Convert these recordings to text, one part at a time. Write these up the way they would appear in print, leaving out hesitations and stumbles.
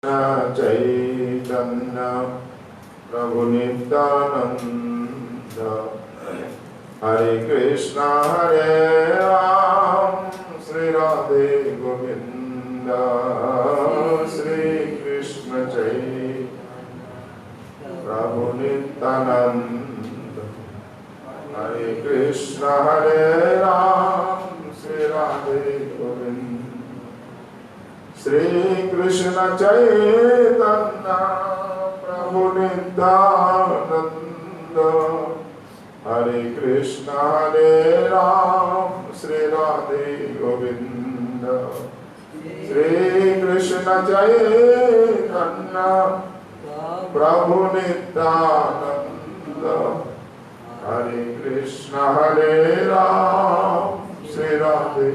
चैतन्य प्रभु नित्यानंद हरे कृष्णा हरे राम श्री राधे गोविंद श्री कृष्ण चैतन्य प्रभु नित्यानंद हरे कृष्णा हरे राम श्री राधे गोविंद श्री कृष्ण चैतन्य प्रभु नित्यानंद हरे कृष्ण हरे राम श्री राधे गोविंद श्री कृष्ण चैतन्य प्रभु नित्यानंद हरे कृष्ण हरे राम श्री राधे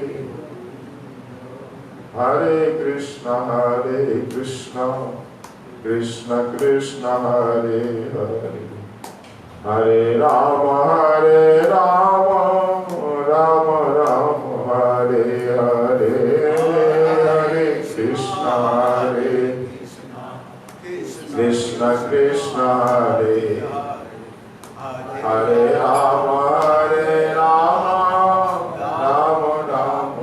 हरे कृष्ण कृष्ण कृष्ण हरे हरे हरे राम राम राम हरे हरे हरे कृष्ण कृष्ण हरे हरे राम राम राम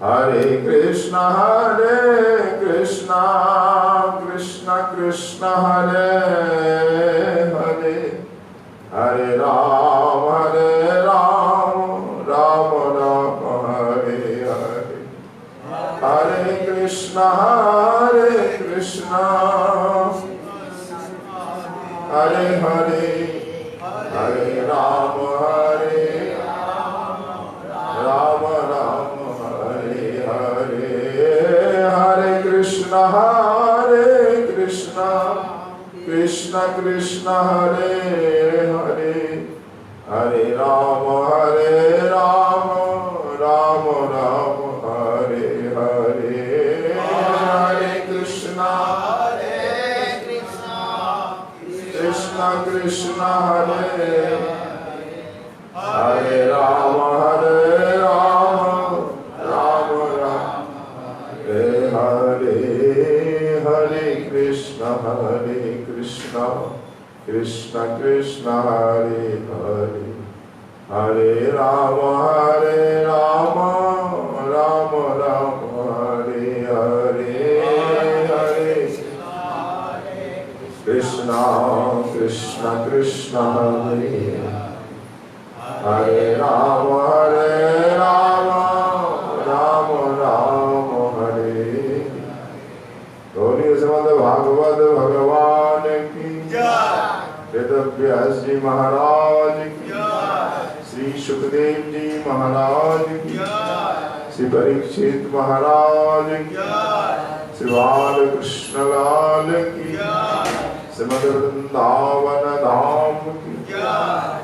हरे कृष्ण कृष्ण कृष्ण हरे हरे हरे राम राम राम हरे हरे हरे कृष्ण हरे हरे हरे राम राम राम हरे हरे हरे कृष्ण कृष्ण कृष्ण हरे हरे हरे राम राम राम हरे हरे हरे कृष्ण कृष्ण हरे हरे राम राम राम हरे हरे कृष्ण कृष्ण कृष्ण हरे हरे हरे राम राम राम हरे हरे हरे कृष्ण कृष्ण हरे हरे राम राम राम हरे गौरी श्रीमद् भागवत भगवान की वेद व्यास जी महाराज की श्री सुखदेव जी महाराज की श्री परीक्षित महाराज की श्री बालकृष्ण लाल की श्रीमद् वृंदावन धाम की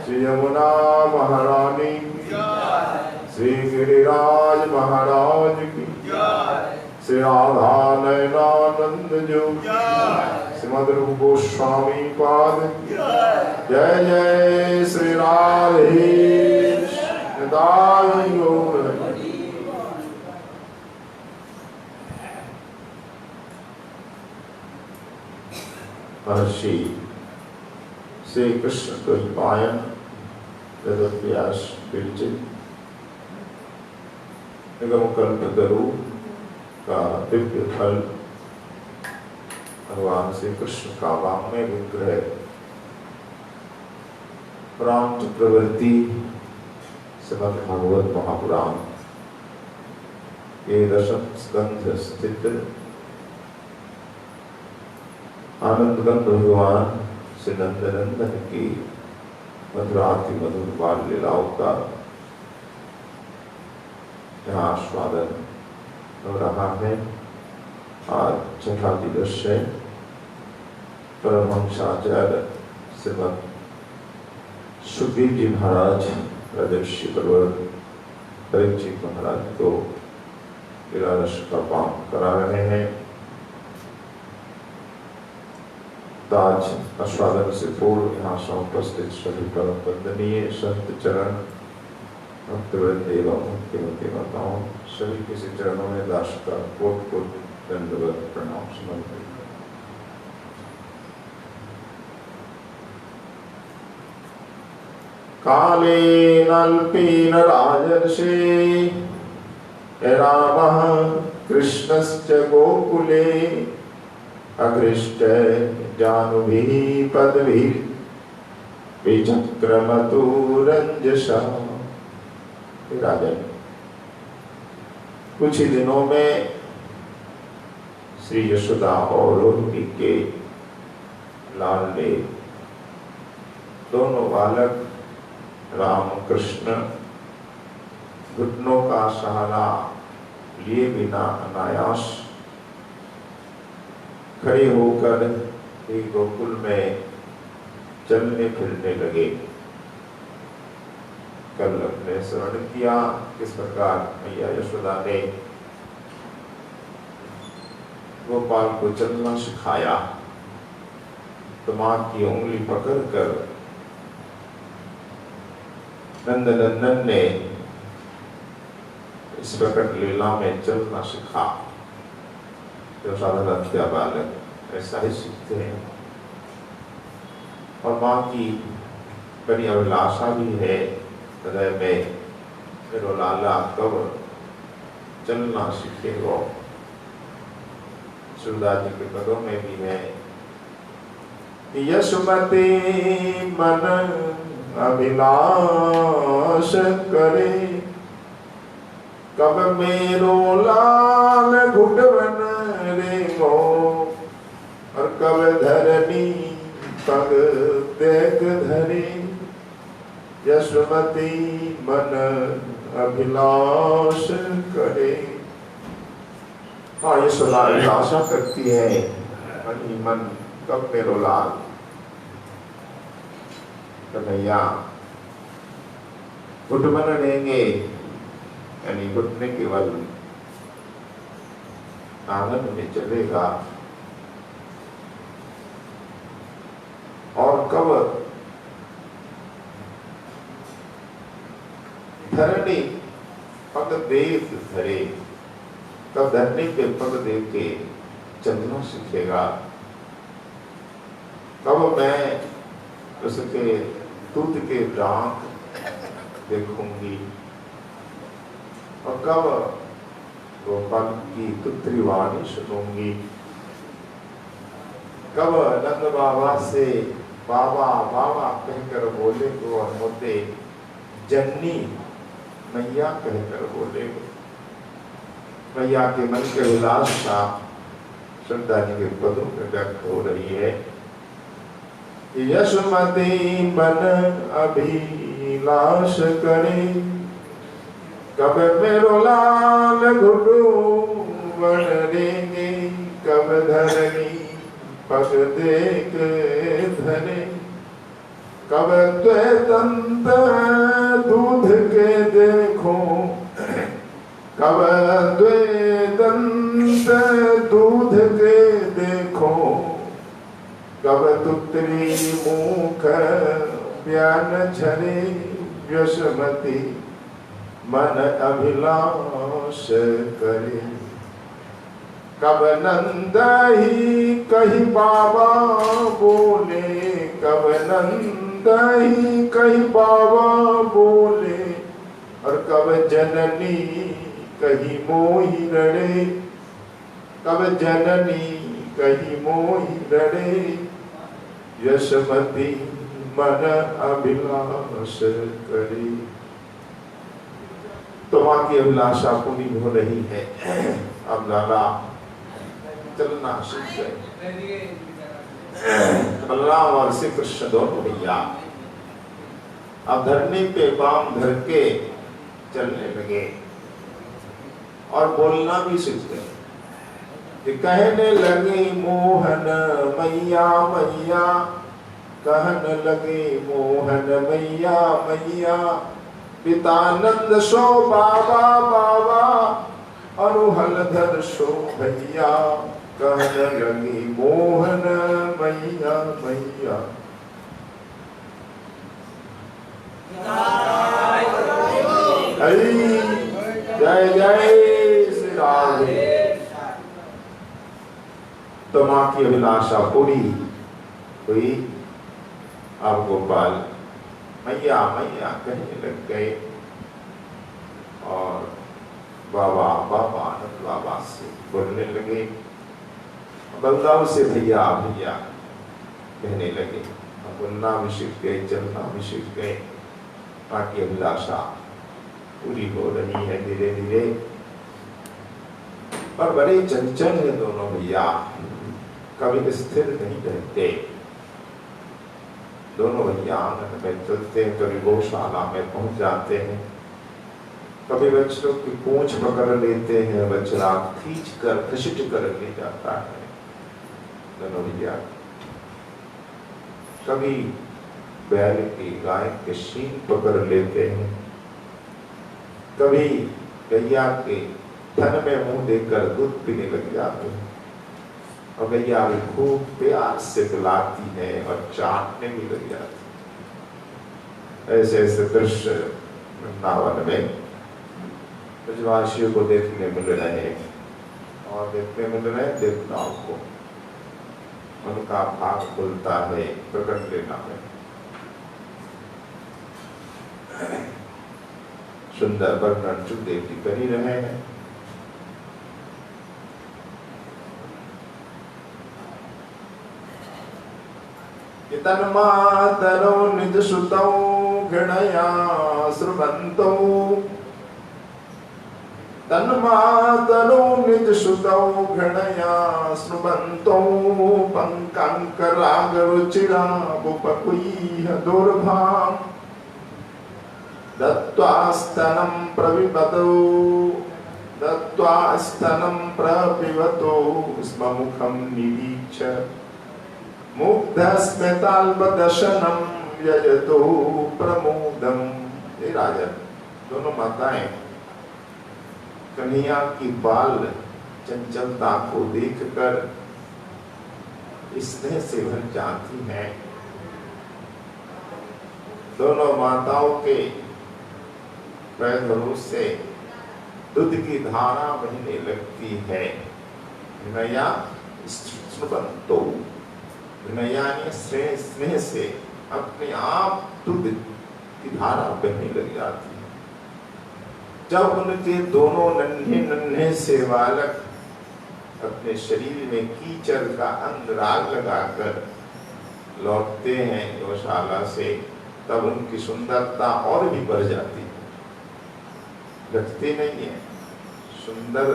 श्री यमुना महारानी की श्री गिरिराज महाराज की श्री राधा नयनानंद जो श्रीमद् रूप गोस्वामी पाद जय जय श्री राधे निताय गौर महर्षि श्री कृष्ण द्वैपायन वेदव्यास विरचित निगम कल्पतरु का दिव्य फल भगवान श्री कृष्ण का वाङ्मय विग्रह राम चक्रवर्ती श्रीमद् भागवत महापुराण के दशम स्कंध स्थित आनंद गंध भगवान श्री नंदनंदन की मधुराति मधुर बाल लीलाओं का यहाँ आस्वादन हो रहा है। आज छठा दिवस है। परमहंसाचार्य श्रीमद् सुखदेव जी महाराज राजर्षि परवर परीक्षित महाराज को लीलारस का पान करा रहे हैं। ताज आस्वादन से पूर्व यहाँ उपस्थित सभी परम वंदनीय संत चरण भक्तवृंद एवं मुख्यमंत्री माताओं सभी के चरणों में दास का कोट कोट दंडवत प्रणाम समर्पित। कालेन अल्पेन राजर्षे रामः कृष्णश्च गोकुले अघृष्ट जानुभिः पदभिः विचक्रमतुरंजसा। राजन, कुछ ही दिनों में श्री यशोदा और रोहिणी के लाडले दोनों बालक राम कृष्ण घुटनों का सहारा लिए बिना अनायास खड़े होकर एक गोकुल में चलने फिरने लगे। कल अपने स्मरण किया किस प्रकार मैया यशोदा ने गोपाल को चलना सिखाया, तो मां की उंगली पकड़कर नंदनंदन ने इस प्रकट लीला में चलना सिखा। जो साधारण बालक ऐसा ही सीखते हैं, और मां की बड़ी अभिलाषा भी है हृदय में, मेरा लाला कब चलना सीखेगा। सूरदास जी के पदों में भी है, यशोमती मन अभिलाष करे, कब मेरो लाल घुटवन रेंगो, और कब धरनी पग देख धरे। यशोमती मन अभिलाष करे। हाँ, यशोदा अभिलाषा करती है मन ही मन, कब मेरो लाल कन्हैया घुटमन लेंगे, यानी घुटने के बल आंगन में चलेगा, और कब धरनी पग देख धरे, कब धरनी पे पग देख के चलना सीखेगा, कब मैं उसके दूध के दांत देखूंगी, और कब गोपाल की तुत्री वाणी सुनूंगी, कब नंद बाबा से बाबा बाबा कहकर बोले को, और मुझे जननी मैया कहकर बोले। मैया के मन के विलासा श्रद्धा जी के पदों में व्यक्त हो रही है। यशोमती मन अभिलाष करे, कब मेरो लाल घुटवन रेंगे, कब धरनी पग देख धरे, कब त्वे दंत दूध के देखो, कब त्वे दंत दूध के देखो, कब तुत्री मुख ब्यान झरे। यशोमती मन अभिलाष करे, कब नंद ही कही बाबा बोले, कब नंद ही कही बाबा बोले, और कब जननी कही मोही रड़े, कब जननी कही मोही रड़े। यशोमती मन अभिलाष करे। तो मां की अभिलाषा पूरी हो रही है। अब लाला चलना सीख गए। बलराम और श्री कृष्ण दोनों भैया अब धरनी पे बाम धर के चलने लगे और बोलना भी सीख गए। कहने लगे मोहन मैया मैया, कहने लगे मोहन मैया मैया, पितानंद सो बाबा बाबा, और हलधर सो भैया, कहने लगी मोहन मैया मैया। जय जय श्री राधे। तो माँ की अभिलाषा पूरी हुई। अब गोपाल मैया मैया कहने लग गए और बाबा बाबा आनंद बाबा से बोलने लगे। बलदाव से भैया भैया कहने लगे। अब बोलना भी सीख गए, चलना भी सीख गए। माँ की अभिलाषा पूरी हो रही है धीरे धीरे। और बड़े चंचल है दोनों भैया, कभी स्थिर नहीं रहते। दोनों भैया आंगन में चलते हैं, कभी गौशाला में पहुंच जाते हैं, कभी बच्चों की पूंछ पकड़ लेते हैं, बच्चा खींच कर घसीट कर ले जाता है दोनों भैया। कभी बैल की गाय के सींग पकड़ लेते हैं, कभी गैया के थन में मुंह देकर दूध पीने लग जाते हैं, और गैया भी खूब प्यार से पिलाती है और चाटने भी लग जाती है। ऐसे ऐसे दृश्य वृंदावन में ब्रजवासियों को देखने मिल रहे हैं, और देखने मिल रहे हैं देवताओं को। उनका भाग खुलता है प्रकट लीला में। सुंदर वर्णन सुखदेव जी कर ही रहे हैं। तन्मातरो निज सुतौ गणया श्रुवन्तौ, तन्मातरो निज सुतौ गणया श्रुवन्तौ, पंकांकराग रुचिरा उपकुय्य दुर्भां, दत्त्वा स्तनं प्रविपतौ, दत्त्वा स्तनं प्रपिबतो स्म मुखं निवीक्ष्य, मुग्धस्मिताल्पदशनं यजतो प्रमोदम। हे राजन, दोनों माताएं कन्हैया की बाल चंचलता को देखकर स्नेह से भर जाती हैं। दोनों माताओं के पैरों से दूध की धारा बहने लगती है। कन्हैया श्रुवंतो, यानी स्नेह से अपने आप दूध की धारा बहने लग जाती है। जब उनके दोनों नन्हे नन्हे से बालक अपने शरीर में कीचड़ का अंगराग लगाकर लौटते हैं गौशाला से, तब उनकी सुंदरता और भी बढ़ जाती है। लगती नहीं है सुंदर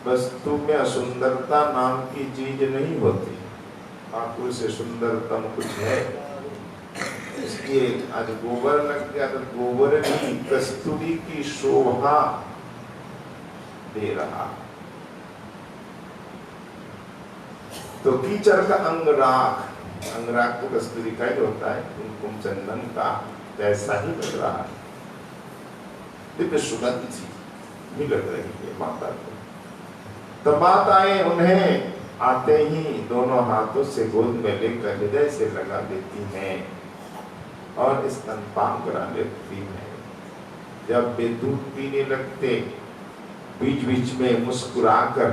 वस्तु में असुंदरता नाम की चीज नहीं होती। आंखों से सुंदरतम कुछ है, इसलिए आज गोबर लग गया तो गोबर नहीं कस्तूरी की शोभा दे रहा। तो कीचड़ का अंगराग, अंगराग तो कस्तूरी का ही होता है, कुमकुम चंदन का, ऐसा ही लग रहा है। दिव्य सुगंध भी लग रही है माता को। तो माताएं उन्हें आते ही दोनों हाथों से गोद में लेकर हृदय से लगा देती हैं और स्तनपान करा लेती हैं। जब वे दूध पीने लगते, बीच बीच में मुस्कुराकर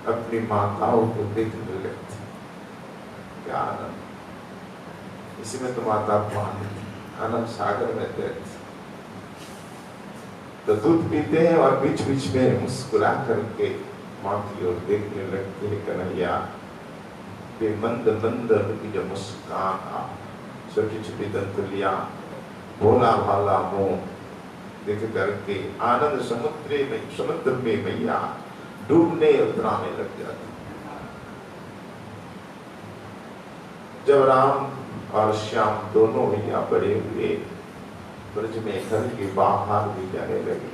अपनी माताओं को देखने लगते। क्या आनंद! इसी में तो माता आनंद सागर में तैरती। तो दूध पीते हैं और बीच बीच में मुस्कुरा करके माँ की ओर देखने लगते हैं। कन्हैया वे मंद मंद उनकी जो मुस्कान, छोटी छोटी दंतलियां, भोला भाला मुंह देख करके आनंद समुद्र में मैया डूबने उतराने लग जाती। जब राम और श्याम दोनों भैया बड़े हुए, ब्रज में घर के बाहर भी जाने लगे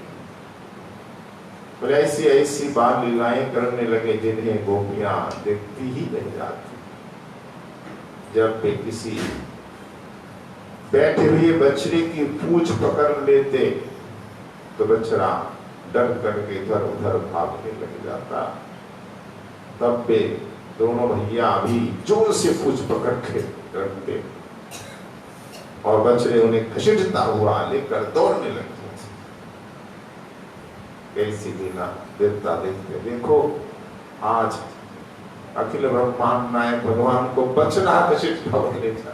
और ऐसी ऐसी बाल लीलाएं करने लगे जिन्हें गोपियां देखती ही रह जाती। जब वे किसी बैठे हुए बछड़े की पूंछ पकड़ लेते तो बछड़ा डर करके इधर उधर भागने लग जाता। तब वे दोनों भैया भी जोर से पूंछ पकड़ के रखते और बछड़े उन्हें घसीटता हुआ लेकर दौड़ने लगते थे। कैसी लीला देवता देखते। देखो आज अखिल ब्रह्मांड नायक भगवान को बचना कशिश भवन था।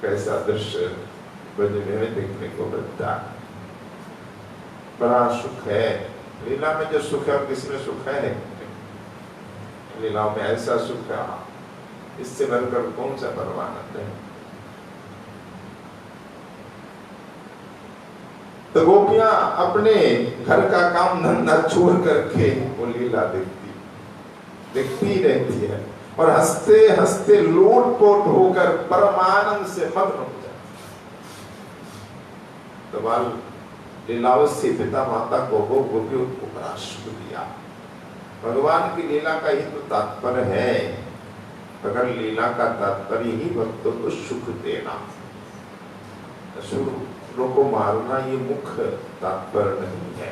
कैसा दृश्य बजने में देखने को मिलता है, बड़ा सुख है। लीला में जो सुख है किसमें सुख है? लीलाओं में ऐसा सुख है, इससे बढ़कर कौन सा परमानंद है? तो गोपियां अपने घर का काम धंधा छोड़ करके वो लीला देखती ही रहती है और हंसते हंसते लोटपोट होकर परमानंद से मग्न हो जाती। तो बाल लीलाओं से पिता माता को वो गोपियों को बड़ा सुख दिया। भगवान की लीला का ही तो तात्पर्य है। अगर लीला का तात्पर्य ही भक्तों को सुख देना, असुरों को मारना, ये मुख्य तात्पर्य नहीं है।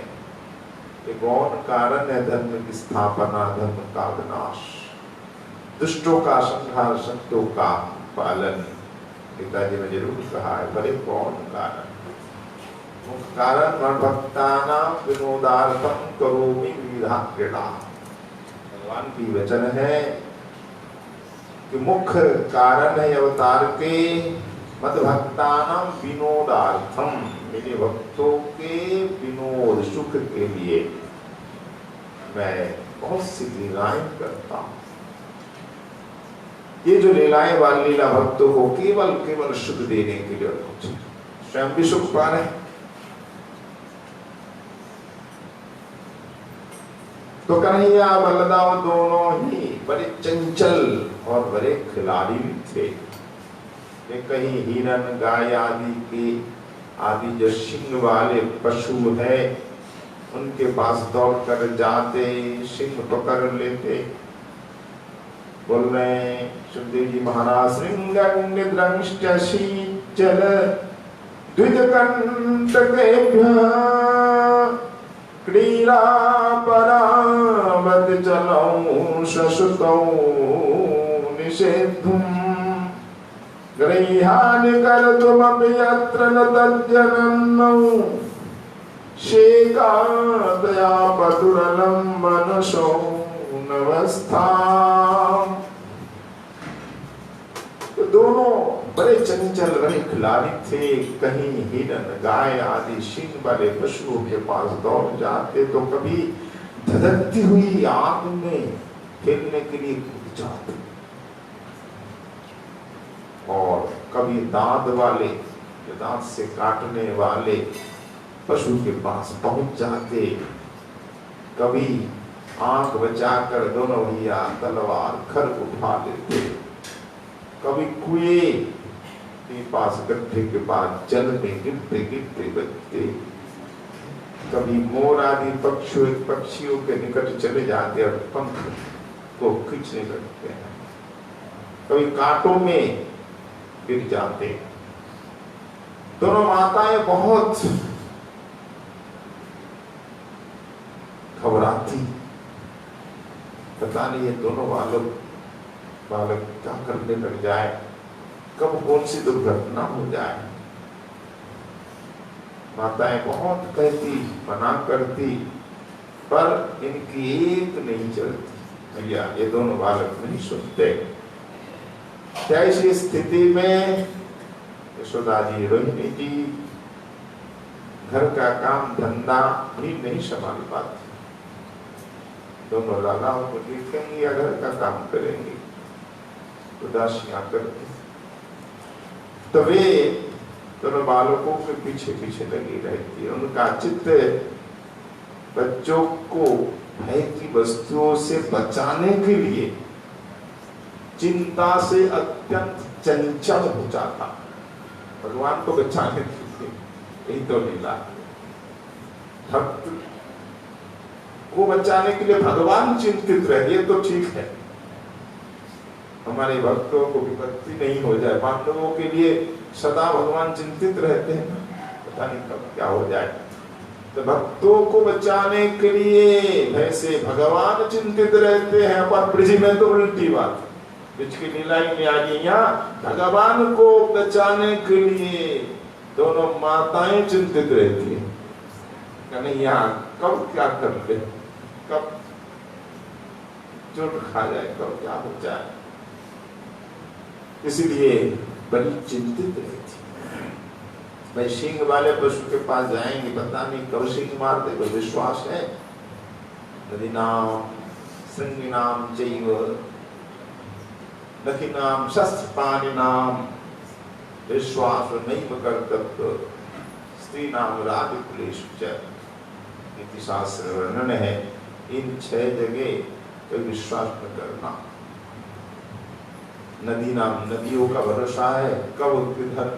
ये गौण कारण है धर्म की स्थापना, धर्म का विनाश, दुष्टों का संहार, संतों का पालन। पिताजी ने जरूर कहा है, बड़े गौण कारण। मुख्य कारण भक्तानां विनोदार्थम करोमि विविधा क्रीड़ा। भगवान की वचन है कि मुख्य कारण है अवतार के मद भक्तानां विनोदार्थम, मेरे भक्तों के विनोद सुख के लिए मैं बहुत सी लीलाएं करता हूं। ये जो लीलाएं बाल लीला भक्तों को केवल सुख देने के लिए होती है, स्वयं भी सुख पा रहे हैं। तो कन्हैया बलदाव दोनों ही बड़े चंचल और बड़े खिलाड़ी भी थे। वे कहीं हिरन, गाय आदि जो सिंह वाले पशु है उनके पास दौड़ कर जाते, सिंह पकड़ लेते। बोल रहे सुखदेव जी महाराज, श्रृंगंडद्रंष्टशीचल द्विजकंटकेभ्यः क्रीड़ा परावत चलौ शशुतौ निषेद्धुम गृहान कर्तुमपि यत्र न तज्जनन्नौ शेकादया पतुरलं मनसो नवस्था। तो दोनों बड़े चंचल, बड़े खिलाड़ी थे। कहीं हिरन, गाय आदि सिंह वाले पशुओं के पास दौड़ जाते तो कभी धधकती हुई आग में खेलने के लिए कूद जाते और कभी दांत वाले, दांत से काटने वाले पशु के पास पहुंच जाते। कभी आंख बचाकर दोनों भैया तलवार खर उठा लेते। कभी कुएं के पास, गड्ढे के पास जल में गिरते गिरते बचते। कभी मोर आदि पक्षियों के निकट चले जाते और पंख को खींचने लगते हैं। कभी कांटों में गिर जाते। दोनों माताएं बहुत घबराती, पता नहीं ये दोनों बालक क्या करने लग जाए, कब कौन सी दुर्घटना हो जाए। माताएं बहुत कहती, मना करती, पर इनकी एक नहीं चलती। भैया ये दोनों बालक नहीं सुनते। ऐसी स्थिति में यशोदा जी, रोहिणी जी घर का काम धंधा भी नहीं संभाल पाती। दोनों लालाओं को देखेंगे या घर का काम करेंगे, उदासियां करती। तो वे दोनों बालकों के पीछे पीछे लगी रहती है। उनका चित्त बच्चों को भय की वस्तुओं से बचाने के लिए चिंता से अत्यंत चंचल हो जाता। भगवान को बचाने के लिए यही तो लीला। भक्त को बचाने के लिए भगवान चिंतित रहे, ये तो ठीक है। हमारे भक्तों को विपत्ति नहीं हो जाए, पांडवों के लिए सदा भगवान चिंतित रहते हैं, पता नहीं कब क्या हो जाए। तो भक्तों को बचाने के लिए वैसे भगवान चिंतित रहते हैं। पर पृथ्वी में तो उल्टी बात, बीच की लीला में आ गई। यहाँ भगवान को बचाने के लिए दोनों माताएं चिंतित रहती है। नहीं यहाँ कब क्या कर ले, कब चोट खा जाए तो क्या हो जाए, इसलिए बड़ी चिंतित रहती। भाई सिंह वाले पशु के पास जाएंगे, पता नहीं कब सिंह मार दे, कोई विश्वास है? नदीनाम श्रृंगिनाम चैव नखिनाम शस्त्रपाणिनाम विश्वास नैव कर्तव्य स्त्री नाम राजकुलेषु च, नीति शास्त्र वर्णन है। इन 6 जगह कोई विश्वास न करना। नदी नाम, नदियों का भरोसा है, कब किधर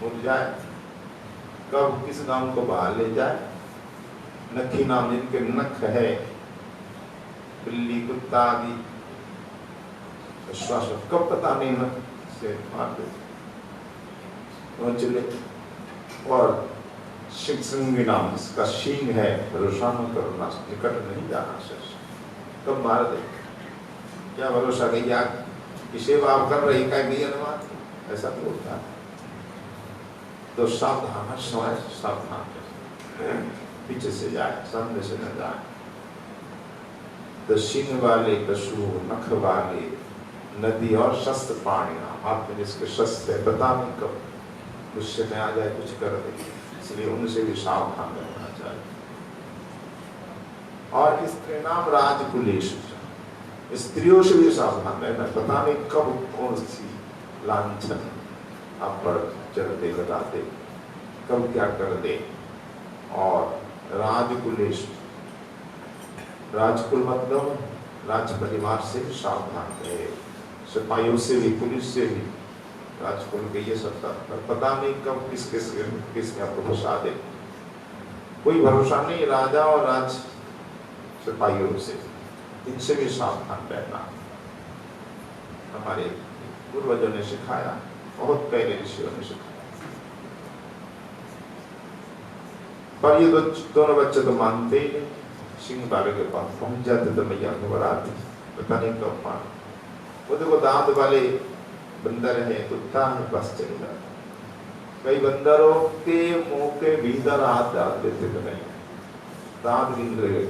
मुड़ जाए, कब किस गांव को बाहर ले जाए। नखी नाम, जिनके नख है, बिल्ली कुत्ता आदि, विश्वास कब पता नहीं नख से मार दे चले। और श्रृंगी नाम, इसका शींग है, भरोसा न करना, निकट नहीं जाना शेष, कब मार दे, क्या भरोसा नहीं। या कि सेवा आप कर रही का नहीं अनुमान, ऐसा तो होता है। तो सावधान, समय सावधान, पीछे से जाए, सामने से न जाए। तो सिंह वाले पशु, नख वाले, नदी और शस्त्र पाणियां, हाथ में जिसके शस्त्र है, पता नहीं कब गुस्से में आ जाए, कुछ कर दे, इसलिए उनसे भी सावधान रहना चाहिए। और स्त्री नाम राजकुलेषु, स्त्रियों से भी सावधान रहना, पता नहीं कब कौन सी लांछन आप पर चढ़ते बताते, कब क्या कर दे। और राजकुलेषु, राजकुल मतलब राज परिवार से भी सावधान रहे, सिपाहियों से भी, पुलिस से भी, राजकुल के ये सब पता नहीं कब किसने आपको फंसा दे, कोई भरोसा नहीं। राजा और राज सिपाहियों से, इनसे भी सावधान रहना। हमारे पूर्वजों ने सिखाया, बहुत पहले ऋषियों ने सिखाया। पर ये दोनों बच्चे तो मानते ही नहीं। सिंह वाले के पास पहुंच जाते तो मैया घबराती, पता नहीं कब मार। वो देखो दांत वाले बंदर है, कुत्ता है, बस चले जाता। कई बंदरों के मुंह के भीतर हाथ डाल देते तो नहीं, दांत गिन रहे,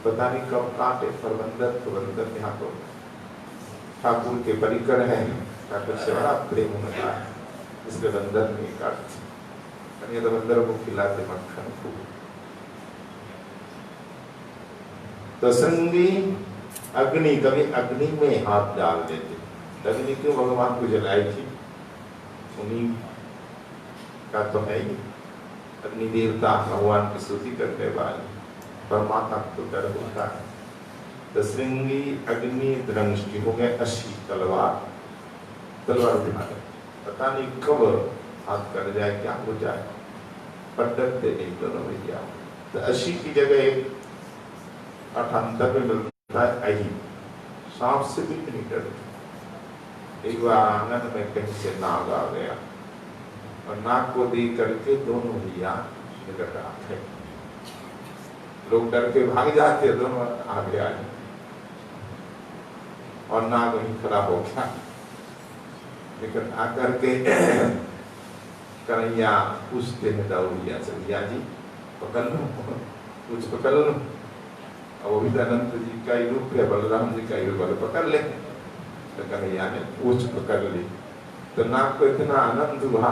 पता नहीं कब काटे। पर बंदर तो बंदर के हाथों, ठाकुर के परिकर है, ठाकुर से बड़ा प्रेम होता है, इसलिए बंदर नहीं काटते। ये तो बंदर को खिलाते मक्खन को। तो श्रृंगी अग्नि, कभी अग्नि में हाथ डाल देते। अग्नि क्यों भगवान को जलाई थी? उन्हीं का तो है ही, अग्नि देवता भगवान की स्तुति करने वाले, परमात्मा को डर होता है। तो श्रृंगी अग्नि दृष्टि हो गए, अशी तलवार, तलवार उठा ले, पता नहीं कब हाथ कर जाए, क्या हो जाए, पर डरते नहीं दोनों भैया। तो अशी की जगह एक अठांतर में मिलता है अही, सांप से भी नहीं डरते। एक बार आंगन में कहीं से नाग आ गया और नाग को देख करके दोनों भैया निकट आते, लोग डर के भाग जाते, दोनों आगे आए और नाग वहीं खड़ा हो गया। लेकिन आकर के कन्हैया पूछते हैं दौड़िया से, भैया जी पकड़ लो, कुछ पकड़ लो। अब वो भी अनंत जी का ही रूप है, बलराम जी का ही रूप है, पकड़ ले। तो कन्हैया ने पूछ पकड़ ली। तो नाग को इतना आनंद हुआ,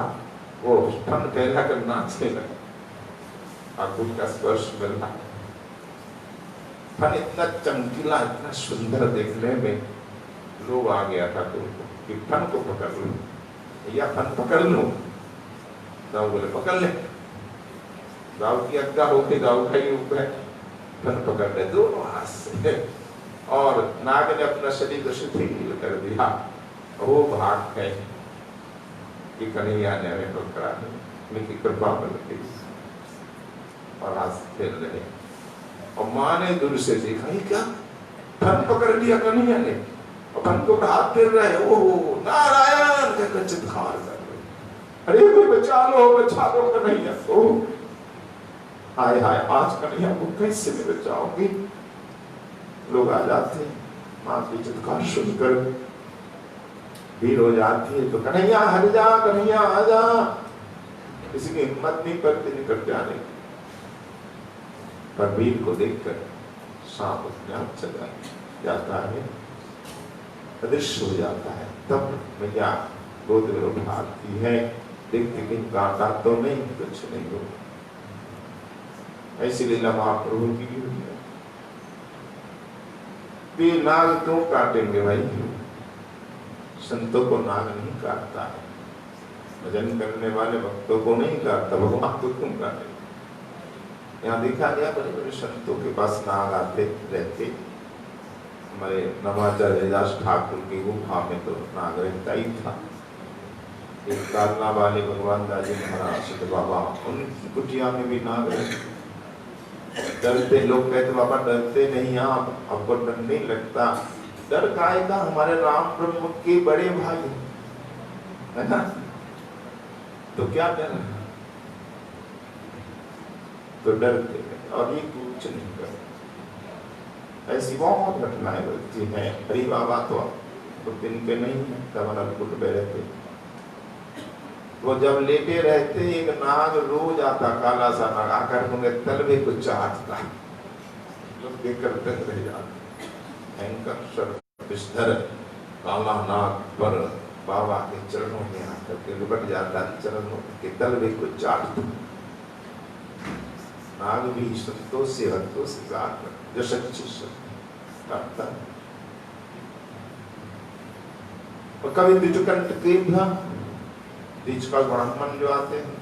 वो फन फैला कर नाचने लगा, ठाकुर का स्पर्श मिला। फन इतना चमकीला, इतना सुंदर देखने में, लोग आ गया ठाकुर को कि फन को पकड़ लो, या फन पकड़ लो। दाऊ बोले पकड़ ले, दाऊ की आज्ञा होती, दाऊ का ही रूप है, फन पकड़ ले दोनों हाथ से। और नाग ने अपना शरीर को शिथिल कर दिया, वो भाग गए कि कन्हैया ने हमें पकड़ा, उनकी कृपा मिल गई और आज खेल रहे। और माँ ने दूर से देखा, ये क्या, फन पकड़ लिया कन्हैया ने, और फन को हाथ फेर रहे, ओह नारायण कहकर चित्कार कर रहे, अरे कोई बचा लो कन्हैया को। हाय हाय, आज कन्हैया को कैसे मैं बचाऊंगी। लोग आ जाते हैं, माँ की चित्कार सुनकर भीड़ हो जाती है, तो कन्हैया हट जा, कन्हैया आ जा। किसी की हिम्मत नहीं करती निकट जाने, पर भीड़ को देखकर सांप अपने आप चला जाता है, अदृश्य हो जाता है। तब मैया गोद में उठाती है, देखते कि कांटा तो नहीं, कुछ नहीं हो। ऐसी लीला महाप्रभु की भी हुई है। ये नाग क्यों काटेंगे भाई? संतों को नाग नहीं काटता है, भजन करने वाले भक्तों को नहीं काटता, भगवान को क्यों काटे? यहाँ देखा गया बड़े बड़े संतों के पास नाग आते रहते। हमारे नवाचार्य हरिदास ठाकुर की गुफा में तो नाग रहता ही था। एक कालना वाले भगवान दाजी महाराज सिद्ध बाबा, उनकी कुटिया में भी नाग रहते। डरते लोग कहते बाबा डरते नहीं आप, आपको डर नहीं लगता? डर काहे का, हमारे राम प्रभु के बड़े भाई है ना, तो क्या डर? तो डरते और ये कुछ नहीं करते। ऐसी बहुत घटनाएं होती हैं। हरि बाबा तो कुछ दिन के नहीं है, तब रहते, वो जब लेटे रहते एक नाग रोज आता, काला सा नाग आकर होंगे तलवे को चाटता, लोग देखकर रह जाते। भयंकर सर्वविषधर काला नाग पर बाबा के चरणों में आकर के लिपट जाता, चरणों के तलवे को चाटता। नाग भी संतों से हत्तों से जाकर काटता। और कभी द्विजकंठ के बीच का ब्राह्मण जो आते हैं,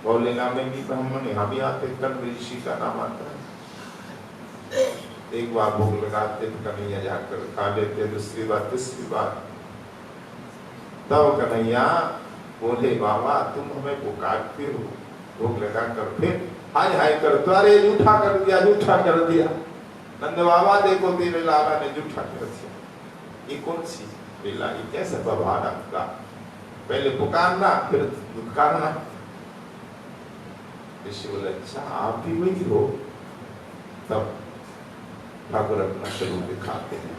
गौलीला में भी ब्राह्मण यहाँ भी आते, कण्व ऋषि का नाम आता है। एक बार भोग लगाते तो कन्हैया जाकर खा लेते, दूसरी बार तीसरी बार तब कन्हैया बोले बाबा तुम हमें पुकारते हो, भोग लगा कर फिर हाय हाय कर, अरे जूठा कर दिया, जूठा कर दिया। नंद बाबा देखो तेरे लाला ने जूठा कर दिया। ये कौन सी लीला, ये कैसे व्यवहार आपका? पहले पुकारना फिर दुत्कारना। ऋषि बोले अच्छा आप भी वही हो। तब ठाकुर अपना स्वरूप दिखाते हैं,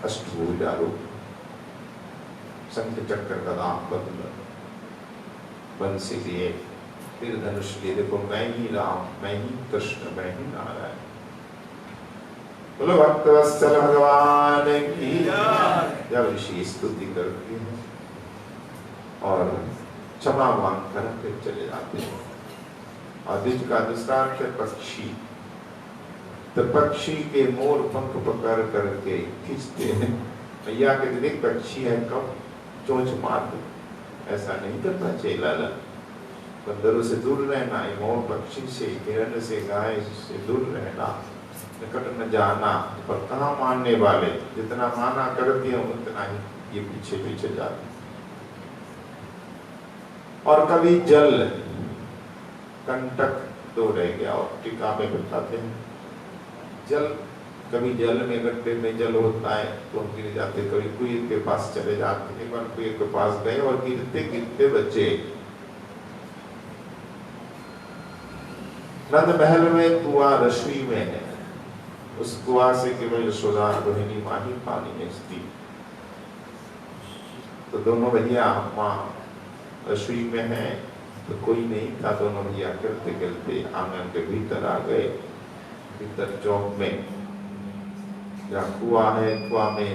अष्टभुजा रूप, शंख चक्र गदा पद्म बंसी लिए, फिर धनुष लिए। देखो मैं ही राम, मैं ही कृष्ण, मैं ही नारायण। बोलो भक्तवत्सल भगवान की। जब ऋषि स्तुति करते हैं और क्षमा मांग कर फिर चले जाते हैं। और द्विज का दृष्टांत है पक्षी। तो पक्षी के मोर पंख पकड़ करके खींचते हैं। मैया के देख पक्षी है कब चोंच मार दो, ऐसा नहीं करना चाहिए। लाला बंदरों से दूर रहना, मोर पक्षी से, हिरण से, गाय से दूर रहना, निकट न जाना। पर कहाँ मानने वाले, जितना माना करती है उतना ही ये पीछे पीछे जाते। और कभी जल कंटक दो रह गया, और टीका में बताते हैं जल, कभी जल में गड्ढे में जल होता है तो हम गिर जाते, कभी कुएं के पास चले जाते। एक बार कुएं के पास गए और गिरते गिरते बचे। नंद महल में कुआं रसोई में है, उस कुआं से केवल यशोदा रोहिणी माँ ही पानी बेचती। तो दोनों भैया माँ रसोई में है तो कोई नहीं था। दोनों भैया खेलते खेलते आंगन के भीतर आ गए। भीतर चौक में जहाँ कुआं है, कुआं में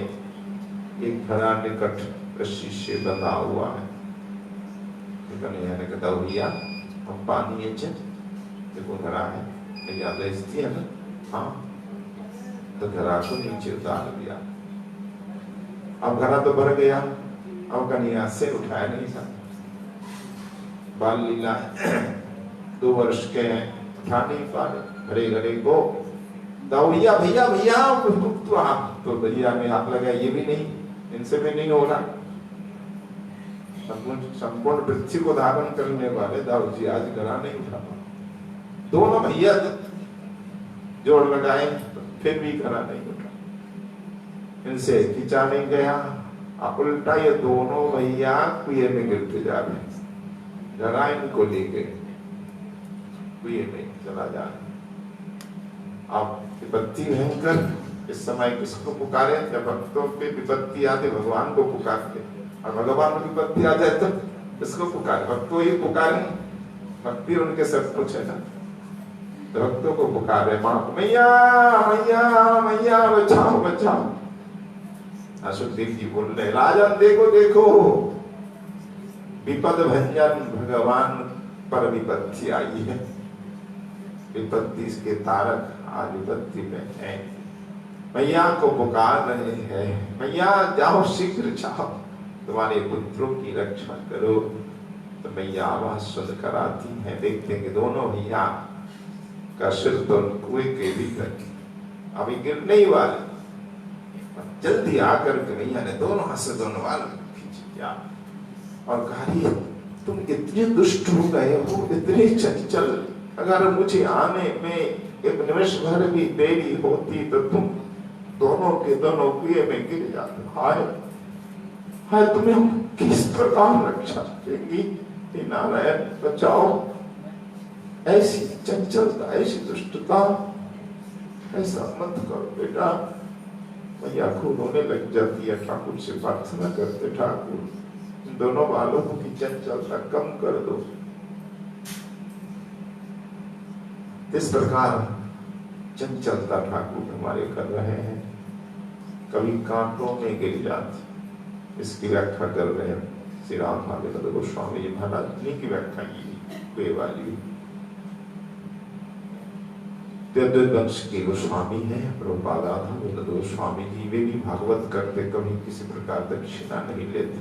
एक घड़ा निकट रस्सी से बंधा हुआ है। कन्हैया ने कहा भैया हम पानी है, देखो घड़ा है, भैया बेचती है ना। हाँ, तो घड़ा को नीचे उतार दिया। अब घड़ा तो भर गया, अब कन्हैया से उठाया नहीं था। बाल लीला 2 वर्ष के हैं, उठा नहीं पा रहे। घड़े घड़े को भैया भैया भैया तो भैया ने हाथ लगाया, ये भी नहीं, इनसे भी नहीं हो रहा। संपूर्ण पृथ्वी को धारण करने वाले दाऊ जी आज घड़ा नहीं उठा पा। दोनों भैया जोड़ लगाए फिर भी घड़ा नहीं उठा। इनसे खींचा नहीं गया, उल्टा ये दोनों भैया कुएं में गिरते जा रहे। घड़ा इनको लेके कुएं में चला जा रहा। अब विपत्ति भयंकर, इस समय किसको पुकारे? जब भक्तों पे विपत्ति आते भगवान को पुकारते, और भगवान को विपत्ति आ जाए तो किसको पुकारे? भक्तों ही पुकारे, भक्ति उनके सब कुछ है ना। भक्तों को पुकारे, माँ मैया मैया मैया बचाओ बचाओ। सुखदेव जी बोल रहे, राजन देखो देखो, विपद भंजन भगवान पर विपत्ति आई है। विपत्ति इसके तारक आज विपत्ति में है। मैया को पुकार रहे हैं, मैया जाओ शीघ्र जाओ, तुम्हारे पुत्रों की रक्षा करो। तो मैया आवाज सुनकर आती है, देखते हैं कि दोनों भैया का सिर तो कुएं के भीतर अभी गिरने ही वाले। जल्दी आकर के मैया ने दोनों हाथ से दोनों वाल खींच लिया और कहा, तुम इतने दुष्ट हो गए हो, इतने चंचल, अगर मुझे आने में एक निमिष भर भी देरी होती तो तुम दोनों के दोनों कुएं में गिर जाते। हाय हाय, तुम्हें हम किस प्रकार रक्षा देंगी, नारायण बचाओ। ऐसी चंचलता, ऐसी दुष्टता, ऐसा मत करो बेटा। मैया को रोने लग जाती है, ठाकुर से प्रार्थना करते, ठाकुर इन दोनों बालों की चंचलता कम कर दो। इस प्रकार चंचलता ठाकुर हमारे कर रहे हैं, कभी कांटों में गिर जाती। इसकी व्याख्या कर रहे हैं श्री रामभागवत गोस्वामी जी महाराज ने की व्याख्या की वाली। वंश के गोस्वामी है प्रभुपाद गोस्वामी जी, वे भी भागवत करते, कभी किसी प्रकार दक्षिणा नहीं लेते।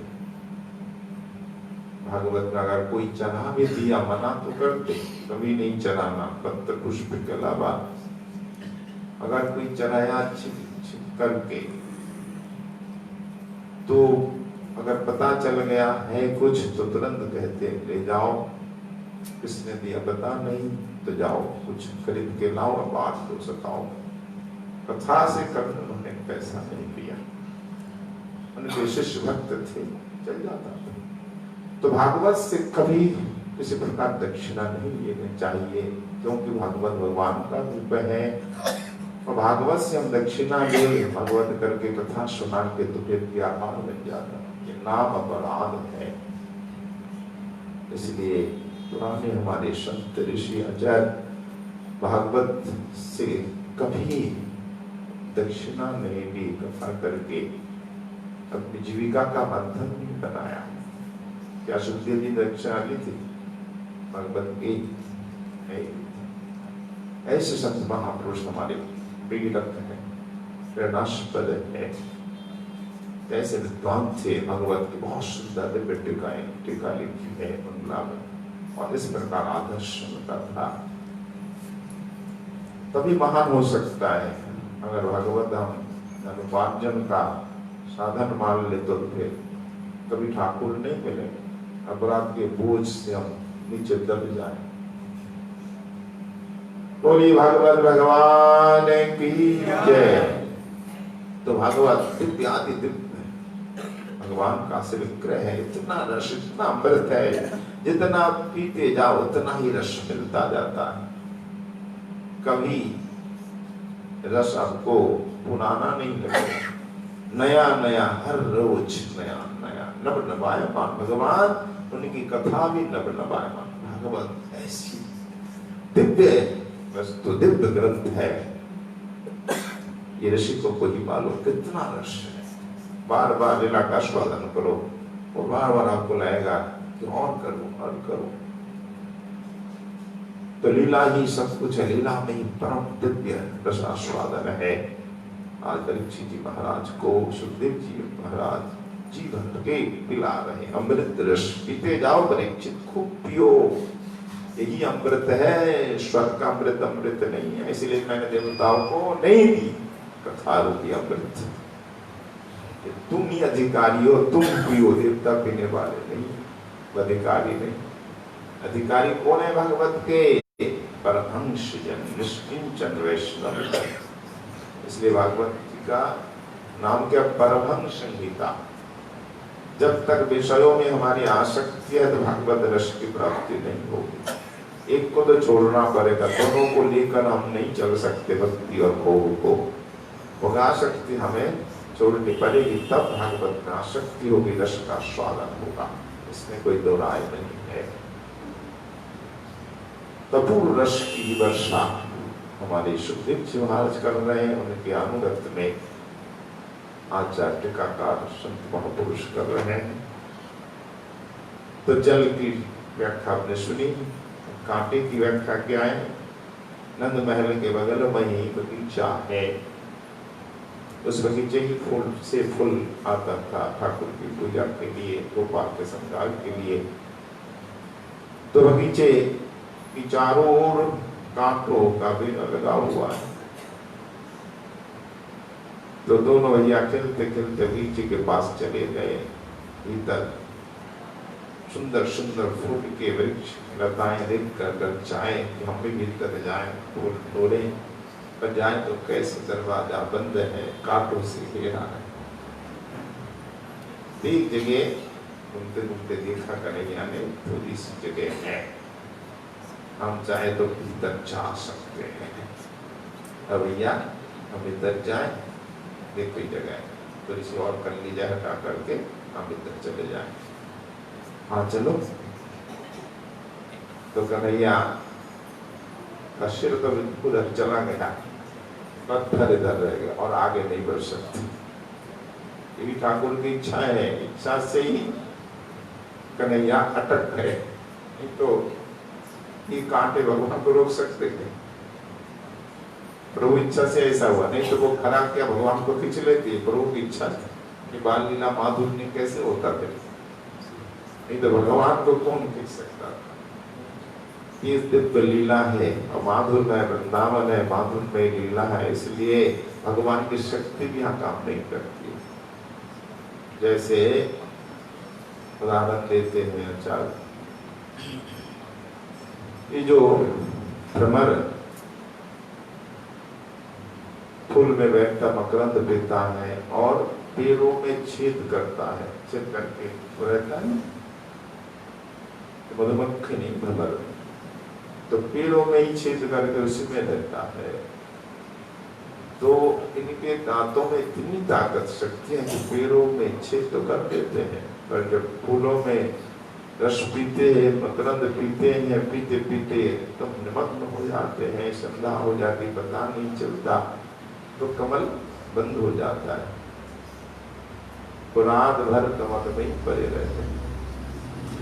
भागवत में अगर कोई चढ़ा भी दिया मना तो करते, कभी नहीं चढ़ाना पत्र पुष्प के अलावा। अगर कोई चढ़ाया छिप करके तो अगर पता चल गया है कुछ तो तुरंत कहते ले जाओ, किसने दिया पता नहीं तो जाओ कुछ खरीद के लाओ और बात तो सकाओ। कथा से कभी उन्होंने पैसा नहीं लिया, उनके शिष्य भक्त थे, चल जाता। तो भागवत से कभी किसी प्रकार दक्षिणा नहीं लेनी चाहिए, क्योंकि भागवत भगवान का रूप है और भागवत से हम दक्षिणा ले भागवत करके कथा सुना के तो फिर व्यापार बन जाता, ये नाम अपराध है। इसलिए पुराने हमारे संत ऋषि आचार्य भागवत से कभी दक्षिणा नहीं ली, कथा करके अपनी जीविका का माध्यम नहीं बनाया। क्या सुखदेव जी दक्षिणा ली थी? भागवत की नहीं। ऐसे संत महापुरुष हमारे प्रेरक है, प्रेरणास्पद है। ऐसे विद्वान थे, भगवत की बहुत सुंदर दिव्य टीका लिखी है बंगला में, और इस प्रकार आदर्श उनका था। तभी महान हो सकता है। अगर भगवत हम अनुपार्जन का साधन मान ले तो फिर कभी ठाकुर नहीं मिले, अपराध के बोझ से हम नीचे दब जाए। बोली भागवत भगवान की जय। तो भागवत दिव्य आदि दिव्य भगवान का से विग्रह है। इतना रस, इतना अमृत है, जितना पीते जाओ उतना ही रस मिलता जाता है। कभी रस आपको पुराना नहीं लगेगा, नया नया हर रोज नया नया नव नवायमान। भगवान उनकी कथा भी नव नवायमान। भागवत ऐसी दिव्य वस्तु, दिव्य ग्रंथ है, ये ऋषिकों को ही मालूम कितना रस है। बार बार लीला का स्वादन करो और बार बार आपको लगेगा कि और करो और करो। तो लीला ही सब कुछ है, लीला में ही परम दिव्य रसास्वादन है। आज परीक्षित जी महाराज को सुखदेव जी महाराज जीवन के पिला रहे अमृत रस। पीते जाओ परीक्षित, खूब पियो, यही अमृत है। स्वर्ग का अमृत अमृत नहीं है, इसलिए मैंने देवताओं को नहीं दी कथा रूपी अमृत। तुम ही अधिकारी हो, तुम पियो, देवता पीने वाले नहीं, अधिकारी नहीं। अधिकारी कौन है भगवत के? परमहंस जन, निष्किंचन वैष्णव। इसलिए भागवत जी का नाम क्या? परमहंस संहिता। जब तक विषयों में हमारी आसक्ति है तो भागवत रस की प्राप्ति नहीं होगी। एक को तो छोड़ना पड़ेगा, दोनों को लेकर हम नहीं चल सकते। भक्ति और भोग को, भोगासक्ति हमें छोड़नी पड़ेगी, तब भागवत में आसक्ति होगी, रस का स्वादन होगा। इसमें कोई दो राय नहीं है। कपूर रस की वर्षा हमारे सुखदेव जी महाराज कर रहे हैं, उनके अनुगत में आचार्य टीकाकार संत महापुरुष कर रहे हैं। तो जल की व्याख्या आपने सुनी, कांटे की व्याख्या क्या है? नंद महल के बगल में ही बगीचा है, उस बगीचे की फूल से फूल आता था ठाकुर की पूजा के लिए, गोपाल के श्रृंगार के लिए। तो बगीचे की चारों ओर कांटों का बेड़ा लगा हुआ है। तो दोनों भैया खेलते खेलते बगीचे के पास चले गए। भीतर सुंदर सुंदर फूल के वृक्ष लताएं देखकर चाहे कि हम भी भीतर जाएं, फूल तोड़े, पर जाए तो कैसे दरवाजा बंद है, कांटों से घेरा है। एक जगह घूमते घूमते देखा कन्हैया ने, थोड़ी सी जगह है, हम चाहे तो भीतर जा सकते हैं। अब भैया हम भीतर जाए, देख कोई जगह है, थोड़ी सी और कर ली जाए, हटा करके हम भीतर चले जाए। हाँ चलो। तो कन्हैया का सिर तो उधर चला गया, पत्थर इधर रह गया और आगे नहीं बढ़ सकती। ये भी ठाकुर की इच्छा है, इच्छा से ही कन्हैया अटक गए, नहीं तो ये कांटे भगवान को रोक सकते थे। प्रभु इच्छा से ऐसा हुआ, नहीं तो वो खरा क्या भगवान को खींच लेती है। प्रभु की इच्छा थी। बाल लीला माधुर्य कैसे होता थे, नहीं तो भगवान को कौन खींच सकता था। ये दिव्य लीला है और माधुर्य वृंदावन है, माधुर्य लीला है, इसलिए भगवान की शक्ति भी यहाँ काम नहीं करती। जैसे उदाहरण देते हैं आचार्य, ये जो भ्रमर फूल में बैठता मकरंद पीता है और पेड़ों में छेद करता है, छेद करके वो रहता है मधुमक्खी नहीं, भ्रमर तो पेड़ों में ही छेद करके उसी में रहता है। तो इनके दांतों में इतनी ताकत शक्ति है कि पेड़ों में छेद तो कर देते हैं, पर जब फूलों में रस पीते हैं, मकरंद पीते हैं, पीते पीते तो निमग्न हो जाते हैं, संध्या हो जाती, पता नहीं चलता, तो कमल बंद हो जाता है। रात भर कमल में ही पड़े रहते हैं,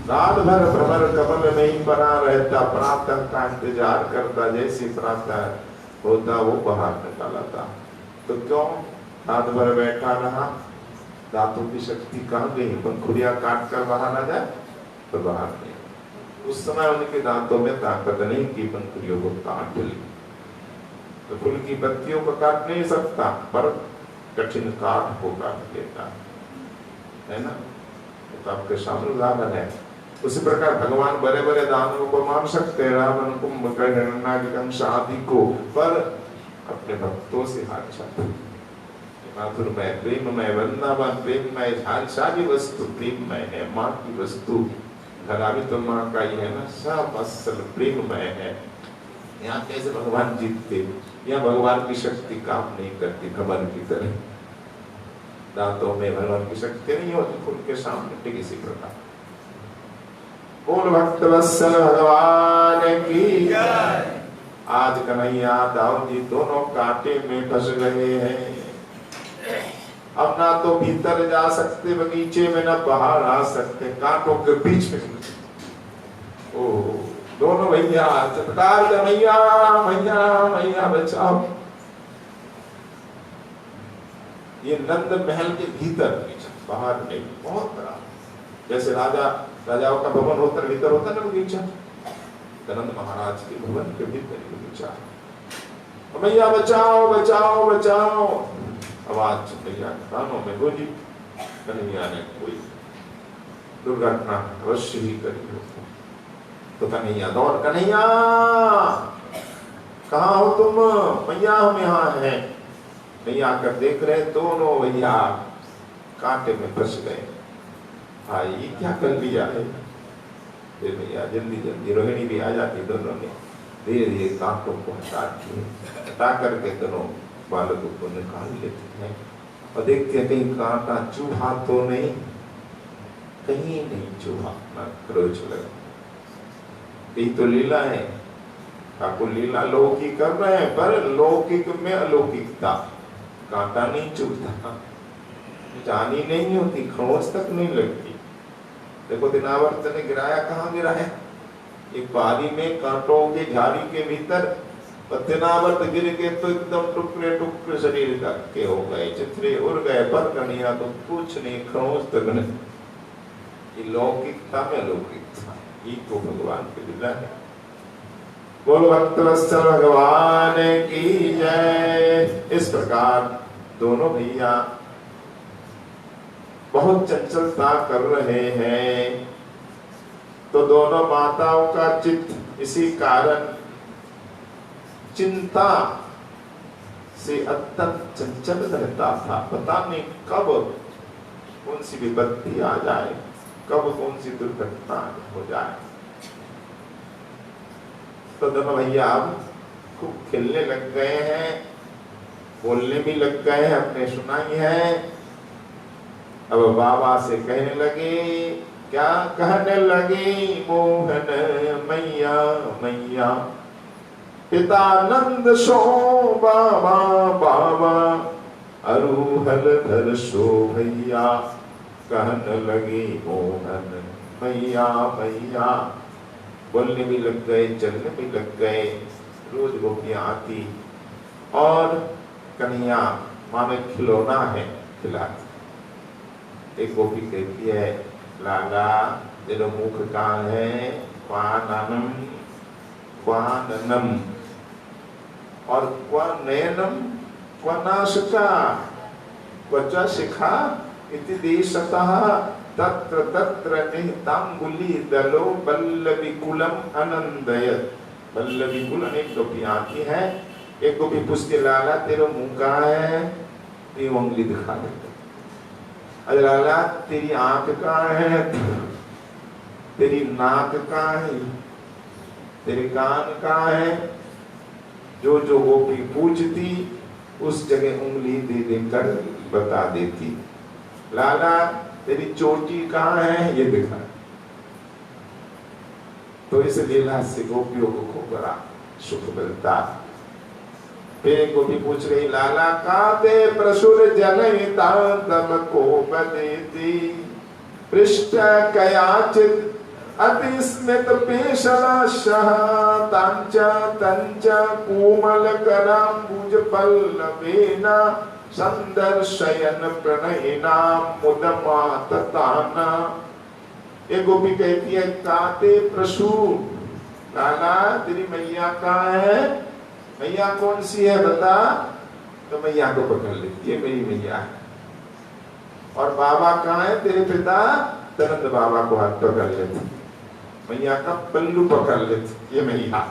रात भर भ्रमर कमल में ही पड़ा रहता, प्रातः का इंतजार करता, जैसे प्रातः होता वो बाहर निकाला था। तो क्यों रात भर बैठा रहा? दांतों की शक्ति कहाँ गई? पंखुड़ियां काट कर बाहर आ जाए तो बाहर नहीं। उस समय उनके दांतों में ताकत नहीं कि पंखुड़ियों को काट ली। तो फूल की पत्तियों को काट नहीं सकता, पर कठिन काट को काट लेता है ना। तो आपके सामने उदाहरण है। उसी प्रकार भगवान बड़े बड़े दानवों को मार सकते हैं, रावण कुंभकर्ण शादी को, पर अपने भक्तों से हाथ छाते। माधुर्यमय प्रेममय वृंदावन प्रेममय, सारी वस्तु प्रेममय है। माँ की वस्तु घर आवी तो माँ का ही है ना, सब असल प्रेममय है। यहाँ कैसे भगवान जीतते? यहाँ भगवान की शक्ति काम नहीं करती कमल की तरह। दांतों में भगवान की शक्ति नहीं होती, फूल के सामने ठीक इसी प्रकार। बोल भक्त वत्सल भगवान की जय। आज कन्हैया दाऊ जी दोनों कांटे में फंस गए हैं। अब ना तो भीतर जा सकते बगीचे में, ना बाहर आ सकते, कांटों के बीच में। ओ दोनों भैया चटकार मैया मैया मैया बचाओ। ये नंद महल के भीतर, बाहर नहीं, बहुत बड़ा। जैसे राजाओं का भवन होता है, भीतर होता है ना बगीचा, नंद महाराज के भवन के भीतर बगीचा। मैया बचाओ बचाओ बचाओ, आवाज मैया कानों में गूंजी। कन्हैया ने कोई दुर्घटना अवश्य ही करी हो, तो कन्हैया दौड़, कन्हैया कहाँ हो तुम? मैया हम यहाँ हैं। मैया आकर देख रहे, दोनों भैया कांटे में फंस गए। भाई क्या कर लिया है? फिर भैया जल्दी जल्दी रोहिणी भी आ जाती, दोनों ने धीरे धीरे कांटों को हटा दिए, हटा करके दोनों बालकों को निकाल लेते हैं और देखते हैं कहीं कांटा चूहा तो नहीं, कहीं नहीं चूहा, ना खरोच लगा। यही तो लीला है। ठाकुर लीला लौकिक कर रहे हैं, पर लौकिक में अलौकिकता, कांटा नहीं चुभता, जानी नहीं होती, खरोंच तक नहीं लगती। देखो दिनावर्त ने गिराया, कहाँ गिराया? एक बारी में कांटों के झाड़ी के भीतर, दिनावर्त गिर के तो एकदम टुकड़े टुकड़े शरीर के हो गए, चित्रे उड़ गए, पर कन्हैया तो कुछ नहीं, खरोंच तक नहीं। ये लौकिकता में अलौकिकता, ये तो भगवान की लीला है। बोलो भक्तवत्सल भगवान की जय। इस प्रकार दोनों भैया बहुत चंचलता कर रहे हैं, तो दोनों माताओं का चित्त इसी कारण चिंता से अत्यंत चंचल रहता था। पता नहीं कब कौन सी विपत्ति आ जाए, कब कौन सी दुर्घटना हो जाए। तो दोनों भैया अब खूब खेलने लग गए हैं, बोलने भी लग गए हैं, अपने सुनाई है। अब बाबा से कहने लगे, क्या कहने लगे? मोहन मैया मैया, पिता नंद सो बाबा बाबा, अरूहल धर सो भैया। कहने लगे मोहन मैया मैया, बोलने भी लग गए, चलने भी लग गए। रोज गोपियां आती और कन्हैया माने खिलौना है, खिलाती। एक गोपी कहती है, लाला तेरा मुख कहाँ है? क्वाननम क्वाननम, और क्वानयनम क्वानाशिका, क्वचा शिखा इति देशतः, तत्र तत्र निहितांगुली दलो बल्लविकुलम अनंदयत। बल्लविकुल अनेक गोपियां आती है। एक गोपी पूछती, लाला तेरा मुंह कहाँ है? तीन उंगली दिखा देते। अरे लाला तेरी आंख कहाँ है? तेरी नाक कहाँ है? तेरे कान कहाँ है? जो जो गोपी पूछती उस जगह उंगली दे देकर बता देती। लाला तेरी चोटी कहाँ है? ये दिखा। तो इस लीला से गोपियों को खूब बड़ा सुख मिलता। फिर एक गोपी पूछ रही, लाला काते प्रसुर जनहिता तम को बदेती, पृष्ठ कयाचित अति स्मित पेशलाशः, तांच तंच कोमल करांबुज पल्लवेना, संदर्शयन प्रणयिना मुदमातताना। एक गोपी कहती है, काते प्रसूर, लाला तेरी मैया कहाँ है? मैया कौन सी है बता? तो मैया को पकड़ लेती है, मेरी मैया है। और बाबा कहाँ है तेरे पिता? तुरंत बाबा को हाथ पकड़ लेती, मैया का पल्लू पकड़ लेती, ये मैया।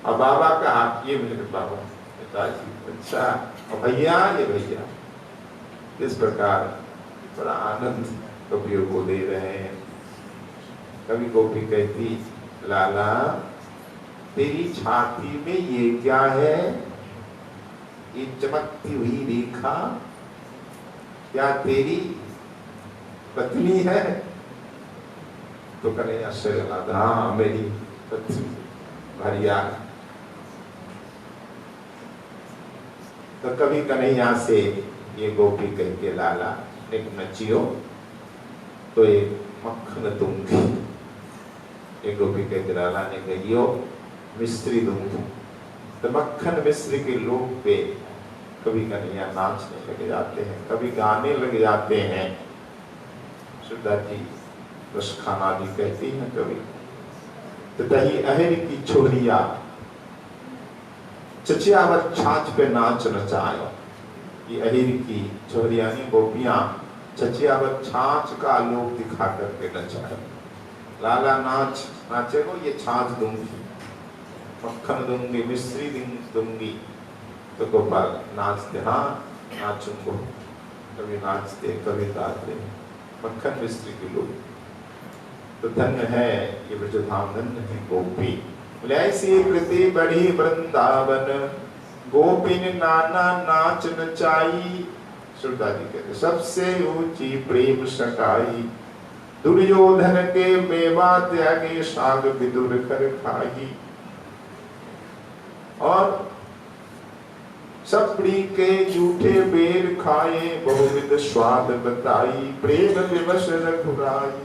और बाबा का हाथ, ये मेरे बाबा पिताजी। अच्छा, और भैया ये भैया। इस प्रकार बड़ा आनंद गोपियों को दे रहे हैं। कभी गोपी कहती, लाला तेरी छाती में ये क्या है? ये चमकती हुई रेखा क्या तेरी पत्नी है? तो कन्हैया से लगा, हाँ मेरी पत्नी भरिया। तो कभी कन्हैया से ये गोपी कह के, लाला एक नचियो तो एक मक्खन दूंगी। एक गोपी कह के लाला ने कहियो मिस्त्री दूंगी। तो मक्खन मिस्री के लोग पे कभी कन्हैया नाचने लग जाते हैं, कभी गाने लग जाते हैं। सुधा जी रसखाना भी कहती हैं कभी, तो दही अहिर की छोरिया चचियावत छाछ पे नाच नचायो। ये अहिर की छोरिया ने गोपियां चचियावत छाछ का लोग दिखा करके नचायो। लाला नाच नाचे को, ये छाछ दूंगी, मक्खन दूंगी, मिश्री दूंगी। तो गोपाल नाचते, हाँ नाचूंगो। कभी नाचते कभी गाते, मक्खन मिश्री के लोग। तो धन्य है ये ब्रजधाम, धन्य है गोपी। बोले ऐसी कृति बड़ी वृंदावन, गोपिन नाना नाच नचाई। श्रोता जी कहते, सबसे ऊंची प्रेम सगाई, दुर्योधन के मेवा त्यागे साग विदुर कर खाई। और सपड़ी के जूठे बेर खाए, बहुविध स्वाद बताई, प्रेम विवश रघुराई,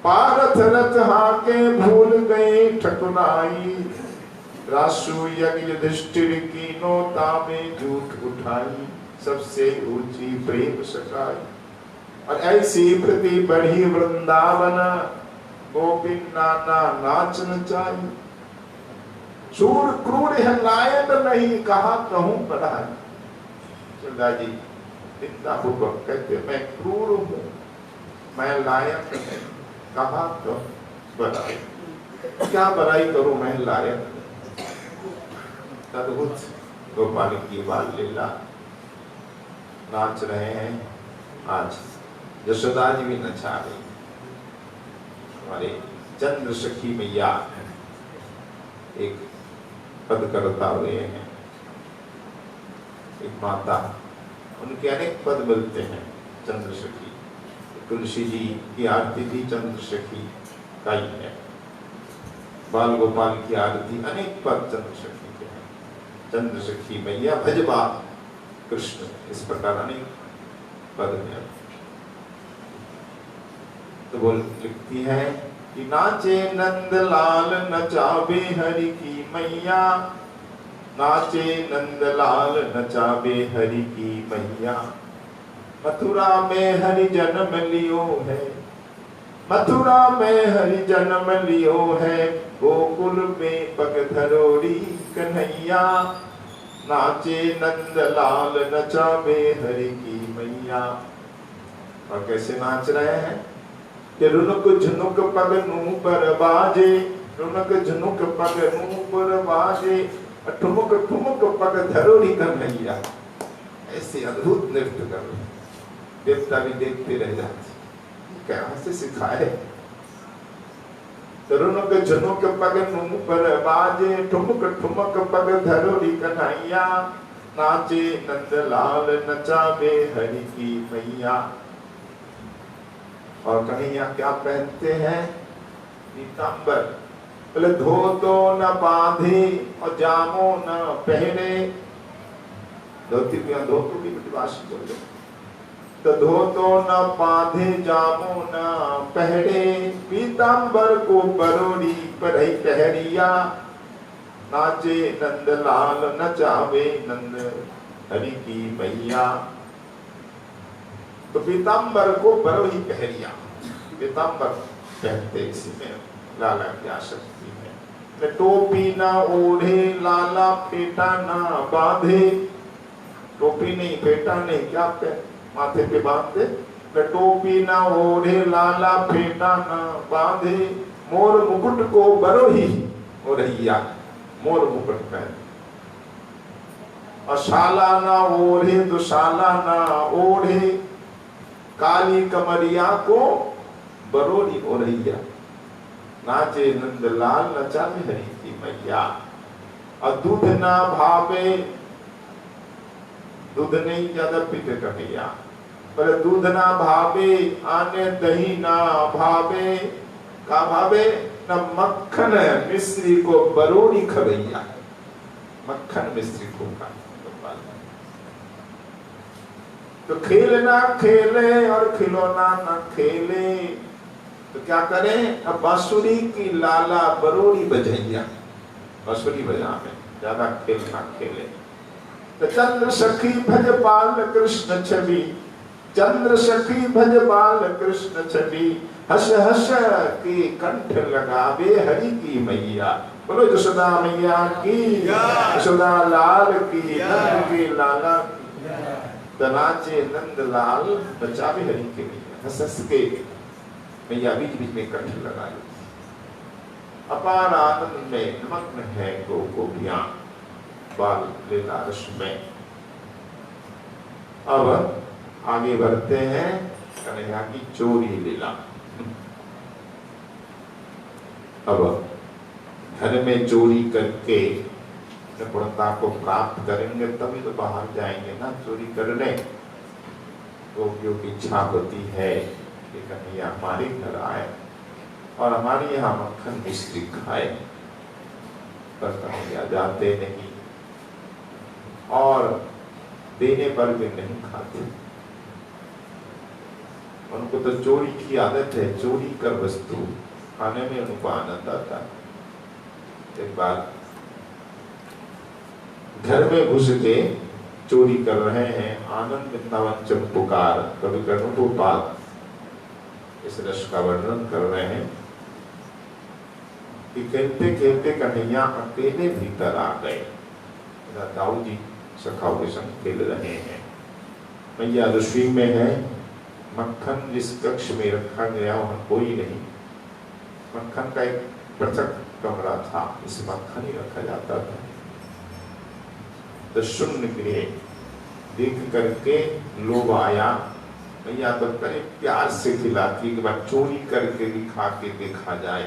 पारथ रथ हाके भूल गए ठकुराई, रासु यज्ञ युधिष्ठिर कीनो तामे झूठ उठाई, सबसे ऊंची प्रेम सखाई। और ऐसी प्रति बढ़ी वृंदावन, गोपिन नाना नाच नचाई, सूर क्रूर है लायक नहीं, कहा कहूं बढ़ाई। चंदा जी चिंता पूर्वक कहते, मैं क्रूर हूं, मैं लायक नहीं, कहा तो बढ़ाई। क्या बढ़ाई करूं, मैं लायक नहीं। अद्भुत गोपाल की बाल लीला, नाच रहे हैं। आज यशोदा जी भी नचा रही, हमारे चंद्र सखी मैया एक पद करता हुए हैं, एक माता, उनके अनेक पद मिलते हैं। चंद्र सखी, तुलसी जी की आरती भी चंद्र सखी का ही है, बाल गोपाल की आरती, अनेक पद चंद्र सखी के हैं। चंद्र सखी मैया भजबा कृष्ण, इस प्रकार अनेक पद हैं। तो वो लिखती है कि नाचे नंद लाल नचावे हरि की मैया, नाचे नंद लाल नचावे हरि की मैया, मथुरा में हरि जन्म लियो है, मथुरा में हरि जन्म लियो है, गोकुल में पग धरोड़ी कन्हैया, नाचे नंद लाल नचावे हरि की मैया। और कैसे नाच रहे हैं कि रुनुक झुनुक पग नू पर बाजे, रुनुक झुनुक पग नू पर बाजे, ठुमुक ठुमुक पग धरोड़ी कन्हैया। ऐसे अद्भुत नृत्य कर रहे, देवता भी देखते रह जाते, कहां से सिखाए। रुनुक झुनुक पग नू पर बाजे, ठुमुक ठुमुक पग धरोड़ी कन्हैया, नाचे नंद लाल नचावे हरि की मैया। और कन्हैया क्या पहनते हैं, पीतांबर। बोले धो तो न बांधे और जामो न पहने, धोती पे धोती की भाषा बोले, तो धो तो न बांधे जामो न पहने, पीतांबर को बरोड़ी पर पहरिया, नाचे नंद लाल नचावे नंद हरि की मैया। तो पीतांबर को बरोड़ी पहरिया, पीतांबर कहते इसी में लाला की आसक्ति है। टोपी ना ओढ़े लाला फेटा ना बांधे, टोपी नहीं फेटा नहीं, क्या माथे पे बांधते, टोपी ना ओढ़े लाला फेटा ना बांधे, मोर मुकुट को बरोही ओढ़िया, मोर मुकुट पहन। और शाला ना ओढ़े दुशाला ना ओढ़े, काली कमरिया को बरोड़ी ओढ़िया, नाचे नंद लाल नचावे हरि की मैया। और दूध ना भावे, दूध नहीं ज्यादा पीते कन्हैया, पर दूध ना भावे, आने दही ना भावे, का भावे न मक्खन मिश्री को बरोड़ी खवैया, मक्खन मिश्री को का। तो खेलना खेले और खिलौना न खेले, तो क्या करें, अब बांसुरी की लाला बरोड़ी बजैया, बांसुरी बजावे, ज्यादा खेलना खेले। तो चंद्र सखी भज बाल कृष्ण छवि, चंद्र सखी भज बाल कृष्ण छवि, हस हस के कंठ लगावे हरि की मैया। बोलो यशोदा मैया की, यशोदा लाल की, नंद की लाला की। नाचे नंद लाल बचावे हरि के मैया, हंस हंस के मैया बीच बीच में कंठ लगा ली। अपार आनंद में नमग्न है गोपियां बाल लीला रस में। अब आगे बढ़ते हैं कन्हैया की चोरी लीला। अब घर में चोरी करके पूर्णता को प्राप्त करेंगे तभी तो बाहर जाएंगे ना चोरी करने। गोपियों की इच्छा होती है कि कन्हैया हमारे घर आए और हमारे यहाँ मक्खन मिश्री खाए। पर कन्हैया जाते नहीं और देने पर भी नहीं खाते। उनको तो चोरी की आदत है, चोरी कर वस्तु खाने में उनको आनंद आता है। एक बार घर में घुस के चोरी कर रहे हैं, आनंद वृंदावन पुकार कवि कर्णोपाल इस रस का वर्णन कर रहे हैं कि खेलते खेलते कन्हैया अकेले भीतर आ गए। दाऊ जी सखाओं के संग खेल रहे हैं, मैया रसोई में है, मक्खन जिस कक्ष में रखा गया वहां कोई नहीं, मक्खन का एक पृथक कमरा था, इस मक्खन ही रखा जाता था। तो शून्य गृह देख करके लोभ आया, मैया तो बड़े प्यार से खिलाती कि बात चोरी करके भी खा के देखा जाए,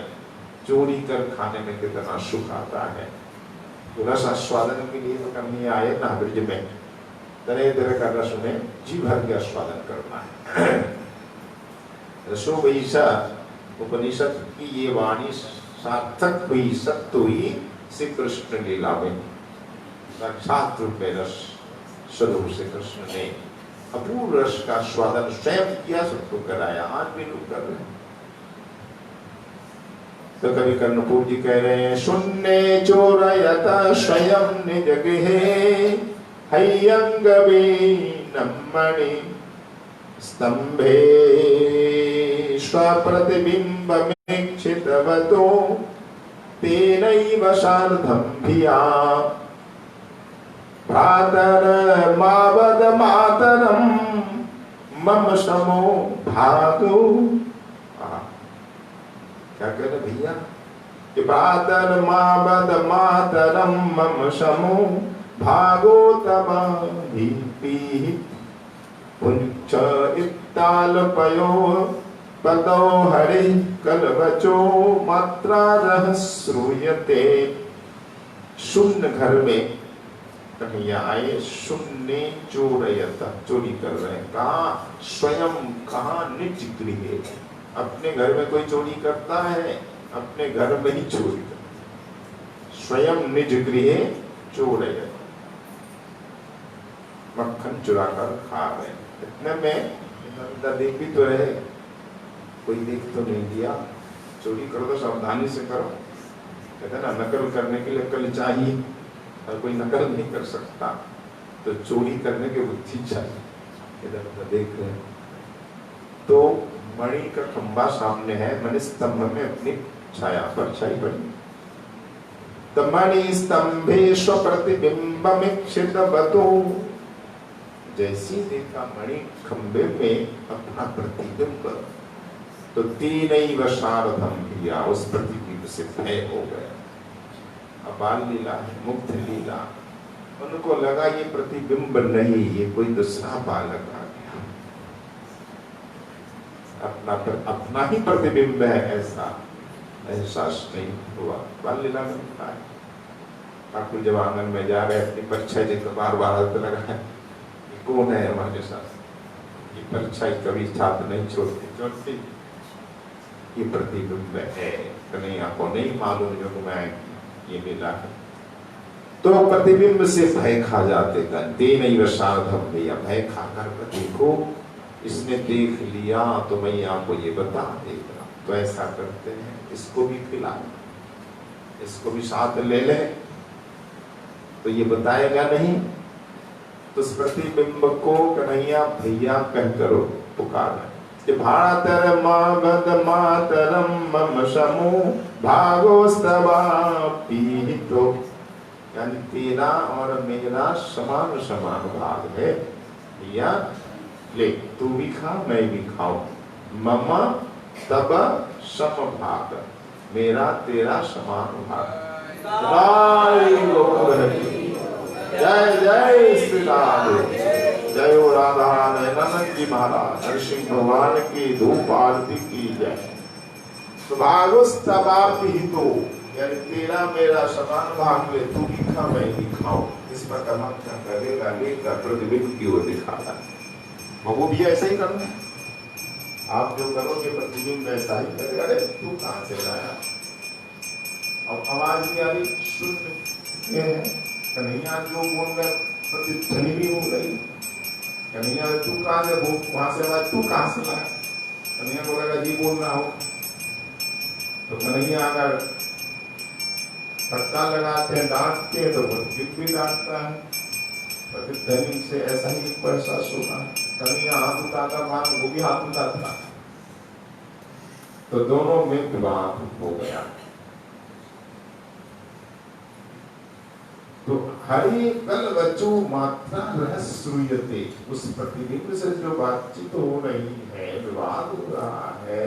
चोरी कर खाने में कितना सुख आता है। तो रस आस्वादन के लिए तो करनी आए ना ब्रज में, तरह तरह का रस में जी भर के आस्वादन करना है। रसो वैसा उपनिषद की ये वाणी सार्थक हुई, सत्य हुई श्री कृष्ण लीला में। साक्षात रूप में रस स्वरूप से कृष्ण ने अपूर्व रस का स्वादन स्वयं किया, सबको कराया, आज भी लोग कर रहे हैं। तो कवि कर्णपुर जी कह रहे हैं, शून्य चोरयत स्वयं निज गृहे हयंगवीनमणि स्तंभे स्वप्रतिबिंबमीक्षितवतो तेनैव सार्धं धिया भ्रातर मावद मातरम मम समो भागो। क्या कह रहे भैया कि भ्रातर मावद मातरम मम समो भागो तबाधि पुंच इत्तालपयो पदो हरि कलवचो मात्रा रह श्रूयते। शून्य घर में कन्हैया आए, शून्य चोरयत चोरी कर रहे हैं। कहा स्वयं, कहा निज गृह, अपने घर में कोई चोरी करता है, अपने घर में ही चोरी करता, स्वयं निज गृह चोरयत, मक्खन चुरा कर खा रहे। इतने में देख भी तो रहे, कोई देख तो नहीं दिया, चोरी करो तो सावधानी से करो। कहते ना नकल करने के लिए अक्ल चाहिए, और कोई नकल नहीं कर सकता, तो चोरी करने की बुद्धि चाहिए। इधर उधर देख रहे हैं तो मणि का खंबा सामने है, मणि स्तंभ में अपनी छाया परछाई बनी। तो मणि स्तंभे स्वप्रतिबिंबमीक्षितवतो, जैसी देखा मणि खंबे में अपना प्रतिबिंब, तो तीनैव सार्धं धिया, उस प्रतिबिंब से भय हो गया। बाल लीला है, मुक्त लीला, उनको लगा ये प्रतिबिंब नहीं, ये कोई दूसरा बालक आ गया, अपना ही प्रतिबिंब है, ऐसा एहसास नहीं हुआ। बाल लीला में लिखा है, ठाकुर जब आंगन में जा रहे अपनी परछाई देखकर बार बार हाथ लगा है, कौन है हमारे साथ, ये परछाई कभी छात्र नहीं छोड़ती, ये प्रतिबिंब है। कन्हैया को नहीं मालूम जो मैं ये मिला है, तो प्रतिबिंब से भय खा जाते थे। तेनैव सार्धं धिया, भय खाकर देखो इसने देख लिया तो मैं आपको ये बता देगा, तो ऐसा करते हैं, इसको भी खिला, इसको भी साथ ले ले, तो ये बताएगा नहीं। तो उस प्रतिबिंब को कन्हैया भैया कहकर पुकार, भारतर मागध मातरम मम समो भागोस्तवा पीहितो, यानी तेरा और मेरा समान समान भाग है भैया, ले तू भी खा मैं भी खाऊं। मम तब सम भाग, मेरा तेरा समान भाग। जय जय श्री राधे, जय हो राधा नंद जी महाराज, नरसिंह भगवान की धूप आरती की जय। तो भागोस्तवापिहितो, यानी तेरा मेरा समान भाग ले, तू भी खा मैं भी खाऊं। इस पर तमाशा करेगा, लेकर प्रतिबिंब की ओर दिखाता है। वो भी ऐसा ही करना है, आप जो करोगे प्रतिबिंब ऐसा ही करेगा। अरे तू कहाँ से लाया, अब आवाज भी आ रही शून्य है। कन्हैया जो बोल रहे प्रतिध्वनि भी हो रही। कन्हैया तू कहाँ से वहां से आवाज तू कहाँ से लाया? कन्हैया बोलेगा जी बोल रहा हो। तो कन्हैया अगर फटका लगाते हैं डांटते हैं तो वो भी डांटता है। प्रतिध्वनि से ऐसा ही पैसा सुना। कन्हैया हाथ उठाता वहां वो भी हाथ उठाता। तो दोनों में विवाद हो गया। तो हरि कल वचो मात्रा रहस्यूयते, उस प्रतिबिंब से जो बातचीत हो रही है, विवाद हो रहा है,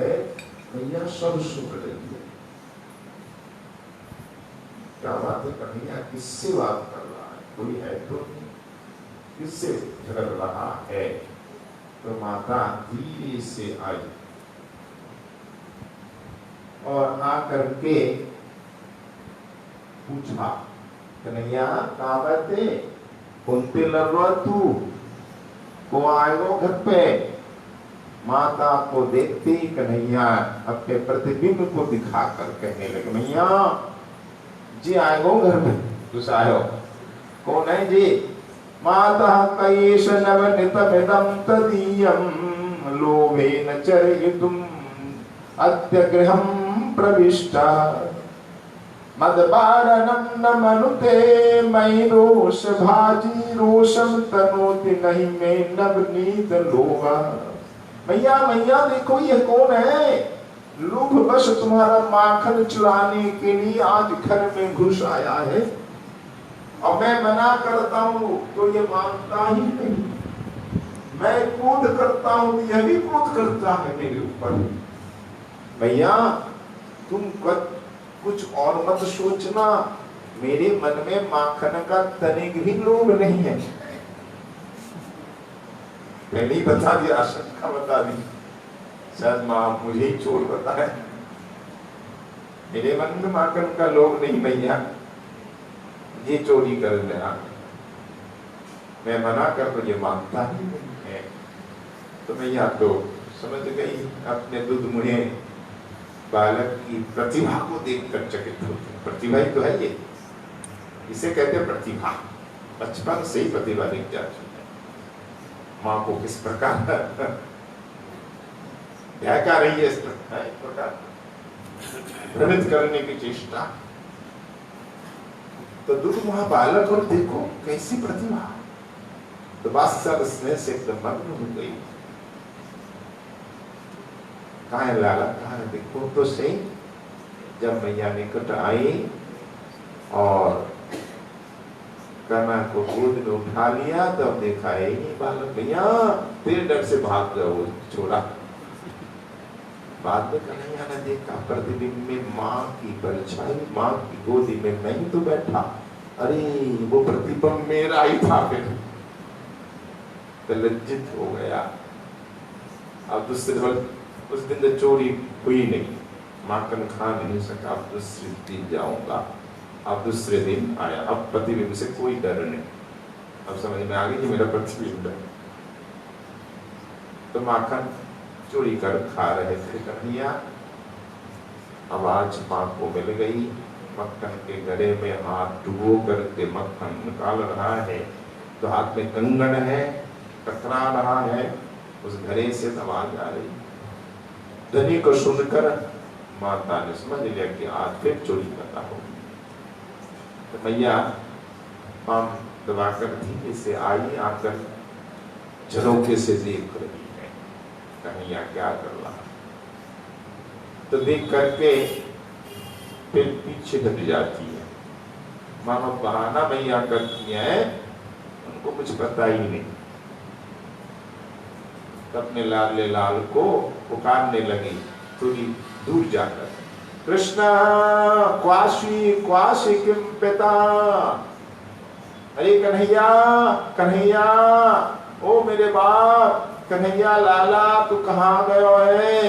कन्हैया सब सुन रही है। क्या बात है? कन्हैया किससे बात कर रहा है? कोई है तो नहीं, किससे झगड़ रहा है? तो माता धीरे से आई और आकर के पूछा, कन्हैया कहाँ बैठे? कुंती लड़वा तू को आएगो घर पे? माता को देखते ही कन्हैया अपने प्रतिबिंब को दिखाकर कहने लगे, कन्हैया जी आएगो घर पे? तुस आयो? कौन है जी? माता कईश नवनितमिदं तदीयं लोभेन चरयितुम् अद्य गृहं प्रविष्टा मदबारनं न मनुते मयि रोष भाजी रोषम तनोति नहीं में नवनीत लोभा। मैया मैया देखो ये कौन है? लोभ बस तुम्हारा माखन चुराने के लिए आज घर में घुस आया है और मैं मना करता हूँ तो ये मानता ही नहीं। मैं क्रोध करता हूँ यह भी क्रोध करता है मेरे ऊपर। भैया तुम कुछ और मत सोचना, मेरे मन में माखन का तनिक भी लोभ नहीं है। पहले ही बता दिया, आशंका बता दी, शायद मां मुझे ही चोर बताए। मेरे मन में माखन का लोभ नहीं भैया, ये चोरी कर लेना। मैं मना कर तो ये मानता ही नहीं है। तो भैया तो समझ गई, अपने दूध मुहे बालक की प्रतिभा को देखकर चकित होते हैं। प्रतिभा ही तो है ये, इसे कहते हैं प्रतिभा। बचपन से ही प्रतिभा दिख जाती है। माँ को किस प्रकार क्या कर रही है, इस प्रकार भ्रमित करने की चेष्टा। तो दूध वहां बालक और देखो कैसी प्रतिभा। तो वात्सल स्नेह से एकदम मग्न हो गई। कहाँ है लाला, कहाँ है देखो तो सही। जब मैया निकट आई और कन्या को गोद में उठा लिया तब देखा है नहीं बालक। भैया तेरे डर से भाग गया वो छोड़ा। बाद में कन्हैया ने देखा प्रतिबिंब में माँ की परछाई, माँ की गोदी में नहीं तो बैठा। अरे वो प्रतिबिंब मेरा ही था। फिर तो लज्जित हो गया। अब दूसरे उस दिन तो चोरी हुई नहीं, माखन खा नहीं सका। अब दूसरे दिन जाऊंगा। अब दूसरे दिन आया, अब प्रतिबिंब से कोई डर नहीं। अब समझ में आ गई कि मेरा प्रतिबिंब है। तो माखन चोरी कर खा रहे थे कन्हैया। अब आज माँ को मिल गई, मक्खन के गले में हाथ डुबो करके मक्खन निकाल रहा है। तो हाथ में कंगन है, टकरा रहा है, उस घड़े से आवाज आ रही। ध्वनि को सुनकर माता ने समझ लिया कि आज फिर चोरी करना होगी। तो मैया पाम दबाकर धीरे से आई, आकर झरोखे से देख रही है कन्हैया क्या कर रहा। तो देख करके फिर पीछे हट जाती है। मानो बहाना मैया करती है, उनको कुछ पता ही नहीं। अपने लाले लाल को पुकारने लगी थोड़ी दूर जाकर, कृष्ण क्वाशी क्वाशी किम पिता। अरे कन्हैया कन्हैया, ओ मेरे बाप कन्हैया लाला, तू कहाँ गयो है?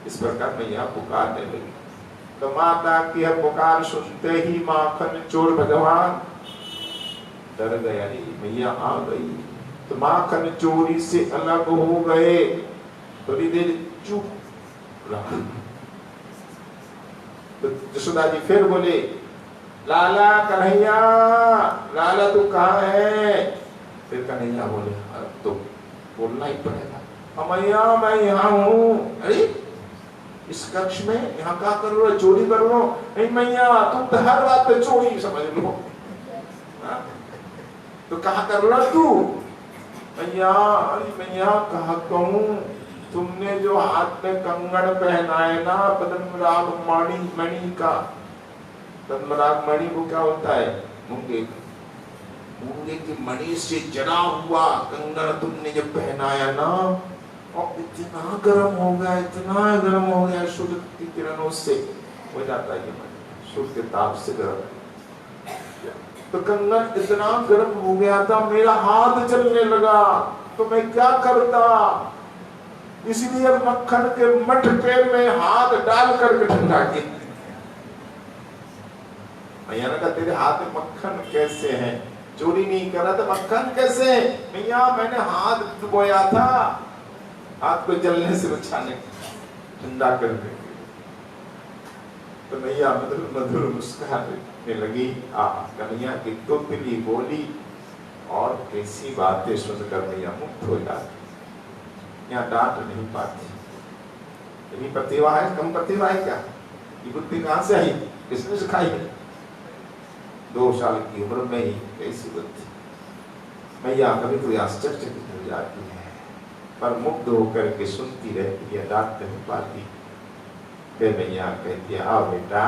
इस प्रकार मैया पुकारने लगी। तो माता की पुकार सुनते ही माखन चोर भगवान डर गया। मैया आ गई तो माखन चोरी से अलग हो गए। थोड़ी देर चुप रहा। तो यशोदा जी फिर बोले, लाला कन्हैया, लाला तू कहाँ है? फिर कन्हैया बोले, अब तो बोलना ही पड़ेगा, अमैया मैं यहाँ हूँ। अरे इस कक्ष में यहाँ क्या कर रहे हो? चोरी कर रहे हो? नहीं मैया, तुम तो हर बात पे चोरी समझ लो। तो कहा कर रहा तू? मैया, अरे मैया कहा कहूँ, तुमने जो हाथ में कंगन पहनाए ना पद्मराग मणि का, पद्मराग मणि वो क्या होता है? मूंगे की मणि से जड़ा हुआ कंगन तुमने जब पहनाया ना, और इतना गर्म हो गया, इतना गर्म हो गया, सूर्य की किरणों से हो जाता है ये मणि, सूर्य के ताप से गर्म। तो कंगन इतना गर्म हो गया था, मेरा हाथ जलने लगा, तो मैं क्या करता? इसलिए मक्खन के मटके में हाथ डाल करके ठंडा किया। मैया ने कहा, तेरे हाथ में मक्खन कैसे है? चोरी नहीं कर रहा था, मक्खन कैसे? मैया मैंने हाथ डुबोया था, हाथ को जलने से बचाने, ठंडा करके। तो मैया मधुर मधुर मुस्कुराने लगी। कन्हैया की तुतली बोली, और कैसी बातें सुनकर मैया मुक्त हो जाती, यहाँ डांट नहीं पाती। यही प्रतिभा है, कम प्रतिभा है क्या? ये बुद्धि कहाँ से आई? किसने सिखाई है? 2 साल की उम्र में ही कैसी बुद्धि। मैया कभी कोई आश्चर्यचकित हो जाती है, पर मुग्ध होकर के सुनती रहती है, डांट नहीं पाती। फिर मैया कहती है, आओ बेटा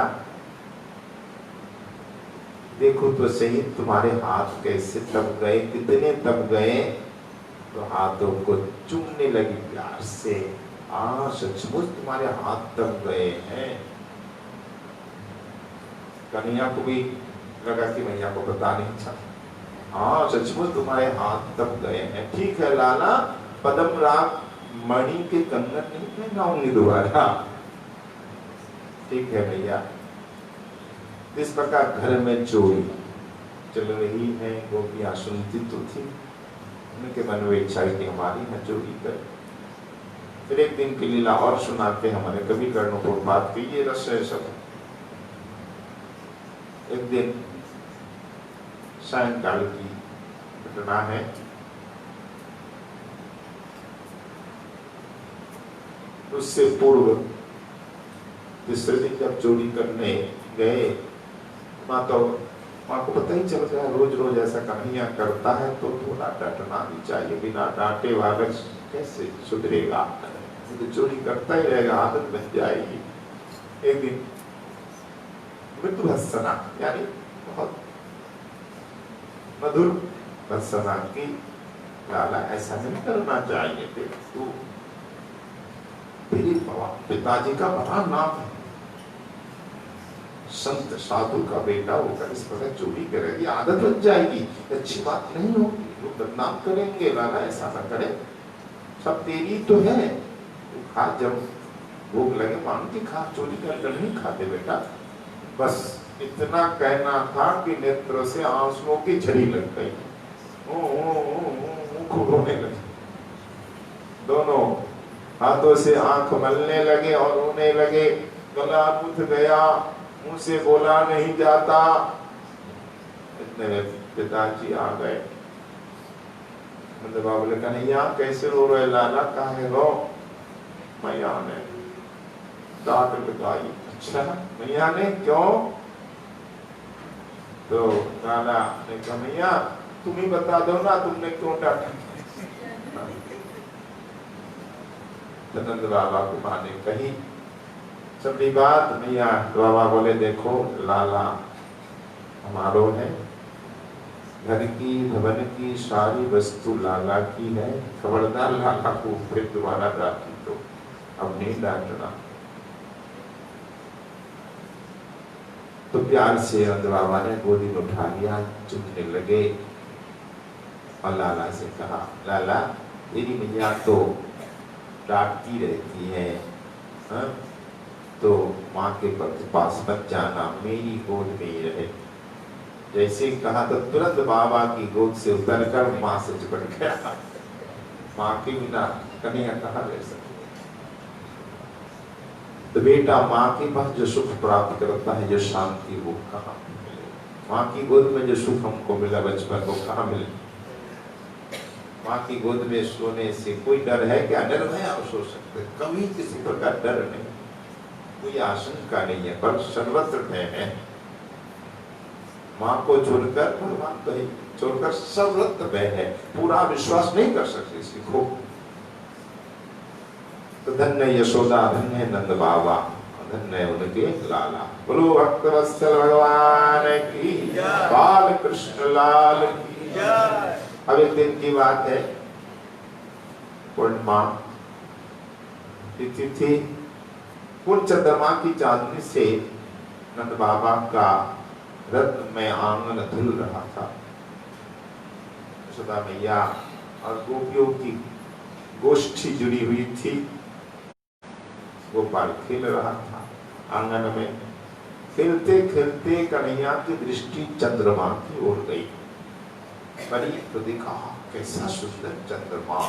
देखो तो सही तुम्हारे हाथ कैसे तप गए, कितने तप गए। तो हाथों को चूमने लगी प्यार से। सचमुच तुम्हारे हाथ तप गए हैं। कन्हैया को भी लगा कि मैया को पता नहीं था। सचमुच तुम्हारे हाथ तप गए हैं। ठीक है लाला, पद्मराग मणि के कंगन नहीं पहनाऊंगी दोबारा। ठीक है भैया। इस प्रकार घर में चोरी चल रही है। गोपियां सुनती तो थी, उनके मन में इच्छा कि हमारी न चोरी कर। फिर एक दिन की लीला और सुनाते हमारे कवि कर्णपुर बात की, ये रस है सब। एक दिन सायंकाल की घटना है। उससे पूर्व तीसरे दिन जब चोरी करने गए, माँ को पता ही चल गया रोज रोज ऐसा कन्हैया करता है, तो थोड़ा डांटना भी चाहिए। बिना डांटे बालक कैसे सुधरेगा? तो चोरी करता ही रहेगा, आदत बन जाएगी। एक दिन मृदु भर्त्सना, यानी बहुत मधुर भर्त्सना की, लाला ऐसा नहीं करना चाहिए। तू तेरे पिताजी का बड़ा नाम है, संत साधु का बेटा होकर इस प्रकार चोरी करेगी, आदत बन जाएगी, अच्छी बात नहीं होगी, लोग बदनाम करेंगे। लाला ऐसा न करे, सब तेरी तो है, तू खा, जब भूख लगे मान के खा, चोरी कर नहीं खाते बेटा। बस इतना कहना था कि नेत्रों से आंसुओं की झड़ी लग गई, खूब रोने लगे। दोनों हाथों से आंख मलने लगे और रोने लगे। गला मुथ गया, मुंह से बोला नहीं जाता। इतने में पिताजी आ गए। मतलब बोले, कन्हैया कैसे रो रहे? लाला काहे रो? मैया ने डांट लगाई। अच्छा मैया ने क्यों? तो लाला ने कहा, मैया तुम ही बता दो ना, तुमने क्यों डांटा? नंद बाबा को माँ ने कही सबकी बात। मैया बाबा बोले, देखो लाला हमारो है, घर की भवन की सारी वस्तु लाला की है, खबरदार लाला को फिर दोबारा डांटी तो अब नहीं डांटना। तो प्यार से नंद बाबा ने गोदी में उठा लिया, चुमने लगे और लाला से कहा, लाला तेरी मैया तो डांटती रहती है, तो माँ के पास मत जाना, मेरी गोद में ही रहे। जैसे कहा तो तुरंत बाबा की गोद से उतरकर माँ से चिपट गया। माँ के बिना कन्हैया कहाँ रह सकते। तो बेटा माँ के पास जो सुख प्राप्त करता है, जो शांति, वो कहाँ मिले? माँ की गोद में जो सुख हमको मिला बचपन, वो कहाँ मिले? माँ की गोद में सोने से कोई डर है क्या? निर्भय आप सो सकते, कभी किसी प्रकार डर नहीं, कोई आशंका नहीं है, पर सर्वत्र भय है। माँ को छोड़कर, भगवान को ही छोड़कर सर्वत्र भय है, पूरा विश्वास नहीं कर सकते सीखो। तो धन्य यशोदा, धन्य नंद बाबा, धन्य उनके लाला। बोलो भक्तवत्सल भगवान की, बाल कृष्ण लाल की। अब एक दिन की बात है, पूर्णिमा तिथि थी। पूर्ण चंद्रमा की चांदनी से नंद बाबा का रत्न में आंगन धुल रहा था। यशोदा मैया और गोपियों की गोष्ठी जुड़ी हुई थी। गोपाल खेल रहा था आंगन में। खेलते खेलते कन्हैया की दृष्टि चंद्रमा की ओर गई। बड़ी तो देखा कैसा सुंदर चंद्रमा,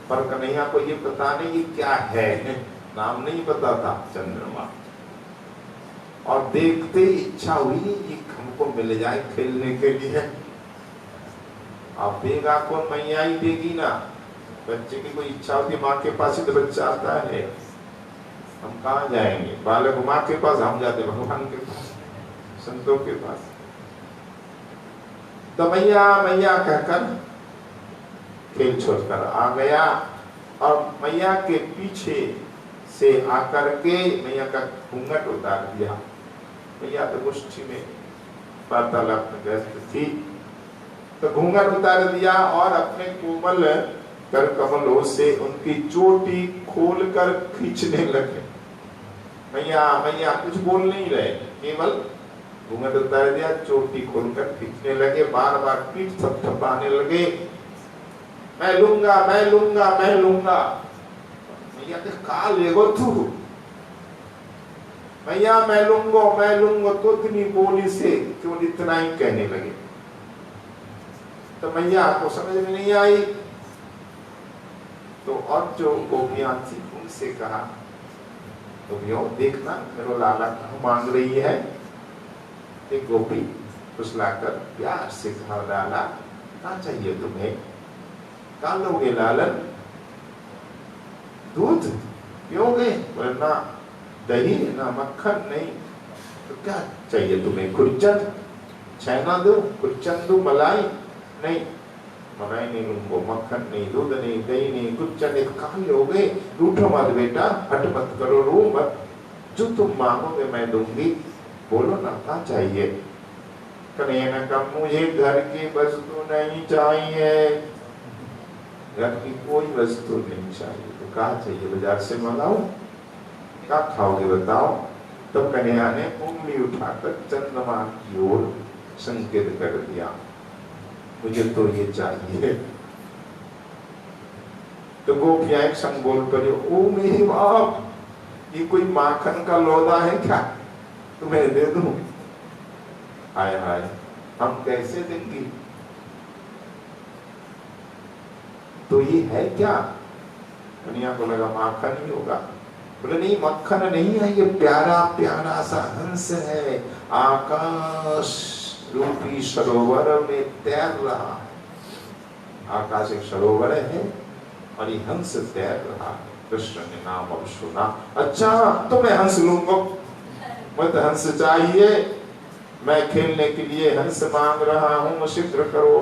पर कन्हैया को ये पता नहीं ये क्या है, नाम नहीं पता था चंद्रमा। और देखते ही इच्छा हुई कि हमको मिल जाए खेलने के लिए। आप देगा कौन? मैया ही देगी ना। बच्चे की कोई इच्छा होती माँ के पास ही तो बच्चा आता है। हम कहाँ जाएंगे? बालक माँ के पास, हम जाते भगवान के पास, संतों के पास। तो मैया मैया कहकर खेल छोड़कर आ गया और मैया के पीछे से आकर के मैया का घूंघट उतार दिया। मैया तो गोष्ठी में वार्तालाप में व्यस्त थी, तो घूंघट उतार दिया और अपने कोमल कर कमलों से उनकी चोटी खोलकर खींचने लगे। मैया मैया कुछ बोल नहीं रहे, केवल घूंघट उतार दिया, चोटी खोलकर खींचने लगे, बार बार पीठ थपथपाने लगे। मैं लूंगा, मैं लूंगा, मैं लूंगा। मैया के काल लेगो तू, मैया मैं लूंगा तो इतनी बोली से क्यों इतना ही कहने लगे। तो मैया को समझ में नहीं आई। तो और जो गोपियां थी उनसे कहा, गोपियों देखना मेरे लाला कहाँ मांग रही है। एक गोपी फुसलाकर प्यार से कहा, लाला क्या चाहिए तुम्हें? कहा लोगे लालन? दूध पियोगे? बोले ना दही ना मक्खन नहीं। तो क्या चाहिए तुम्हें? खुरचन छैना दो, खुरचन दो, मलाई नहीं, मलाई नहीं लूंगो, मक्खन नहीं, दूध नहीं, दही नहीं, खुरचन नहीं। कहाँ लोगे? रूठो मत बेटा, हट मत करो, रो मत, जो तुम मांगोगे मैं दूंगी, बोलो ना क्या चाहिए। कन्हैया ने कहा मुझे घर की वस्तु नहीं चाहिए, घर की कोई वस्तु नहीं चाहिए। तो कहा चाहिए? बाजार से मंगाओ? क्या खाओगे बताओ? तब कन्हैया ने उंगली उठाकर चंद्रमा की ओर संकेत कर दिया, मुझे तो ये चाहिए। तो गोपियां एक संग बोल पड़ी, ओ मेरी बाप, ये कोई माखन का लौदा है क्या? तुम्हें दे दूं? हाय हाय, हम कैसे देंगे? तो ये है क्या? कन्हैया को लगा माखन ही होगा। बोले नहीं, मक्खन नहीं है, ये प्यारा प्यारा सा हंस है, आकाश रूपी सरोवर में तैर रहा है। आकाश एक सरोवर है और ये हंस तैर रहा है। कृष्ण ने नाम अब सुना। अच्छा तो मैं हंस लूंगा, मुझे हंस चाहिए, मैं खेलने के लिए हंस मांग रहा हूँ, शीघ्र करो,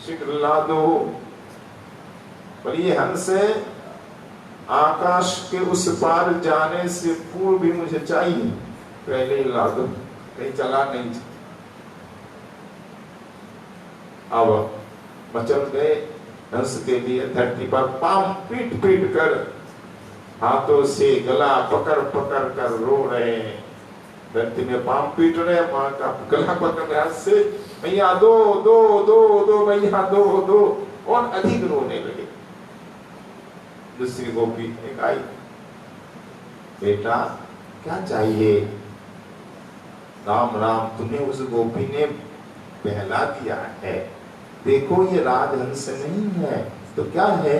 शीघ्र ला दो। पर ये हंस आकाश के उस पार जाने से पूर्व भी मुझे चाहिए, पहले ही ला दो, कहीं चला नहीं। अब मचल गए हंस के लिए धरती पर, पांव पीट पीट कर, हाथों से गला पकड़ पकड़ कर रो रहे हैं। धरती में पांव पीट रहे, माँ का गला पकड़ हाथ से, मैया दो दो दो दो, मैया दो दो, और अधिक रोने लगे। दूसरी गोपी एक आई, बेटा क्या चाहिए? राम राम, तुम्हें उस गोपी ने बहला दिया है, देखो ये राजहंस नहीं है तो क्या है?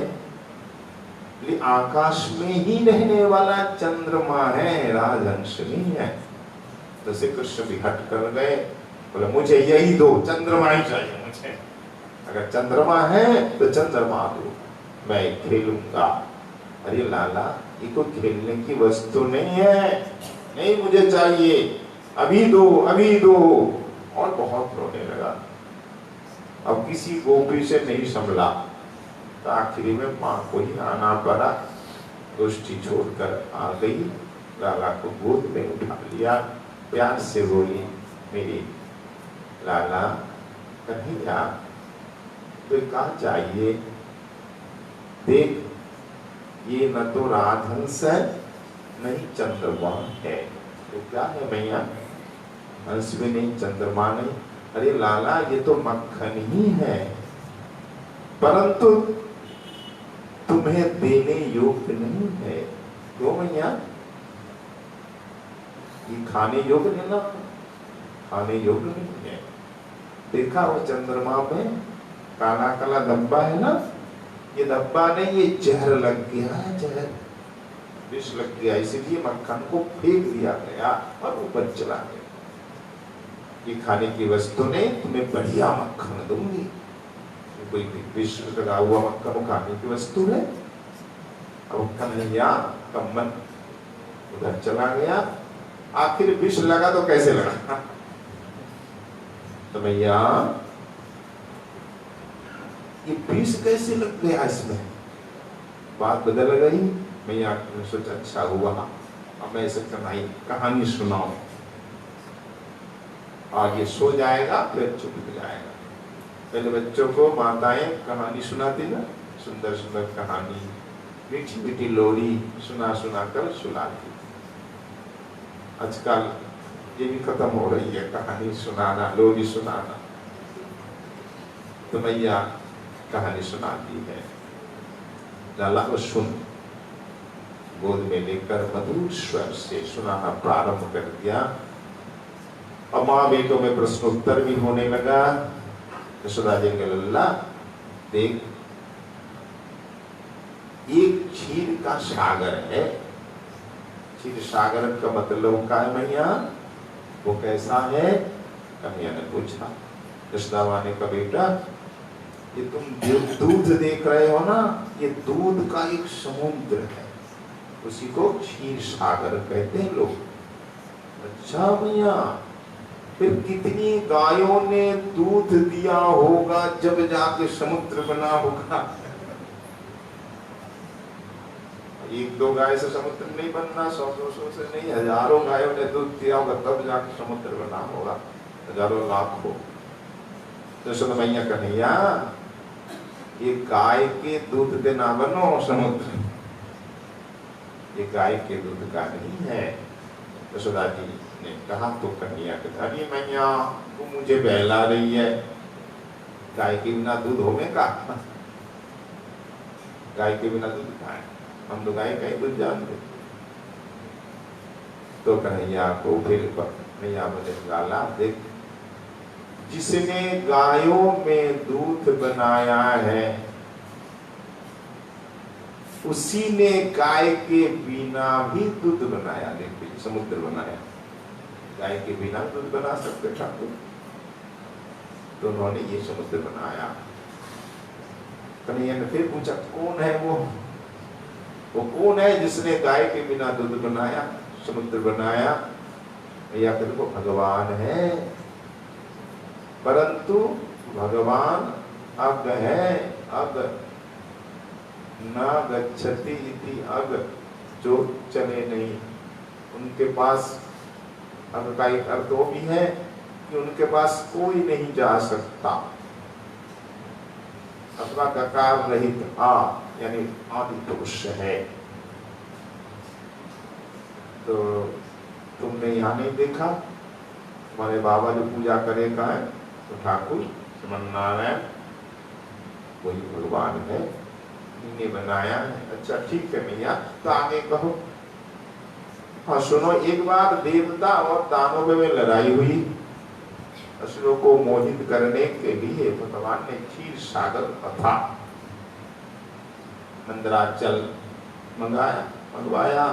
आकाश में ही रहने वाला चंद्रमा है, राजहंस नहीं है। तो श्री कृष्ण भी हट कर गए, बोले मुझे यही दो, चंद्रमा ही चाहिए मुझे। अगर चंद्रमा है तो चंद्रमा दो, मैं खेलूंगा। अरे लाला, ये कोई खेलने की वस्तु नहीं है, नहीं मुझे चाहिए, अभी दो अभी दो। और बहुत रोने लगा। अब किसी गोपी से नहीं संभला, तो आखिरी में माँ को ही आना पड़ा। गोष्ठी छोड़कर आ गई, लाला को गोद में उठा लिया, प्यार से बोली, मेरी लाला कन्हैया, तो क्या चाहिए? देख, ये न तो राजहंस है, नहीं चंद्रमा है, तो क्या है मैया? हंस भी नहीं, चंद्रमा नहीं। अरे लाला, ये तो मक्खन ही है, परंतु तुम्हें देने योग्य नहीं है। क्यों मैया? ये खाने योग्य नहीं ना, खाने योग्य नहीं है। देखा वो चंद्रमा में काला काला धब्बा है ना, ये धब्बा नहीं, ये जहर लग गया है, जहर विष लग गया, इसीलिए मक्खन को फेंक दिया गया और ऊपर चला गया। ये खाने की वस्तु नहीं, तुम्हें बढ़िया मक्खन दूंगी। कोई विष लगा हुआ मक्खन खाने की वस्तु है? अब कन्हैया का मन उधर चला गया। आखिर विष लगा तो कैसे लगा? तो भैया, ये विष कैसे लग गया इसमें? बात बदल गई। मैया ने सोचा, अच्छा हुआ अब मैं इसे कहानी सुनाऊं, आगे सो जाएगा फिर चुप हो जाएगा। पहले बच्चों को माताएं कहानी सुनाती ना, सुंदर सुंदर कहानी, मीठी मीठी लोरी सुना सुना कर सुलाती। आजकल ये भी खत्म हो रही है, कहानी सुनाना, लोरी सुनाना। तो मैया कहानी सुनाती है। लाला को सुन, गोद में लेकर मधुर स्वर से सुनाना प्रारंभ कर दिया। और माँ बेटों में प्रश्नोत्तर भी होने लगा। यशोदा जी के लल्ला, देख, एक क्षीर का सागर है। क्षीर सागर का मतलब क्या है मैया? वो कैसा है? कन्हैया ने पूछा। यशोदा माँ ने कहा, बेटा, ये तुम जो दूध देख रहे हो ना, ये दूध का एक समुद्र है, उसी को क्षीर सागर कहते हैं लोग। अच्छा भैया, फिर कितनी गायों ने दूध दिया होगा जब जाके समुद्र बना होगा? एक दो गाय से समुद्र नहीं बनना, 100-200 से नहीं, हजारों गायों ने दूध दिया होगा तब जाके समुद्र बना होगा, हजारों लाखों। तो सुन मैया, कन्हैया, ये गाय के दूध से ना बनो समुद्र, ये गाय के दूध का नहीं है। यशोदा जी ने कहा तो कन्हैया के, अरे मैया, तू मुझे बहला रही है, गाय के बिना दूध होगा? गाय के बिना दूध कहाँ है? हम तो गाय का ही दूध जानते। तो कन्हैया को फिर कन्हैया बोले, लाला देख, जिसने गायों में दूध बनाया है, उसी ने गाय के बिना भी दूध बनाया। देखिए, समुद्र बनाया, गाय के बिना दूध बना सकते ठाकुर, तो उन्होंने ये समुद्र बनाया। कन्हैया ने फिर पूछा, कौन है वो कौन है जिसने गाय के बिना दूध बनाया, समुद्र बनाया? या फिर वो भगवान है, परंतु भगवान अग है, अग न गच्छति इति अग, जो चले नहीं। उनके पास अग का एक अर्थ वो भी है कि उनके पास कोई नहीं जा सकता, अथवा ककार रहित आ, यानी आदि पुरुष है। तो तुमने यहाँ नहीं देखा, हमारे बाबा जो पूजा करेगा है, तो ठाकुर श्रीमन्नारायण वही भगवान है, इन्हें बनाया है। अच्छा ठीक है मैया, तो आगे कहो। हाँ सुनो, एक बार देवता और दानव में लड़ाई हुई। असुरों को मोहित करने के लिए भगवान ने क्षीर सागर तथा मंदराचल मंगवाया।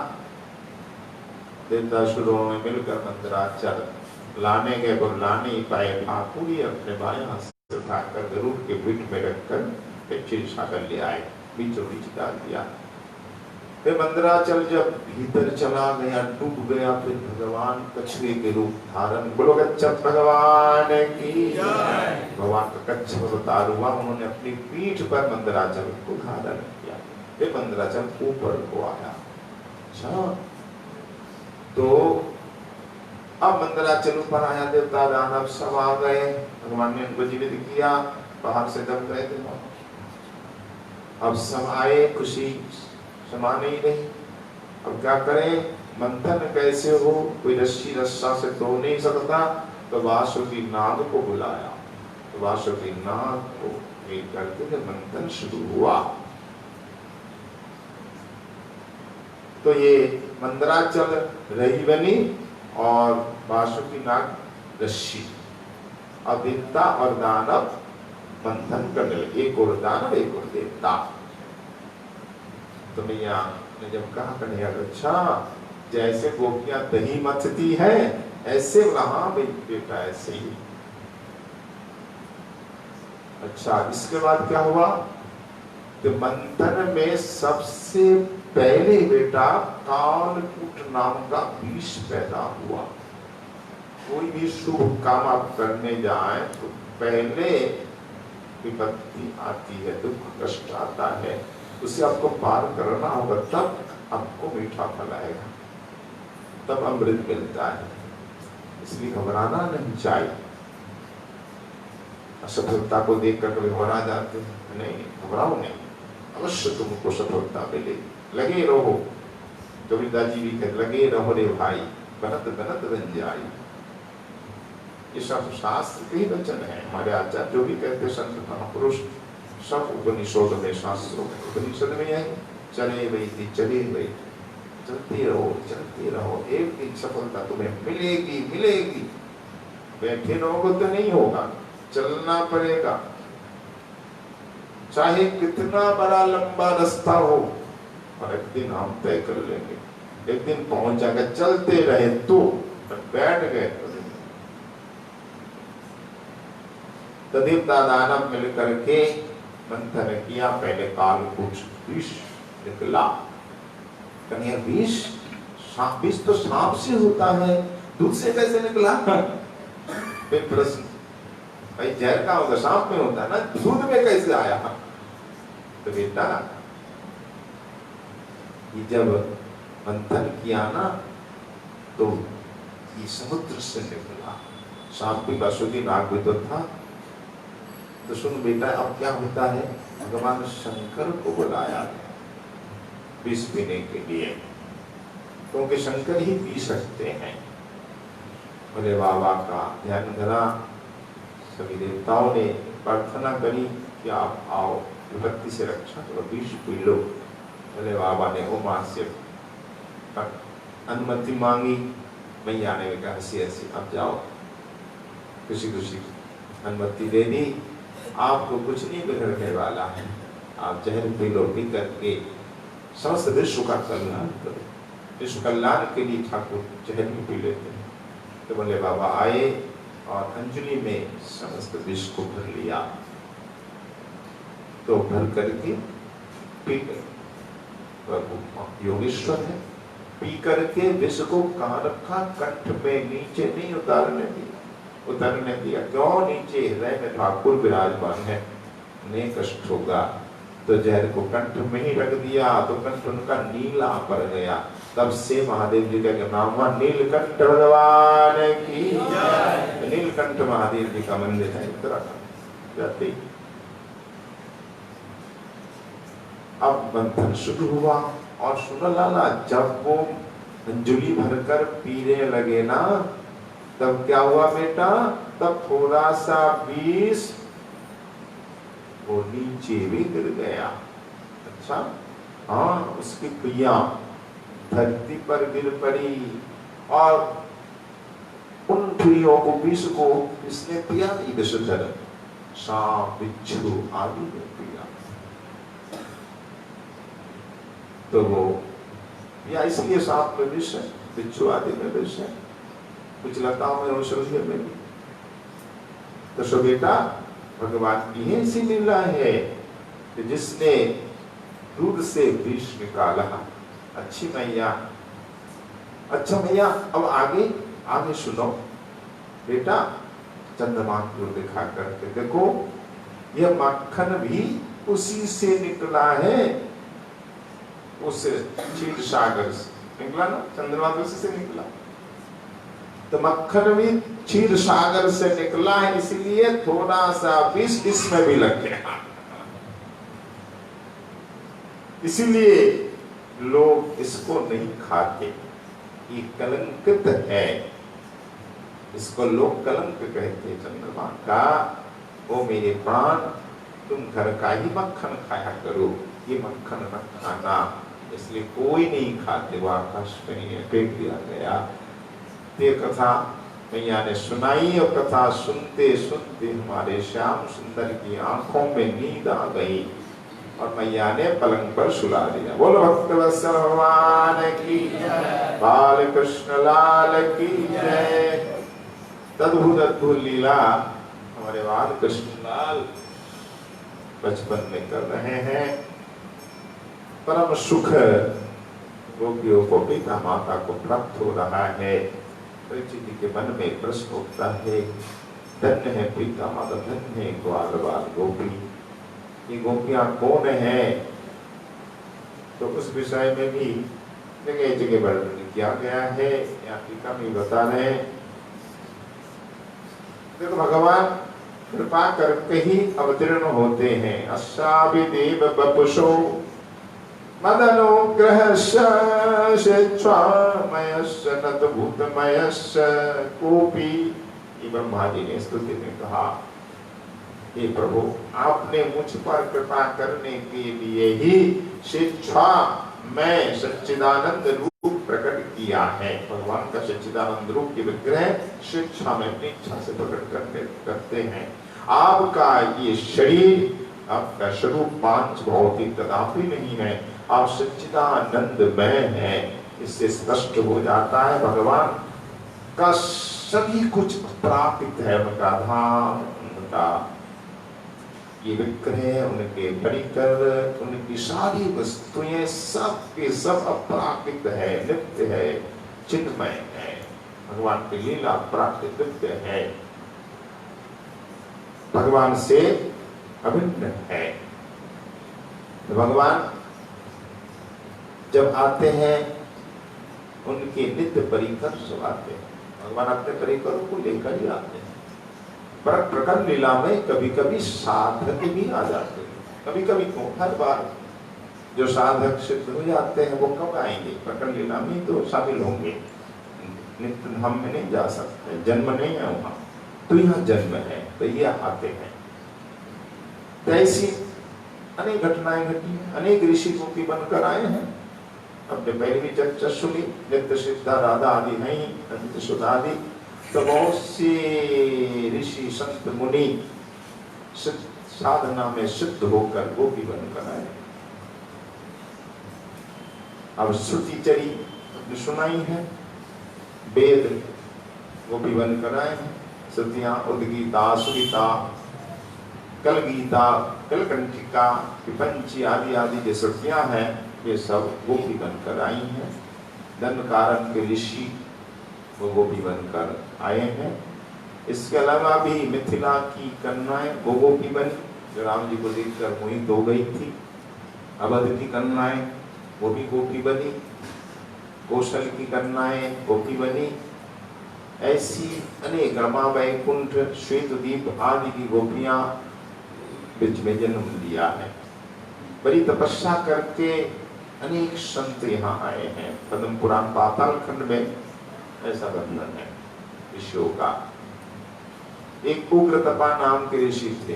देवतासुरों में मिलकर मंदराचल लाने गए, पर ला नहीं पाए। ठाकुर ही अपने बाएं हाथ से उठाकर गरुड़ के पीठ में रखकर चिरसागर ले आए, बीचों बीच डाल दिया। फिर मंदराचल जब भीतर चला गया, डूब गया, फिर भगवान कछुए के रूप धारण। बोलो कच्छप भगवान की। भगवान का कच्छप अवतार हुआ, उन्होंने अपनी पीठ पर मंदराचल को धारण किया। फिर मंदराचल ऊपर को आया। अच्छा, तो अब मंदराचल ऊपर आया, देवता दानव सब आ गए। भगवान ने उनको जीवित किया, बाहर से दब गए थे। अब सब आए, खुशी समा नहीं रही। अब क्या करें, मंथन कैसे हो, कोई रस्सी रस्सा से तोड़ नहीं सकता। तो वासुकी नाग को बुलाया, तो वासुकी नाग को करके मंथन शुरू हुआ। तो ये मंदराचल रही बनी और वासुकी नाग रस्सी। अब देवता और दानव मंथन करने लगे, एक और दानव एक और देवता। तो मैया ने जब कहा कन्हैया, अच्छा जैसे गोपियां दही मथती है ऐसे वहां भी बेटा ऐसे ही। अच्छा, इसके बाद क्या हुआ, तो मंथन में सबसे पहले बेटा कालकूट नाम का विष पैदा हुआ। कोई भी शुभ काम आप करने जाए तो पहले विपत्ति आती है, दुख कष्ट आता है, उसे आपको पार करना होगा, तब आपको मीठा फल आएगा, तब अमृत मिलता है। इसलिए घबराना नहीं चाहिए। असफलता को देखकर कभी घबरा जाते हैं, नहीं, घबराओ नहीं, अवश्य तुमको सफलता मिलेगी। लगे रहो, कबीरदास जी भी कहते, लगे रहो रे भाई, बनत बनत बन जाई। ये सब शास्त्र के ही वचन है। हमारे आचार्य जो भी कहते, संत महापुरुष सब उपनिषद में, शास्त्रों में, उपनिषद में है, चले वही चले वही, चलते रहो, एक दिन सफलता तुम्हें मिलेगी मिलेगी। बैठे रहोगे तो नहीं होगा, चलना पड़ेगा। चाहे कितना बड़ा लंबा रास्ता हो, और एक दिन हम तय कर लेंगे, एक दिन पहुंच जाएगा। चलते रहे तो, बैठ गए तो देवता दानव मिलकर के मंथन किया। पहले कालकूट विष निकला। कन्हैया, विष तो सांप से होता है, दूध से कैसे निकला? फिर प्रश्न, भाई जहर का होगा, सांप में होता है ना, दूध में कैसे आया? तो बेटा ये जब मंथन किया ना, तो ये समुद्र से निकला। सांप भी वासुकी नाग भी तो था। तो सुन बेटा, अब क्या होता है, भगवान शंकर को बुलाया विष पीने के लिए, क्योंकि शंकर ही पी सकते हैं। भोले बाबा का ध्यान धरा, सभी देवताओं ने प्रार्थना करी कि आप आओ, विपत्ति से रक्षा करो, विष पी लो। भोले बाबा ने उमा से अनुमति मांगी। मैया ने कहा, हंसी हंसी, अब जाओ, खुशी खुशी अनुमति दे दी। आपको कुछ नहीं बिगड़ने वाला है, आप जहर पी लो, पी करके समस्त विश्व का कल्याण करो। विश्व कल्याण के लिए ठाकुर जहर भी पी लेते हैं। तो बोले बाबा आए और अंजलि में समस्त विष को भर लिया। तो भर करके पी गए। प्रभु योगेश्वर है, पी करके विष को कहाँ रखा, कंठ में, नीचे नहीं उतरने दिया। क्यों? नीचे हृदय में ठाकुर विराजमान है, उन्हें कष्ट होगा। तो जहर को कंठ में ही रख दिया, तो कंठ उनका नीला पड़ गया। तब से महादेव जी का नाम हुआ नीलकंठ भगवान की। नीलकंठ महादेव जी का मंदिर है उत्तराखंड जाते। अब मंथन शुरू हुआ और सुनो लाला, जब वो अंजलि भरकर पीने लगे ना, तब क्या हुआ बेटा, तब थोड़ा सा विष वो नीचे भी गिर गया। अच्छा, हाँ, उसकी क्रिया धरती पर गिर पड़ी और उन क्रियों को, विष को किसने पिया? विषधर, सांप, बिच्छू आदि ने पिया। तो वो या इसलिए सांप में विष है, बिच्छू आदि में विष है, कुछ लताओं में औषधि में भी। तो सो बेटा भगवान की ही ऐसी लीला है कि जिसने दूध से विष निकाला। अच्छी मैया, अच्छा मैया अब आगे आगे सुनो बेटा। चंद्रमा को दिखा करके देखो, यह मक्खन भी उसी से निकला है, उस क्षीर सागर से निकला ना, चंद्रमा तो उसी से निकला। तो मक्खन भी क्षीर सागर से निकला है, इसलिए थोड़ा सा विष इसमें भी लग गया। इसीलिए लोग इसको नहीं खाते, ये कलंकित है, इसको लोग कलंक कहते हैं चंद्रमा का। ओ मेरे प्राण, तुम घर का ही मक्खन खाया करो, ये मक्खन न खाना। इसलिए कोई नहीं खाते, वो आकाश में फेंक दिया गया। ये कथा मैया ने सुनाई और कथा सुनते सुनते हमारे श्याम सुंदर की आंखों में नींद आ गई और मैया ने पलंग पर सुला दिया। बोलो भक्तवत्सल भगवान की जय, बाल कृष्ण लाल की जय। तद्भुत अद्भुत लीला हमारे बाल कृष्ण लाल बचपन में कर रहे हैं। परम सुख गोपियों को पिता माता को प्राप्त हो रहा है। परीक्षित जी के मन में प्रश्न उठता है, धन्य है पिता माता, धन्य है ग्वाल बाल गोपी, ये गोपियां कौन है? तो उस विषय में भी जगह जगह वर्णन किया गया है, यहाँ टीका में बता रहे। देखो भगवान कृपा करके ही अवतीर्ण होते हैं। अश्वाभि देव बपुषो मदनुग्रहस्य स्वेच्छामयस्य नतभूतमयस्य कोपि। ये ब्रह्मा जी ने स्तुति में कहा, हे प्रभु आपने मुझ पर कृपा करने के लिए ही स्वेच्छा में सच्चिदानंद रूप प्रकट किया है। भगवान का सच्चिदानंद रूप के विग्रह स्वेच्छा में अपनी इच्छा से प्रकट करते हैं। आपका ये शरीर, आपका स्वरूप पांच भौतिक कदापि नहीं है, आप सच्चिदानंदमय हैं। इससे स्पष्ट हो जाता है भगवान का सभी कुछ प्राप्त है, उनका धाम, उनका ये विग्रह, उनके परिकर, उनकी सारी वस्तुएं सब के सब अप्राकृत है, नित्य है, चिन्मय है। भगवान की लीला प्राकृत नित्य है, भगवान से अभिन्न है। तो भगवान जब आते हैं उनके नित्य परिकर सब आते हैं। भगवान अपने परिकरों को लेकर ही आते हैं। पर प्रकट लीला में कभी कभी साधक भी आ जाते हैं, कभी कभी तो हर बार जो साधक सिद्ध हो जाते हैं वो कब आएंगे? प्रकट लीला में तो शामिल होंगे। नित्य धाम में नहीं जा सकते, जन्म नहीं है वहां, तो यहाँ जन्म है, तो ये आते हैं। तो ऐसी अनेक घटनाएं घटी, अनेक ऋषि गोपी बनकर आए हैं। हमने पहले भी चर्चा सुनी, नित्य सिद्धा राधा आदि नहीं, नित्य सुधा आदि, तो बहुत से ऋषि संत मुनि साधना में सिद्ध होकर गोपी बनकर आए। अब श्रुति चरी आपने सुनाई है, वेद गोपी बनकर आए हैं। श्रुतियां उद्गीता, सुगीता, कल गीता, कलकंठिका, विपंची आदि आदि जो श्रुतियां हैं, ये सब गोपी बनकर आई हैं। दंडकारण्य के ऋषि वो गोपी बनकर आए हैं। इसके अलावा भी मिथिला की कन्याएं वो गोपी बनी, जो राम जी को देखकर मोहित हो गई थी। अवध की कन्याएं वो भी गोपी बनी, कौशल की कन्याएं गोपी बनी। ऐसी अनेक रमा, वैकुंठ, श्वेतदीप आदि की गोपियां बीच में जन्म लिया है। बड़ी तपस्या करके अनेक संत यहाँ आए हैं। पद्म पुराण पाताल खंड में ऐसा वर्णन है ऋषियों का। एक उग्रतपा नाम के ऋषि थे,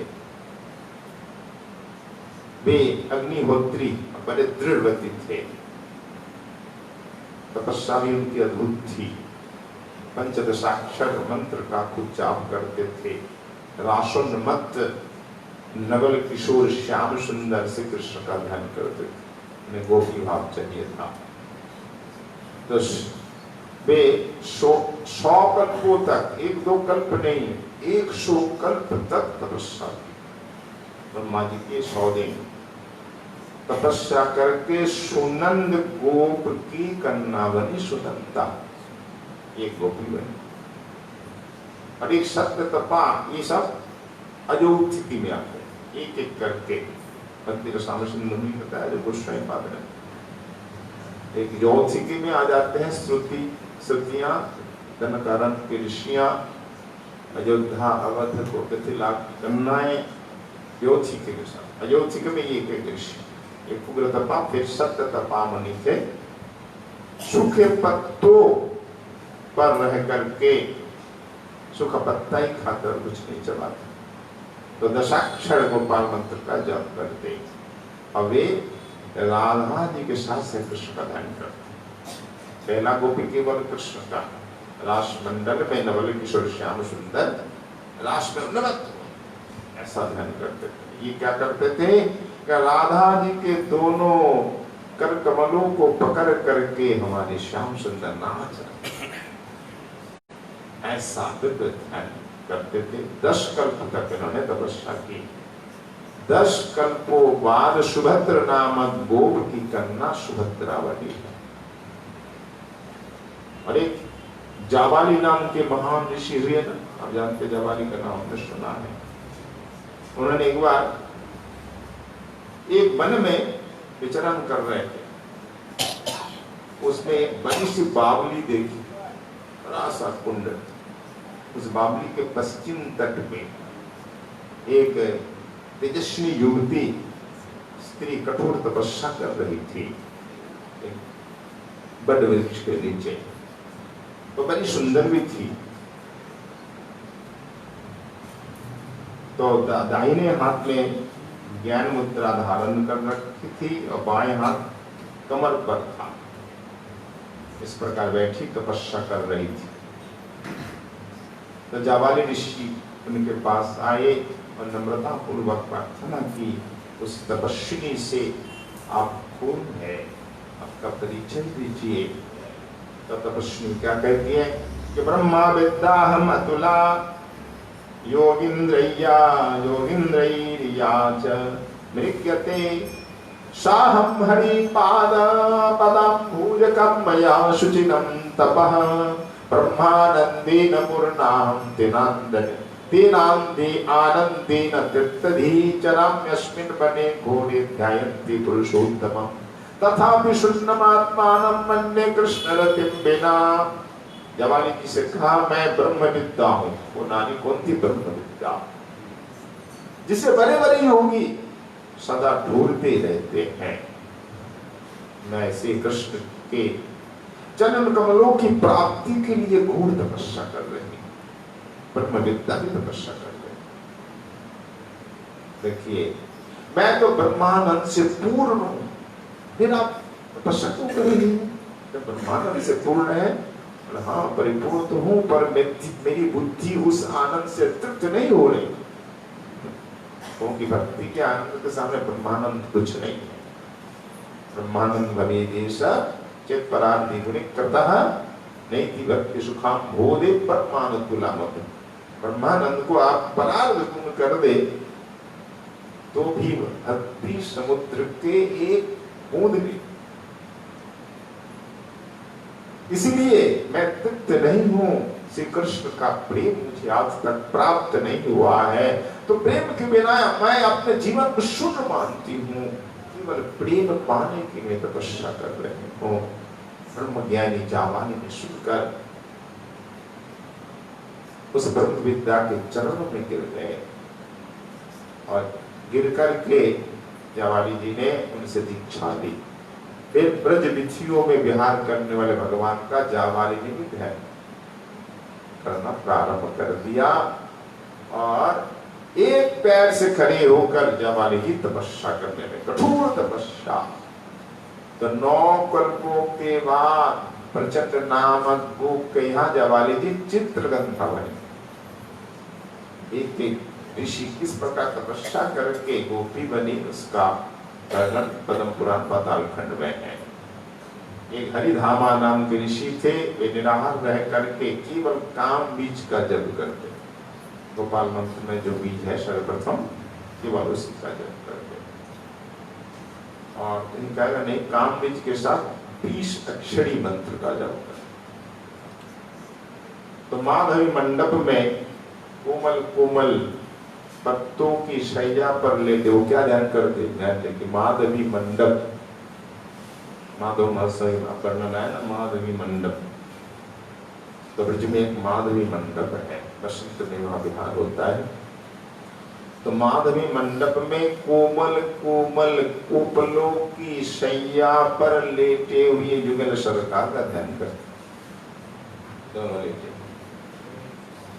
वे अग्निहोत्री बड़े दृढ़व्रती थे, तपस्या भी उनकी अद्भुत थी। पंचदशाक्षर मंत्र का खूब जाप करते थे। रासोन्मत्त नवल किशोर श्याम सुंदर से कृष्ण का ध्यान करते थे। उन्हें गोपी भाव चाहिए था। तो वे 100 कल्पों तक, 1-2 कल्प नहीं, 100 कल्प तक तपस्या की। ब्रह्मा जी के 100 दिन तपस्या करके सुनंद गोप की कन्या बनी सुनंदा, एक गोपी बनी। और एक सत्य तपा, ये सब अजौथिकी में आते हैं, एक एक करके मंदिर सामने मुनि बताया जो गोस्वामी पाद ने। एक यौथिकी में आ जाते हैं श्रुतियां, धनकारण की ऋषियां, अयोध्या अवध को मिथिला की कन्याएं, यौथिकी के साथ। अयोथिकी में ये एक ऋषि, एक उग्र तपा, फिर सत्य तपा मुनि थे। सूखे पत्तों पर रह करके सूखा पत्ता ही खाकर कुछ नहीं चबाते, तो दशाक्षर गोपाल मंत्र का जप करते। और वे राधा जी के साथ श्री कृष्ण का ध्यान करते। पहला गोपी केवल कृष्ण का, रास मंडल में नवल किशोर श्याम सुंदर रास में नवत, ऐसा ध्यान करते थे। ये क्या करते थे कि राधा जी के दोनों कर कमलों को पकड़ करके हमारे श्याम सुंदर नाच रहे, ऐसा ध्यान करते थे। 10 कल्प तक इन्होंने तपस्या की। 10 कल्पों बाद सुभद्र नामक गोप की कन्या सुभद्रा बनी। और एक जाबाली नाम के महान ऋषि हुए ना, आप जानते जाबाली का नाम हमने सुना है। उन्होंने एक बार एक वन में विचरण कर रहे थे, उसमें एक बड़ी सी बावली देखी, बड़ा सा कुंड। उस बावली के पश्चिम तट पे एक तेजस्वी युवती स्त्री कठोर तपस्या कर रही थी, एक बड़ वृक्ष के नीचे। तो बड़ी सुंदर भी थी। तो दाहिने हाथ में ज्ञान मुद्रा धारण कर रखी थी और बाएं हाथ कमर पर था। इस प्रकार बैठी तपस्या कर रही थी। तो जाबाली ऋषि उनके पास आए और नम्रता पूर्वक प्रार्थना की, उस तपस्विनी से आप कौन है, आपका परिचय दीजिए। तो तपस्विनी क्या कहती है कि ब्रह्मा विद्या हम अतुला योगिंद्रय्या योगिंद्रय्या च मृग्यते साहम हरि पाद पदाम्बुजकं मया शुचिनं तपः ब्रह्मानंदेन पूर्णां तेनांदे आनंदेन तीर्थधी चराम्यस्मिन् वने घोरे ध्यायन्ति पुरुषोत्तमं तथापि शून्यमात्मानं मन्ये कृष्णरतिं विना। जवानी जी से कहा मैं ब्रह्म विद्या हूं। वो नानी कौन थी? ब्रह्म विद्या, जिसे बड़े बड़े होगी सदा ढूंढते रहते हैं। मैं श्री कृष्ण के चरण कमलों की प्राप्ति के लिए घोर तपस्या कर रही हूं, ब्रह्म विद्या की तपस्या कर रही हूं। देखिए मैं तो ब्रह्मानंद से पूर्ण हूं, फिर आप तपस्या क्यों कर रही हैं? जब ब्रह्मानंद से पूर्ण है, हाँ परिपूर्ण तो हूं, पर मेरी बुद्धि उस आनंद से तृप्त नहीं हो रही, क्योंकि भक्ति के आनंद के सामने ब्रह्मानंद कुछ नहीं है। ब्रह्मानंद भवे देश चेत परार्धि गुणिक करता नहीं थी भक्ति सुखाम भोदे परमानंद गुलामत। ब्रह्मानंद को आप परार्ध गुण कर दे तो भी भक्ति समुद्र के एक बूंद भी। इसलिए मैं तृप्त नहीं हूं, श्री कृष्ण का प्रेम मुझे आज तक प्राप्त नहीं हुआ है, तो प्रेम के बिना मैं अपने जीवन को शून्य मानती हूँ। केवल प्रेम पाने की मैं तपस्या कर रही हूँ। ब्रह्म ज्ञानी जावानी ने सुनकर उस ब्रह्म विद्या के चरणों में गिर गए और गिर करके जावाली जी ने उनसे दीक्षा ली। फिर ब्रज विथियों में विहार करने वाले भगवान का जावाली ने भी ध्यान करना प्रारंभ कर दिया और एक पैर से खड़े होकर जावाली जी तपस्या करने में कठोर तपस्या। तो 9 कल्पों के बाद प्रचंड नामक गोप के यहाँ जावाली जी चित्रगंधा बने। एक ऋषि किस प्रकार तपस्या करके गोपी बनी, उसका पद्म पुराण पाताल खंड में है। एक हरिधामा नाम के ऋषि थे, वे निराहार रह करके केवल काम बीज का जप करते। गोपाल मंत्र में जो बीज है सर्वप्रथम केवल उसी का जप करते। और इनका नहीं, काम बीज के साथ 20 अक्षरी मंत्र का जप करते। तो माधवी मंडप में कोमल कोमल पत्तों की शैया पर लेटे वो क्या ध्यान करते? ध्यान कि माधवी मंडप, माधव महर्षि का वर्णन है ना, माधवी मंडप। तो ब्रज में एक माधवी मंडप है, बसंत में वहां विहार होता है। तो माधवी मंडप में कोमल कोमल कोपलों की शैया पर लेटे हुए युगल सरकार का ध्यान करते, दोनों लेटे।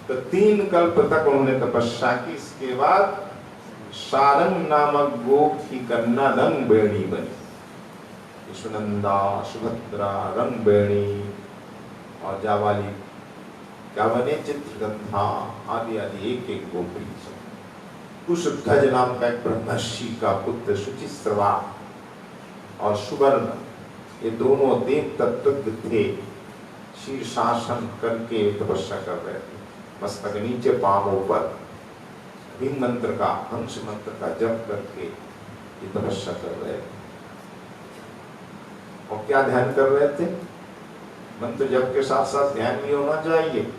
तो 3 कल्प तक उन्होंने तपस्या की। इसके बाद सारंग नामक गोप की कन्या रंग बेणी बनी। सुनंदा, सुभद्रा, रंग बेणी और जावाली क्या बने? चित्रगंधा आदि आदि एक एक गोपी। कुशध्वज नाम का एक ब्रह्मर्षि का पुत्र शुचिस्रवा और सुवर्ण, ये दोनों देव तत्वज्ञ थे। शीर्षासन करके तपस्या कर रहे थे, मस्तक नीचे पांवों पर भीम मंत्र का, हंस मंत्र का जप करके ये तपस्या कर रहे थे। और क्या ध्यान कर रहे थे? मंत्र जप के साथ साथ ध्यान भी होना चाहिए,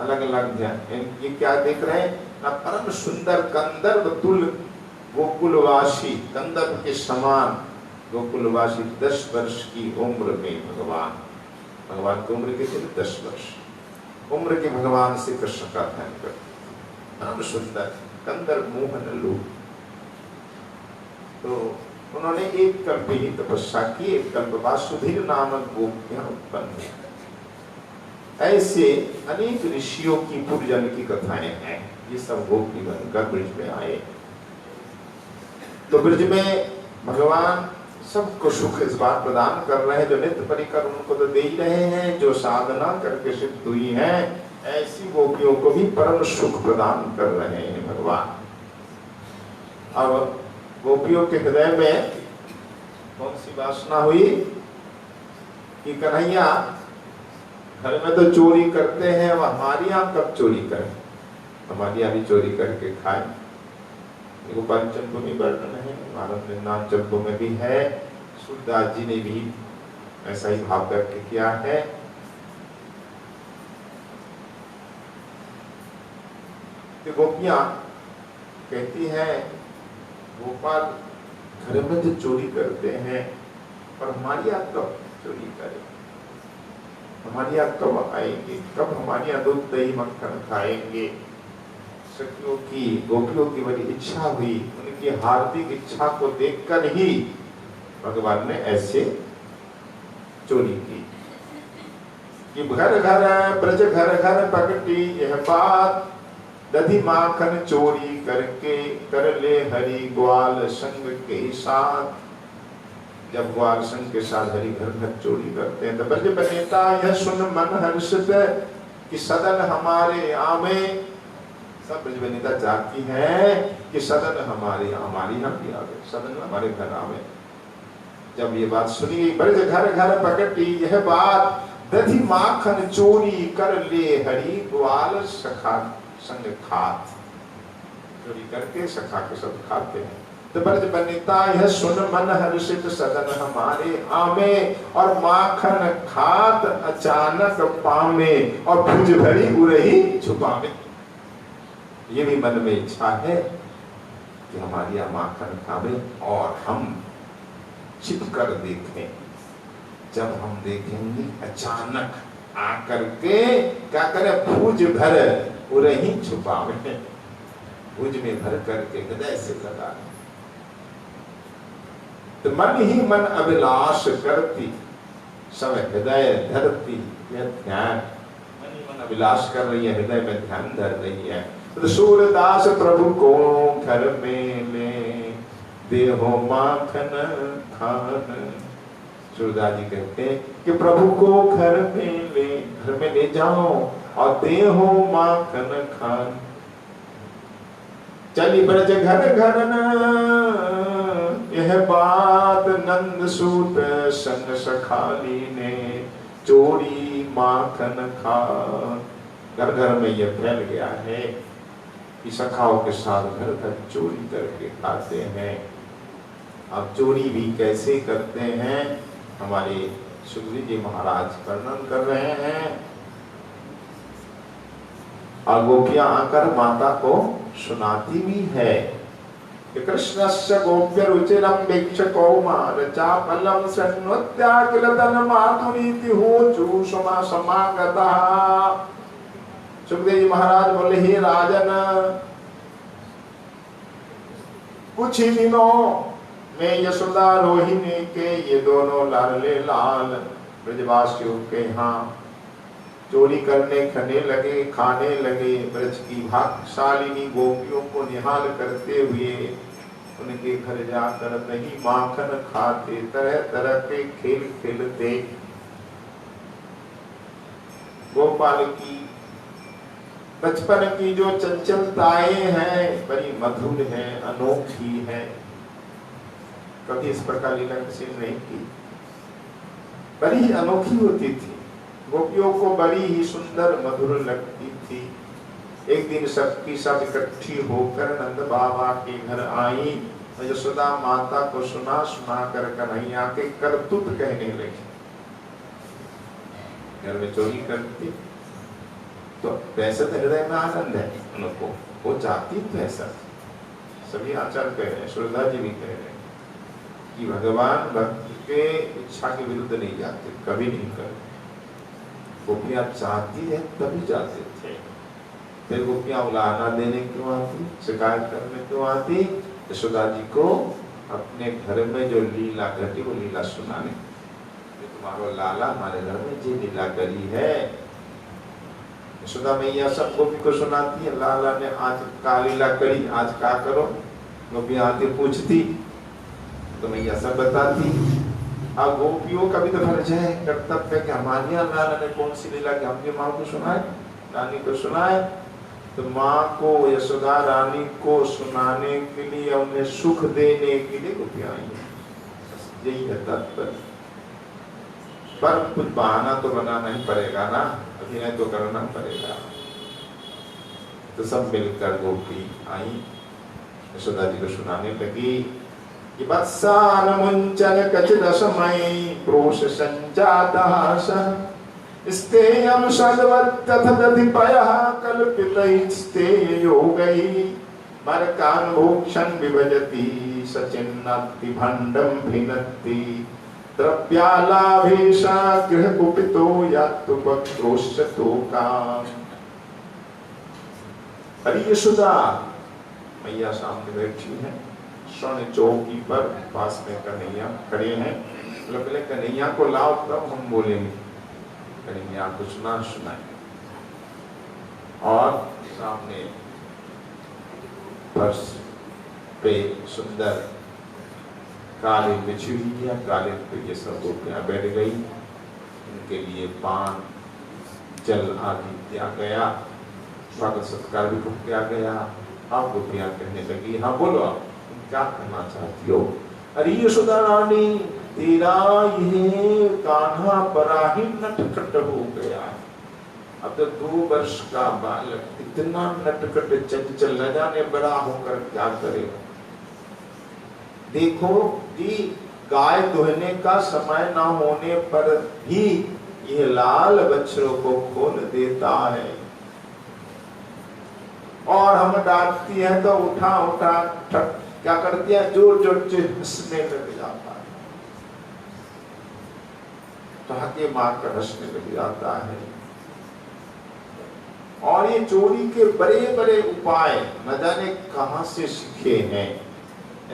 अलग अलग ध्यान। ये क्या देख रहे हैं ना? परम सुंदर कंदर्प तुल गोकुलवासी, कंदर्प के समान गोकुलवासी 10 वर्ष की उम्र में भगवान की उम्र कितनी? 10 वर्ष उम्र के भगवान से कृष्ण का ध्यान करते। परम सुंदर कंदर्प मोहन लोग। तो उन्होंने एक कल्प ही तपस्या की, एक कल्प बाद सुधीर नामक गोपियां उत्पन्न हुई। ऐसे अनेक ऋषियों की पूर्वजन्म की कथाएं हैं। ये सब गोपी बनकर ब्रज में आए। तो ब्रज में भगवान सबको सुख इस बात प्रदान कर रहे हैं, जो नित्य परिकर उनको तो दे ही रहे हैं, जो साधना करके सिद्ध हुई है, ऐसी गोपियों को भी परम सुख प्रदान कर रहे हैं भगवान। अब गोपियों के हृदय में कौन सी वासना हुई कि कन्हैया घर में तो चोरी करते हैं, अब हमारी यहाँ कब चोरी करें, हमारी यहाँ भी चोरी करके खाएं। गोपाल चंपू में वर्णन है, भारत में नाम चंपू में भी है। सूरदास जी ने भी ऐसा ही भाव व्यक्त किया है। गोपियां कहती हैं, गोपाल घर में तो चोरी करते हैं, पर हमारी यहाँ कब चोरी करें, हमारी यहाँ कब आएंगे, कब हमारी यहाँ दूध दही मक्खन खाएंगे। सखियों की, गोपियों की बड़ी इच्छा हुई, उनकी हार्दिक इच्छा को देखकर ही भगवान ने ऐसे चोरी की कि घर घर ब्रज घर घर प्रगटी यह बात, दधी माखन चोरी करके कर ले हरि ग्वाल संग के साथ। जब ग्वाल संग के साथ हरि घर घर चोरी करते हैं तो ब्रज बनेता यह सुन मन हर्षित कि सदन हमारे आमे। सब ब्रज बनेता चाहती है कि सदन हमारी यहाँ भी आवे, सदन हमारे घर आवे। जब ये बात सुनी गई, ब्रज घर घर प्रगटी यह बात, दधी माखन चोरी कर ले हरि ग्वाल सखा संग खात। चोरी करके सखा के सब खाते हैं। तो ब्रज बनिता यह सुन मन हर्षित सदन हमारे आमे, और माखन खात अचानक पामे, और भुज भरी उरही छुपावे। ये भी मन में इच्छा है कि हमारी यहाँ माखन खावे और हम छिप कर देखें। जब हम देखेंगे अचानक आकर के क्या करे, भुज भर उरही छुपावे, भुज में भर करके हृदय से लगा। तो मन ही मन अभिलाष करती, सब हृदय धरती, यह ध्यान मन ही मन अभिलाष कर रही है, हृदय में ध्यान धर रही है। तो सूरदास प्रभु को घर में ले देहो माखन खान। सूरदास जी कहते हैं कि प्रभु को घर में ले जाओ और देहो माखन खान। चली ब्रज घर घर न यह यह बात नंद सूत संग सखाली ने, चोरी माखन खा। घर घर में यह फैल गया है कि सखाओं के साथ घर घर चोरी करके खाते हैं। अब चोरी भी कैसे करते हैं हमारे सुखदेव जी महाराज वर्णन कर रहे हैं। और गोपियां आकर माता को सुनाती भी है कि कृष्णस्य गोप्य रुचिरम भिक्ष कौमार चापलम सन्वत्याकिलतन माधुरीति हो चूषमा समागता। सुखदेव जी महाराज बोले, हे राजन, कुछ ही दिनों में यशोदा रोहिणी के ये दोनों लाडले लाल ब्रजवासियों के यहाँ चोरी करने खाने लगे। ब्रज की भाग्यशालिनी गोपियों को निहाल करते हुए उनके घर जाकर दही माखन खाते, तरह तरह के खेल खेलते। गोपाल की बचपन की जो चंचलताएं हैं बड़ी मधुर है, अनोखी है। कभी इस प्रकार लीला किसी ने नहीं की, बड़ी अनोखी होती थी। गोपियों को बड़ी ही सुंदर मधुर लगती थी। एक दिन सबकी सब इकट्ठी होकर नंद बाबा के घर आई। यशोदा माता को सुना कर कन्हैया के करतूत कहने लगी। घर में चोरी करती तो वैसे तो हृदय में आनंद है उनको, वो चाहती तो ऐसा। सभी आचार्य कह रहे हैं, श्रद्धा जी भी कह रहे हैं कि भगवान भक्त के इच्छा के विरुद्ध नहीं जाते, कभी नहीं करते। गोपियां चाहती है तभी जाते थे। फिर गोपियां उलाहना देने क्यों आती, शिकायत करने क्यों आती? यशोदा जी को अपने घर में जो लीला घटी वो लीला सुनाने। तुम्हारा लाला हमारे घर में जी लीला करी है। यशोदा मैया सब गोपी को सुनाती है, लाला ने आज का लीला करी, आज का करो। गोपियां आती पूछती तो मैया सब बताती। अब गोपियों का भी तो फर्ज है, कर्तव्य कि हमारे यहाँ लाला ने कौन सी लीला की हमने माँ को सुनाए, रानी को सुनाए। तो माँ को, यशोदा रानी को सुनाने के लिए, उन्हें सुख देने के लिए गोपियां आई। यही है तात्पर्य। पर कुछ बहाना तो बनाना ही पड़ेगा ना, अभिनय तो करना पड़ेगा। तो सब मिलकर गोपी आई, यशोदा जी को सुनाने लगी कि वत्सान मुंचन कचिदशमयी प्रोष संजातः स्तेयं सद्वत्तथदधिपयः कल्पितैस्तेयोगैः मरकान् भोक्षन् विभजति सचिन्नत्ति भण्डं भिन्नत्ति द्रव्यालाभेशा गृहकुपितो यातु वक्रोश्चतोकाम्। अरे यशोदा मैया सामने बैठी है, स्वर्ण चौकी पर पास में कन्हैया खड़े हैं। बोले कन्हैया को लाओ तब हम बोलेंगे। कन्हैया को सुनाए और सामने फर्श पे सुंदर कालीन बिछी हुई है, कालीन पे ये सब गोपियां बैठ गई। उनके लिए पान जल आदि दिया गया, स्वागत सत्कार भी किया गया। अब गोपियां कहने लगी, हाँ बोलो आप क्या करना चाहती हो? अरे यशोदा रानी, तेरा ये कान्हा बड़ा ही नटखट हो गया। अब तो 2 वर्ष का बालक इतना नटखट चंचल, न जाने बड़ा होकर क्या करेगा। देखो जी, गाय दुहने का समय न होने पर भी यह लाल बच्चों को खोल देता है, और हम डांटती है तो उठा उठा क्या करती है, जोर जोर से हंसने लग जाता है, ठहाके मारकर हंसने लग जाता है। और ये चोरी के बड़े बड़े उपाय न जाने कहां से सीखे हैं।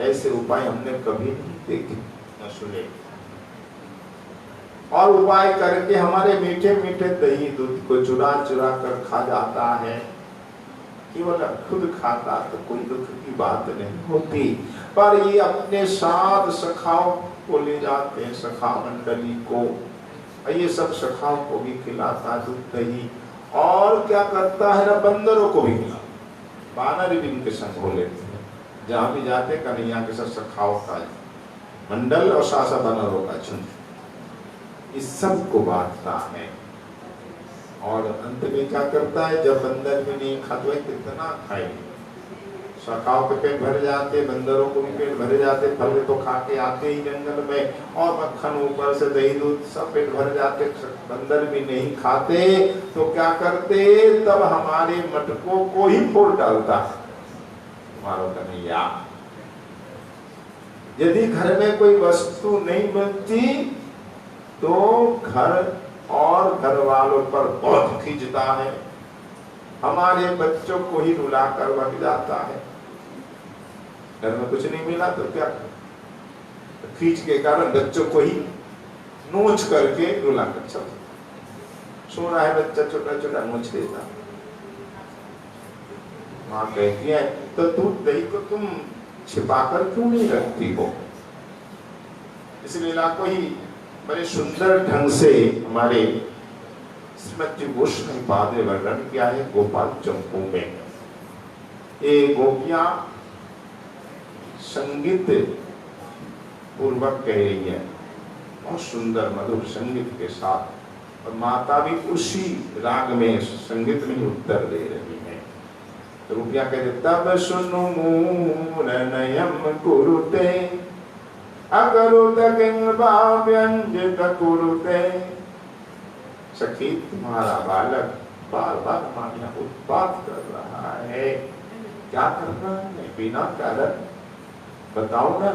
ऐसे उपाय हमने कभी नहीं देखे न सुने। और उपाय करके हमारे मीठे मीठे दही दूध को चुरा चुरा कर खा जाता है। केवल खुद खाता तो कोई दुख की बात नहीं होती, पर ये अपने साथ सखाओं को ले जाते हैं, सखा मंडली को। ये सब सखाओं को भी खिलाता दूध दही, और क्या करता है ना, बंदरों को भी खिलाता। बानर भी इनके संग हो लेते हैं, जहां भी जाते कन्हैया के साथ सखाओं का मंडल और शासा बनरों का झुंड, इस सब को बांटता है। और अंत में क्या करता है, जब बंदर भी नहीं खाता है कितना खाएंगे, शाखाओं के पेट भर जाते, बंदरों को भी पेट भर जाते, फल तो खा के आते ही जंगल में, और मक्खन ऊपर से दही दूध सब पेट भर जाते, बंदर भी नहीं खाते तो क्या करते, तब हमारे मटकों को ही फोड़ डालता हमारा कन्हैया। यदि घर में कोई वस्तु नहीं बनती तो घर और घर वालों पर बहुत खींचता है, हमारे बच्चों को ही रुलाकर भग जाता है। घर में कुछ नहीं मिला तो क्या, खींच के कारण बच्चों को ही नोच करके रुलाकर चल, सो रहा है बच्चा छोटा छोटा, नोच देता। माँ कहती है तो दूध दही को तुम छिपाकर क्यों नहीं रखती हो। इस लीला को ही बड़े सुंदर ढंग से हमारे श्रीमती गोस्वामीपाद ने वर्णन किया है गोपाल चंपू में। ये गोपियां संगीत पूर्वक कह रही है, बहुत सुंदर मधुर संगीत के साथ, और माता भी उसी राग में संगीत में ही उत्तर दे रही है। तो गोपियां कहते तब सुनु मूरनयम कुरुते अकरुत किंबा व्यंजित कुरुते। सखी तुम्हारा बालक बार बार हमारे यहाँ उत्पात कर रहा है, क्या कर रहा है बिना कारण बताओ ना।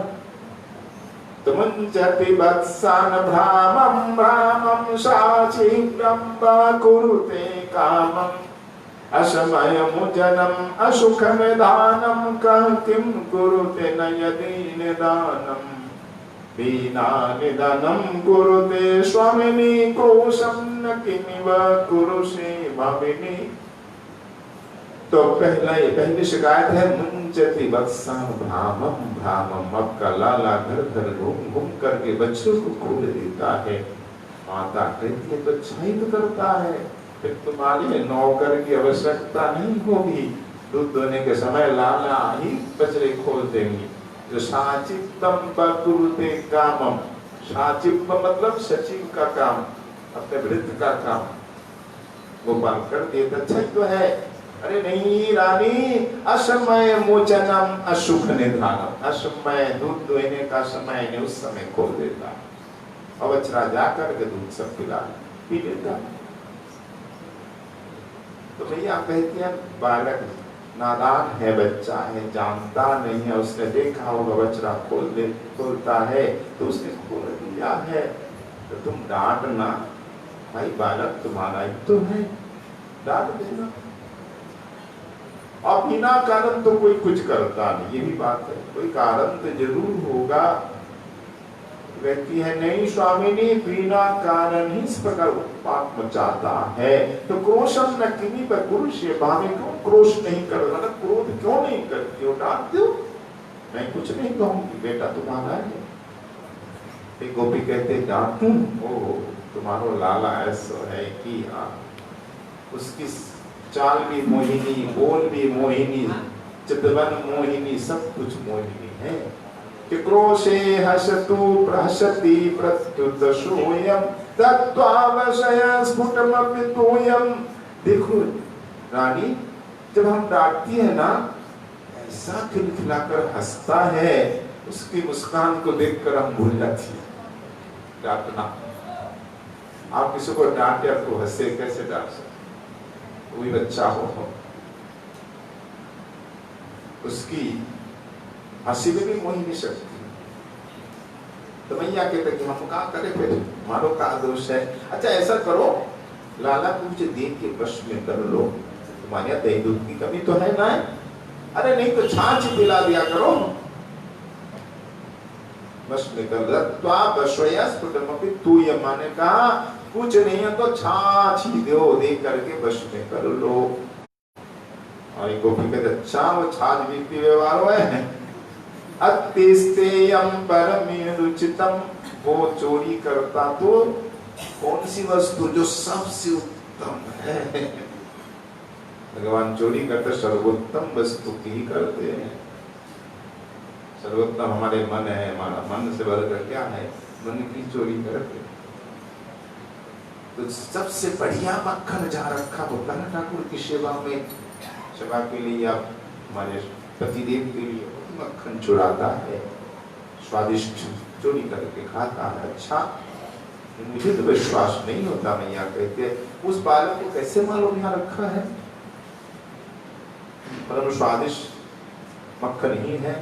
तुमंचति वत्सान भ्रामं भ्रामं साचिव्रं कुरुते कामं असमयमुजनम् असुखनिदानं कः किं कुरुते न यदि निदानम् बिना निदानं कुरुते स्वामिनी क्रोशं न किमिव कुरुषे भाविनी। तो पहली शिकायत है मुंचति वत्सा भ्रामं भ्रामं, अब का लाला घर घर घूम घूम करके बच्चों को खोल देता है। माता कहती है तो अच्छा ही तो करता है, फिर तुम्हारे नौकर की आवश्यकता नहीं होगी, दूध दोने के समय लाला ही बछड़े खोल देंगी। जो साचिप्तम कुरुते कामम, साचिप मतलब सचिव का काम, अपने वृत्त का काम गोपाल कर दिए तो अच्छा ही तो है। अरे नहीं रानी, असमय मोचनम असुख निधानम, असमय दूध दोहने का समय नहीं, उस समय खोल देता, अवचरा जाकर के दूध सब पिला पी लेता। तो भैया कहती है बालक नादान है, बच्चा है, जानता नहीं है, उसने देखा होगा बछड़ा खोलता है तो उसने खोल दिया है, तो तुम डांटना, भाई बालक तुम्हारा ही तो है, डांट देना। और बिना कारण तो कोई कुछ करता नहीं, ये भी बात है, कोई कारण तो जरूर होगा। कहती है नहीं स्वामिनी, बिना कारण ही इस प्रकार उत्पात मचाता है, तो क्रोशम न किन्हीं पर पुरुष ये भावे क्यों क्रोश नहीं कर रहा, क्रोध क्यों नहीं करती हो, डांट दो, मैं कुछ नहीं कहूंगी, बेटा तुम्हारा है। एक गोपी कहते डांटू, ओ तुम्हारो लाला ऐसा है कि उसकी चाल भी मोहिनी, बोल भी मोहिनी, चितवन मोहिनी, सब कुछ मोहिनी है। कि क्रोशे हसतु प्रहसति प्रत्युत सोयम तत्वावशय स्फुटमपि तोयम। देखो रानी, जब हम डांटती है ना, ऐसा खिलखिलाकर हंसता है, उसकी मुस्कान को देखकर हम भूल जाती है डांटना। आप किसी को डांटे आपको हंसे, कैसे डांट सकते, कोई बच्चा हो उसकी हंसी में भी मोहिनी शक्ति। तो मैया कहते कि हम क्या करें, फिर मारो का दोष है। अच्छा ऐसा करो, लाला को मुझे देख के वश में कर लो, तुम्हारे यहाँ दही दूध की कमी तो है ना, अरे नहीं तो छाछ पिला दिया करो, वश में कर लो। तू ये माने कहा कुछ नहीं है तो छाछ ही दो, दे करके वश में कर लो। और एक गोपी कहते अच्छा वो छाछ भी पीने वालों है, अतिस्तेयम परमेरुचितम, वो चोरी करता तो कौन सी वस्तु जो सबसे उत्तम है। भगवान चोरी करते सर्वोत्तम वस्तु की ही करते हैं। सर्वोत्तम हमारे मन है, हमारा मन से बढ़कर क्या है, मन की चोरी करके। तो सबसे बढ़िया मक्खन जहाँ रखा होता है ठाकुर की सेवा में, सेवा के लिए आप हमारे पतिदेव के लिए मक्खन चुराता है, स्वादिष्ट चोरी करके खाता है। अच्छा, मुझे तो विश्वास नहीं होता, मैया कहते उस बालक को कैसे मालूम यहाँ रखा है, परम स्वादिष्ट मक्खन ही है।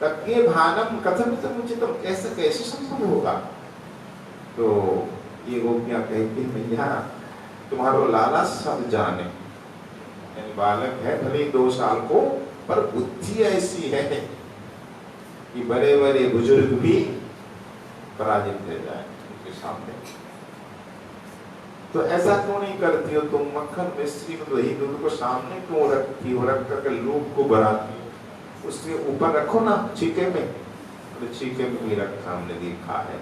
तज्ञे भानम कथम समुचितम, कैसे कैसे संभव होगा। तो ये गोपियां कहती मैया तुम्हारो लाला सब जाने, यानी बालक है भले 2 साल को, पर बुद्धि ऐसी है कि बड़े बड़े बुजुर्ग भी पराजित हो जाए उनके सामने। तो ऐसा क्यों नहीं करती हो तुम, मक्खन मिश्री में दही दूध को सामने क्यों रखती हो, रख करके लोग को बढ़ाती हो, उसके ऊपर रखो ना छीके में, तो छीके में भी रखा हमने देखा है।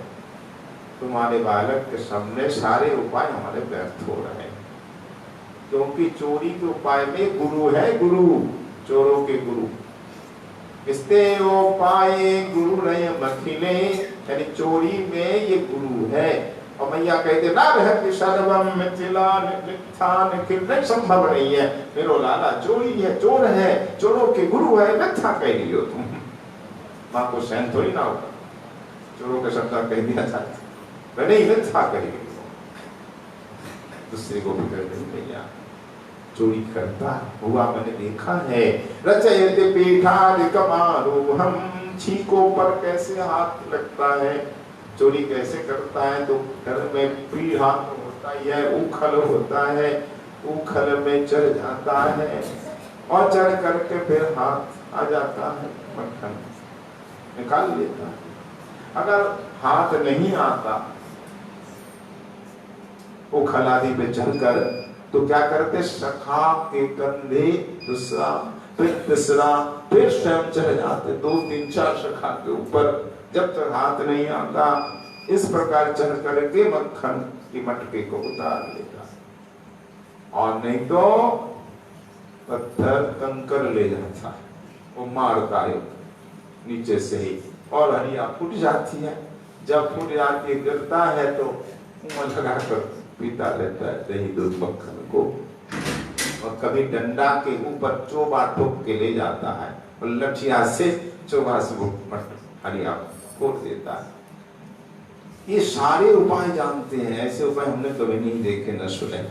तुम्हारे बालक के सामने सारे उपाय हमारे व्यर्थ हो रहे हैं, क्योंकि चोरी के उपाय में गुरु है, गुरु चोरों के गुरु। इसते उपाय गुरु रहे मखिले, यानी चोरी में ये गुरु है। और मैया कहते ना रहती सर्वम मिथिलान मिथ्यान, नहीं संभव नहीं है, मेरो लाला चोरी है, चोर है, चोरों के गुरु है, मिथ्या कह रही हो तुम। माँ को सहन थोड़ी ना होगा, चोरों का शब्द कह दिया जाता, नहीं मिथ्या कह रही हो। दूसरे को भी कर नहीं मैया चोरी करता हुआ मैंने देखा है। रचयते पीठादिकमारोहम, छीकों पर कैसे हाथ लगता है, चोरी कैसे करता है। तो घर में पीढ़ा होता है, उखल होता है, उखल में चढ़ जाता है और चढ़ करके फिर हाथ आ जाता है, मक्खन निकाल लेता है। अगर हाथ नहीं आता उखल आदि पे चढ़कर, तो क्या करते, सखा के कंधे दूसरा, फिर तीसरा, फिर स्वयं चढ़ जाते 2 3 4 सखा के ऊपर, जब तक हाथ नहीं आता। इस प्रकार चढ़ करके मक्खन की मटके को उतार लेगा, और नहीं तो पत्थर कंकर ले जाता है, वो मारता है नीचे से ही, और हरिया फूट जाती है। जब फूट जाती है, गिरता है तो मुंह लगाकर पीता लेता है दही दूध मक्खन को। और कभी डंडा के ऊपर चोबा ठोक के ले जाता है, और लठिया से चोबा से वो हरिया फोड़ देता है। ये सारे उपाय जानते हैं, ऐसे उपाय हमने कभी नहीं देखे न सुने।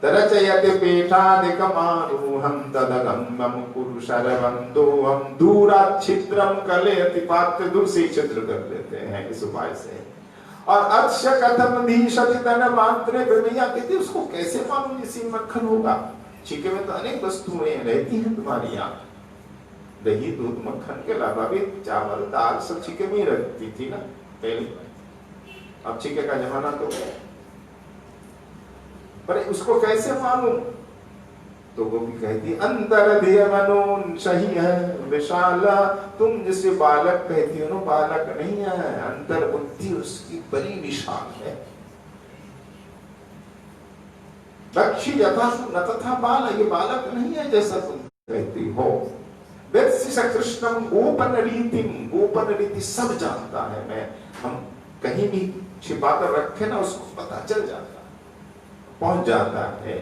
तरचयते पेटादिकमारूहं तदगम्यं कुरु शरवंदोहं, दूरात् छिद्रम कलयति पात्र, दूर से छिद्र कर लेते हैं इस उपाय से। और अक्ष कथम धीशति तन मात्रे, मैया कहती उसको कैसे मालूम इसी मक्खन होगा। छीके में तो अनेक वस्तुएं रहती हैं तुम्हारी यहाँ, दही दूध मक्खन के अलावा भी चावल दाल सब छीके में ही रखती थी ना पहले, अब छीके का जमाना तो है, पर उसको कैसे मालूम। तो वो भी कहती अंतर धिय मनो सही है विशाला, तुम जिसे बालक कहती हो ना, बालक नहीं है, अंतर बुद्धि उसकी बड़ी विशाल है। बक्षी यथा न तथा बाल, ये बालक नहीं है जैसा तुम कहती हो। कृष्णम गोपन रीतिम, गोपन रीति सब जानता है मैं, हम कहीं भी छिपा कर रखे ना उसको पता चल जाता, पहुंच जाता है।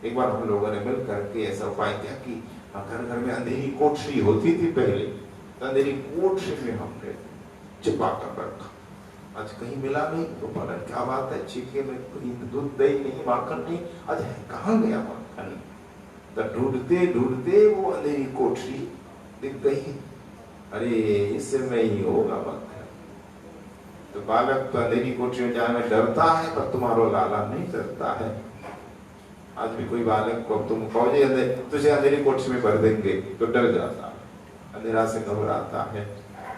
एक बार हम लोगों ने मिल करके ऐसा उपाय किया कि घर घर में अंधेरी कोठरी होती थी पहले, तो अंधेरी कोठरी में हमने छिपा कर रखा। आज कहीं मिला नहीं, तो बोला क्या बात है, छीके में कहीं दूध दही नहीं, माखन नहीं, आज कहाँ गया माखन। तो ढूंढते ढूंढते वो अंधेरी कोठरी दिख गई, अरे इसमें ही होगा मक्खन। तो बालक तो अंधेरी कोठरी में जाने में डरता है, पर तुम्हारो लाला नहीं डरता है। आज भी कोई बालक को तुम कहो तुझे अंधेरी कोठरी में भर देंगे तो डर जाता है, अंधेरा से घबराता है,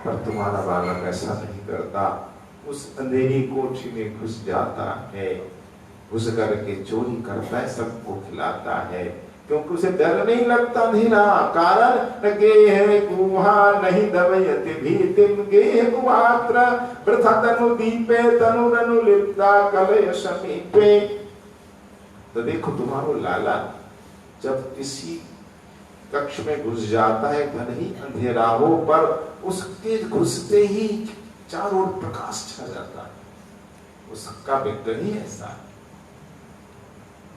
पर तुम्हारा बालक ऐसा नहीं करता, उस अंधेरी कोठरी में घुस जाता है, घुस करके चोरी करता है, सबको खिलाता है, क्योंकि उसे डर नहीं लगता अंधेरा। कारण गेह गुहा नहीं दमयति भीतिम, गेह गुहात्र वृथा तनु दीपे तनु रनु लिप्ता कलय समीपे। तो देखो तुम्हारो लाला जब किसी कक्ष में घुस जाता है, भले ही अंधेरा हो, पर उसके घुसते ही चारों ओर प्रकाश छा जाता है। उसका विग्रह ही ऐसा है,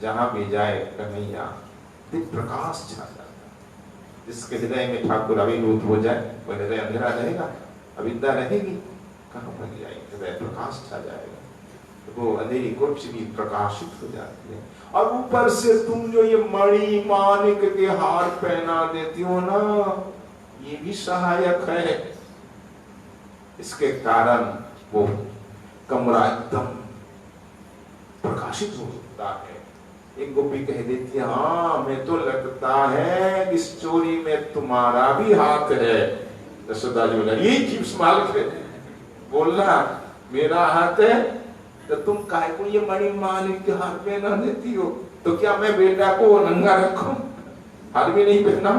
जहां भी जाए कन्हैया दिव्य प्रकाश छा जाता है। जिसके हृदय में ठाकुर अभिभूत हो जाए वह हृदय अंधेरा रहेगा, अविद्या रहेगी कहाँ भाग जाएगी, हृदय प्रकाश छा जाएगा, तो वो अंधेरी कोठ भी प्रकाशित हो जाती है। और ऊपर से तुम जो ये मणि मानिक के हार पहना देती हो ना, ये भी सहायक है। इसके कारण वो कमरा एकदम प्रकाशित होता है। एक गोपी कह देती है, हाँ मैं तो लगता है इस चोरी में तुम्हारा भी हाथ है। यशोदा जी बोला, ये चीज संभाल के बोलना मेरा हाथ है, तो तुम काय को ये मणि मानिक के हाथ पहना देती हो, तो क्या मैं बेटा को नंगा रखूं, हाथ भी नहीं पहना?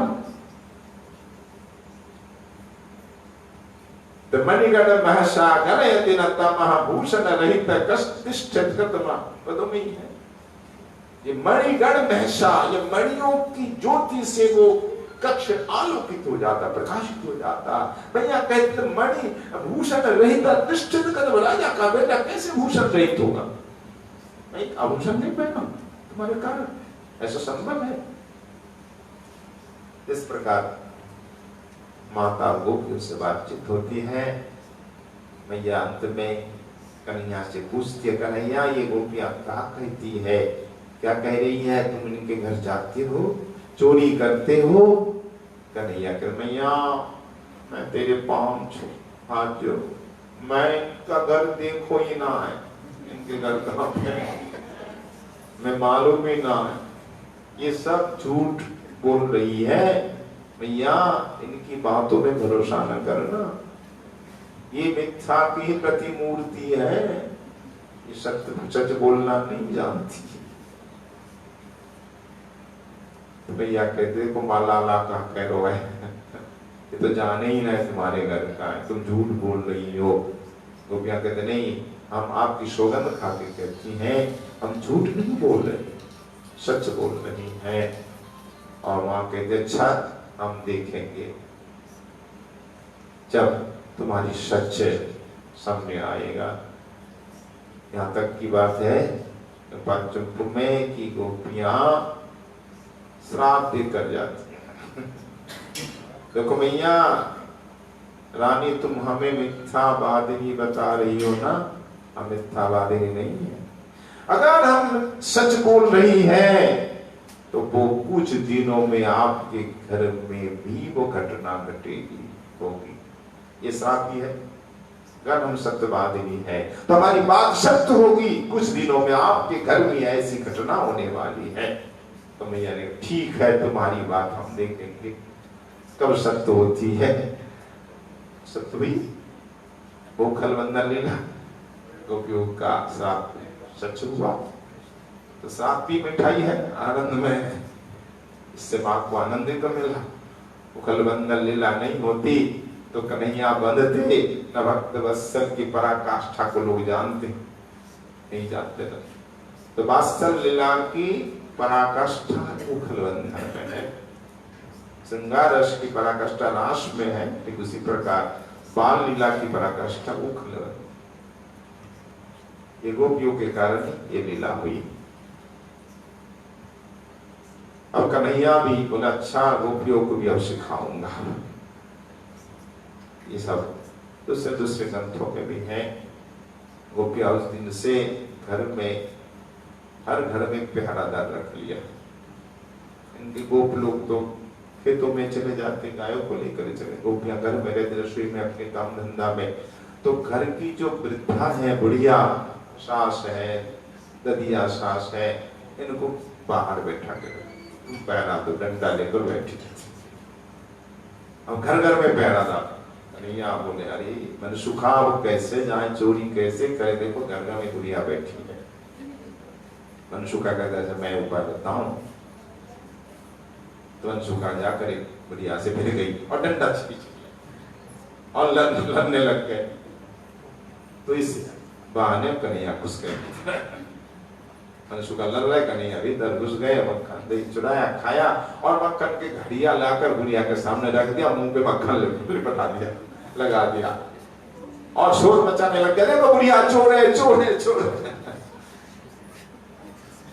तो मणिगण महसा गणयति न तमः भूषण रहित कष्टिष्ठित कृतमा पदों में ही है। ये मणिगण महसा, ये मणियों की ज्योति से वो कक्ष आलोकित हो जाता, प्रकाशित हो जाता। भैया कहते मणि भूषण रहित निश्चित कदम, राजा का बेटा कैसे भूषण रहित होगा? नहीं, आभूषण नहीं पहना तुम्हारे कारण, ऐसा संभव है? इस प्रकार माता गोपियों से बातचीत होती है। मैया अंत में कन्हैया से पूछती है, कन्हैया ये गोपियां क्या कहती है, क्या कह रही है? तुम इनके घर जाते हो, चोरी करते हो? कन्हैया कर, मैया मैं तेरे पाँव छू हाथ जो, मैं इनका घर देखो ही ना है, इनके घर कहाँ पे मैं मालूम ही ना है, ये सब झूठ बोल रही है। मैया इनकी बातों में भरोसा न करना, ये मिथ्या की प्रतिमूर्ति है, ये सत्य सच बोलना नहीं जानती। तो भैया कहते देखो माला ला कहा कह रो है, ये तो जाने ही ना तुम्हारे घर का है, तुम झूठ बोल रही हो। गोपियां कहते नहीं, हम आपकी सौगंध खा के कहती हैं, हम झूठ नहीं बोल रहे, सच बोल रही हैं। और वहां कहते अच्छा हम देखेंगे, जब तुम्हारी सच सामने आएगा। यहाँ तक की बात है पंचम में कि गोपियां श्राप देकर जाती है। देखो मैया रानी तुम हमें मिथ्यावादिनी बता रही हो ना, हम मिथ्यावादिनी नहीं है। अगर हम सच बोल रही हैं तो वो कुछ दिनों में आपके घर में भी वो घटना घटेगी होगी, ये श्राप ही है। अगर हम सत्यवादिनी है तो हमारी बात सत्य होगी, कुछ दिनों में आपके घर में ऐसी घटना होने वाली है। तो मैया ने ठीक है तुम्हारी बात हम देखेंगे कब सत्य होती है। सत्य हुई, भूखल बंधन लेना, गोपियों का श्राप सच हुआ। तो श्राप भी मिठाई है, आनंद में इससे मां को आनंद का मिला। भूखल बंधन लीला नहीं होती तो कन्हैया बंधते न, भक्त वत्सल की पराकाष्ठा को लोग जानते नहीं जानते न। तो वात्सल लीला की पराकाष्ठा भूखल बंधन में है, श्रृंगार रस की पराकाष्ठा रास में है। ठीक उसी प्रकार बाल लीला की पराकाष्ठा भूखल बंधन, ये गोपियों के कारण ये लीला हुई। अब कन्हैया भी बोला अच्छा गोपियों को भी अब सिखाऊंगा। ये सब दूसरे दूसरे ग्रंथों में भी है। गोपियां उस दिन से घर में, हर घर में पहरादार रख लिया। इनके गोप लोग तो खेतों में चले जाते, गायों को लेकर चले, गोपियां घर में रहते, रसोई में अपने काम धंधा में। तो घर की जो वृद्धा है, बुढ़िया सास है, ददिया सास है, इनको बाहर बैठा कर पहरा दो, डंडा लेकर बैठी। अब घर घर में पहरा था। कन्हैया बोले अरे मन सुखा कैसे जाए, चोरी कैसे करे, देखो घर घर में बुढ़िया बैठी है। मन सुखा कहता है मैं ऊपर बताऊं, तो मन सुखा जाकर एक बुढ़िया से फिर गई और डंडा छिपी और लड़ने लग गए। तो इस बहाने कन्हैया खुश गए। मनसुखा लड़ रहे कन्हैया भीतर घुस गए, मक्खन दही चुराया, खाया और मक्खन के घड़िया लाकर गुड़िया के सामने रख दिया, मुंह पे मक्खन लिपटा दिया, लगा दिया और शोर मचाने लग गया, देखो बुढ़िया चोर है, चोर है, चोर है।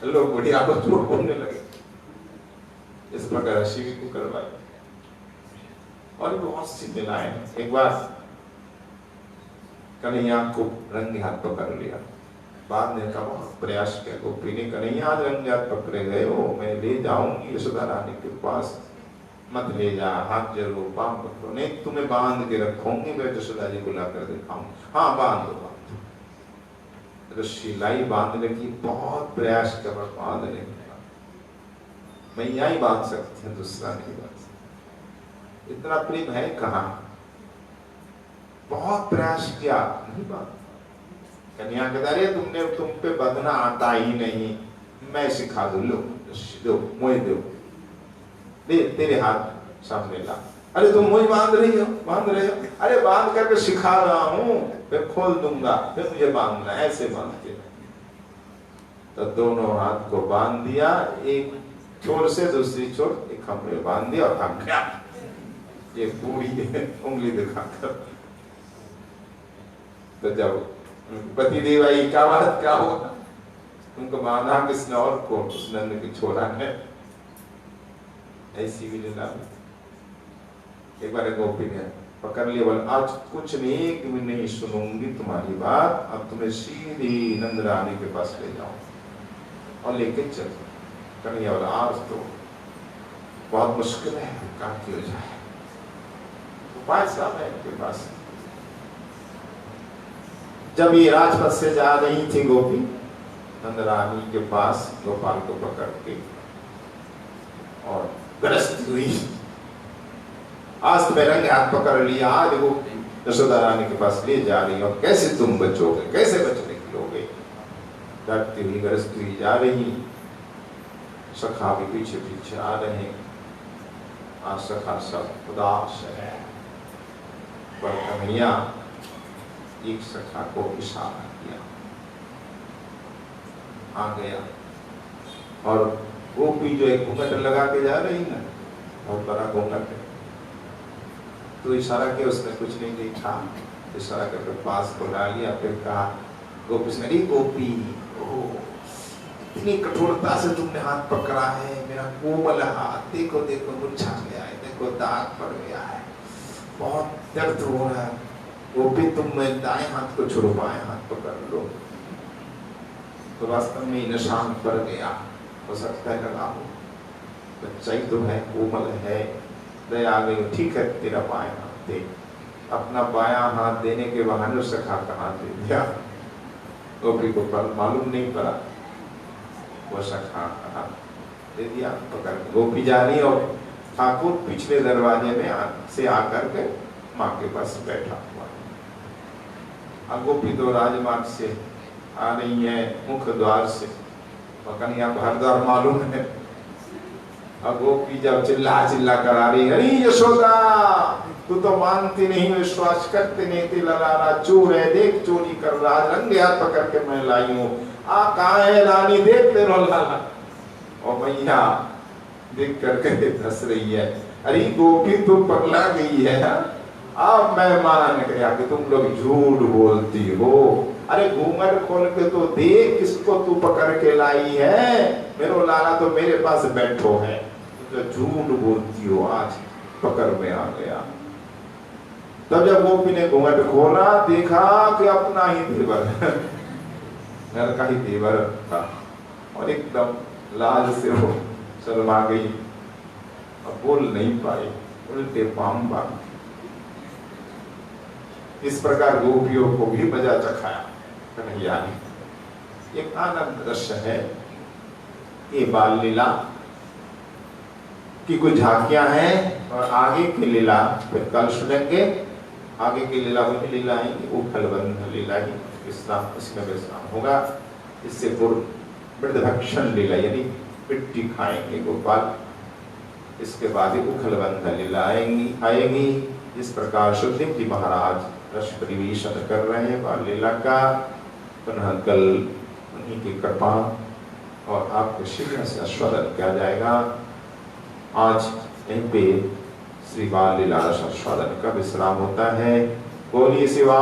लोग बुढ़िया को चोर बोलने लगे। इस प्रकार शिवी को करवाई और बहुत सी दिलाएं। एक बार कन्हैया को रंगे हाथ पकड़ लिया, बाद में का बहुत प्रयास किया, गोपी ने कन्हैया आज रंगे हाथ पकड़े गए हो, मैं ले जाऊंगी यशोदा रानी के पास, मत ले जा, हाथ जरूर बांध पकड़ो, नहीं तुम्हें बांध के रखूंगी, मैं यशोदा जी को ला कर दिखाऊं। हाँ बांध दो, रस्सी लाई, बांधने की बहुत प्रयास कर बांधने का, मैया ही बांध सकती है, दूसरा नहीं बांध सकती। इतना प्रेम है कहाँ, बहुत प्रयास किया, नहीं बांध। कन्या कहता अरे तुम पे बंधना आता ही नहीं, मैं सिखा दूं, लो रस्सी दो, मोह दो, दे तेरे हाथ सामने ला। अरे तुम मुझे बांध रही हो, अरे बांध करके सिखा रहा हूं, फिर खोल दूंगा, फिर मुझे बांधना, ऐसे बांधते। तो दोनों हाथ को बांध दिया, एक छोर से दूसरी छोर एक खंभे बांध दिया और थक गया, ये पूरी उंगली दिखाकर। तो जब पति देव आई, क्या बात क्या हुआ, उनको बांधा किसने और को, उस नंद की छोरा ने। ऐसी भी लीला। एक बार गोपी ने पकड़ लिया, बोले आज कुछ नहीं सुनूंगी तुम्हारी बात, अब तुम्हें सीधी नंद रानी के पास ले जाऊं और लेके चल। कन्हैया बोला आज तो बहुत मुश्किल है, काम की हो जाए, उपाय साहब है इनके पास। जब ये राजपथ से जा रही थी गोपी नंद रानी के पास, गोपाल को पकड़ के और ग्रस्त हुई, आज तुम्हें रंगे हाथ पकड़ लिया, आज वो यशोदा रानी के पास ले जा रही हो, कैसे तुम बचोगे, कैसे बच निकलोगे। डरती हुई ग्रस्त हुई जा रही, सखा भी पीछे पीछे आ रहे। आज सखा सब उदास है, पर कन्हैया एक सखा को इशारा किया, आ गया और गोपी जो एक घूंघट लगा के जा रही ना, बहुत बड़ा घूंघट है, तो इशारा किया, उसने कुछ नहीं देखा, इशारा करके पास बुला लिया, फिर कहा गोपी से, अरे गोपी इतनी कठोरता से तुमने हाथ पकड़ा है, मेरा कोमल हाथ, देखो देखो मुरझा गया है, देखो दाग पड़ गया है, बहुत दर्द हो रहा है, गोपी तुम दाएं हाथ को छोड़ो, बाएं हाथ पकड़ लो। तो वास्तव में निशान पड़ गया, हो सकता है लगा हो, बच्चा ही तो है, कोमल है, दया आ गई, ठीक है तेरा बायां हाथ दे। अपना बायां हाथ देने के बहाने सखा का हाथ दे दिया, गोपी को मालूम नहीं पड़ा, वो सखा का हाथ दे दिया पकड़। गोपी जा रही और ठाकुर पिछले दरवाजे में से आकर के माँ के पास बैठा हुआ। अब गोपी तो राजमार्ग से आ रही है, मुख्य द्वार से, कन्हैया को हर द्वार मालूम है। अब गोपी जब चिल्ला कर आ रही, अरे यशोदा तू तो मानती नहीं, विश्वास करते नहीं, ती ललारा चोर है, देख चोरी कर रहा, रंगे हाथ पकड़ के मैं लाई हूँ, आ कहाँ है रानी, देखते रहो लाला। और मैया देख करके हंस रही है, अरे गोपी तू पगला गई है, अब मैं मान गया कि तुम लोग झूठ बोलती हो। अरे घूंघट खोल के तो देख किसको तू पकड़ के लाई है, मेरो लाला तो मेरे पास बैठो है, तो झूठ बोलती हो, आज पकड़ में आ गया। तब जब गोपी ने घूंघट खोला, देखा कि अपना ही देवर घर का ही देवर था, और एकदम लाज से वो शर्मा गई, अब बोल नहीं पाई, उल्टे पाम बांध। इस प्रकार गोपियों को भी मजा चखाया कन्हैया ने। एक आनंद दृश्य है ये बाल लीला की कुछ झांकियां हैं, और आगे की लीला फिर कल सुनेंगे। आगे की लीला वही लीला आएंगी, वो खलबंध लीला ही इसमें विश्राम होगा। इससे पूर्व वृद्धभक्षण लीला यानी पिट्टी खाएंगे गोपाल, इसके बाद ही उखलबंध लीला आएगी। इस प्रकार सुखदेव जी महाराज रस परिवेशन कर रहे हैं बाल लीला का। पुनः कल उन्हीं की कृपा और आपको शीघ्र से आस्वादन किया जाएगा। आज यहीं पे श्री बाल लीला आस्वादन का विश्राम होता है। बोलिए शिवा।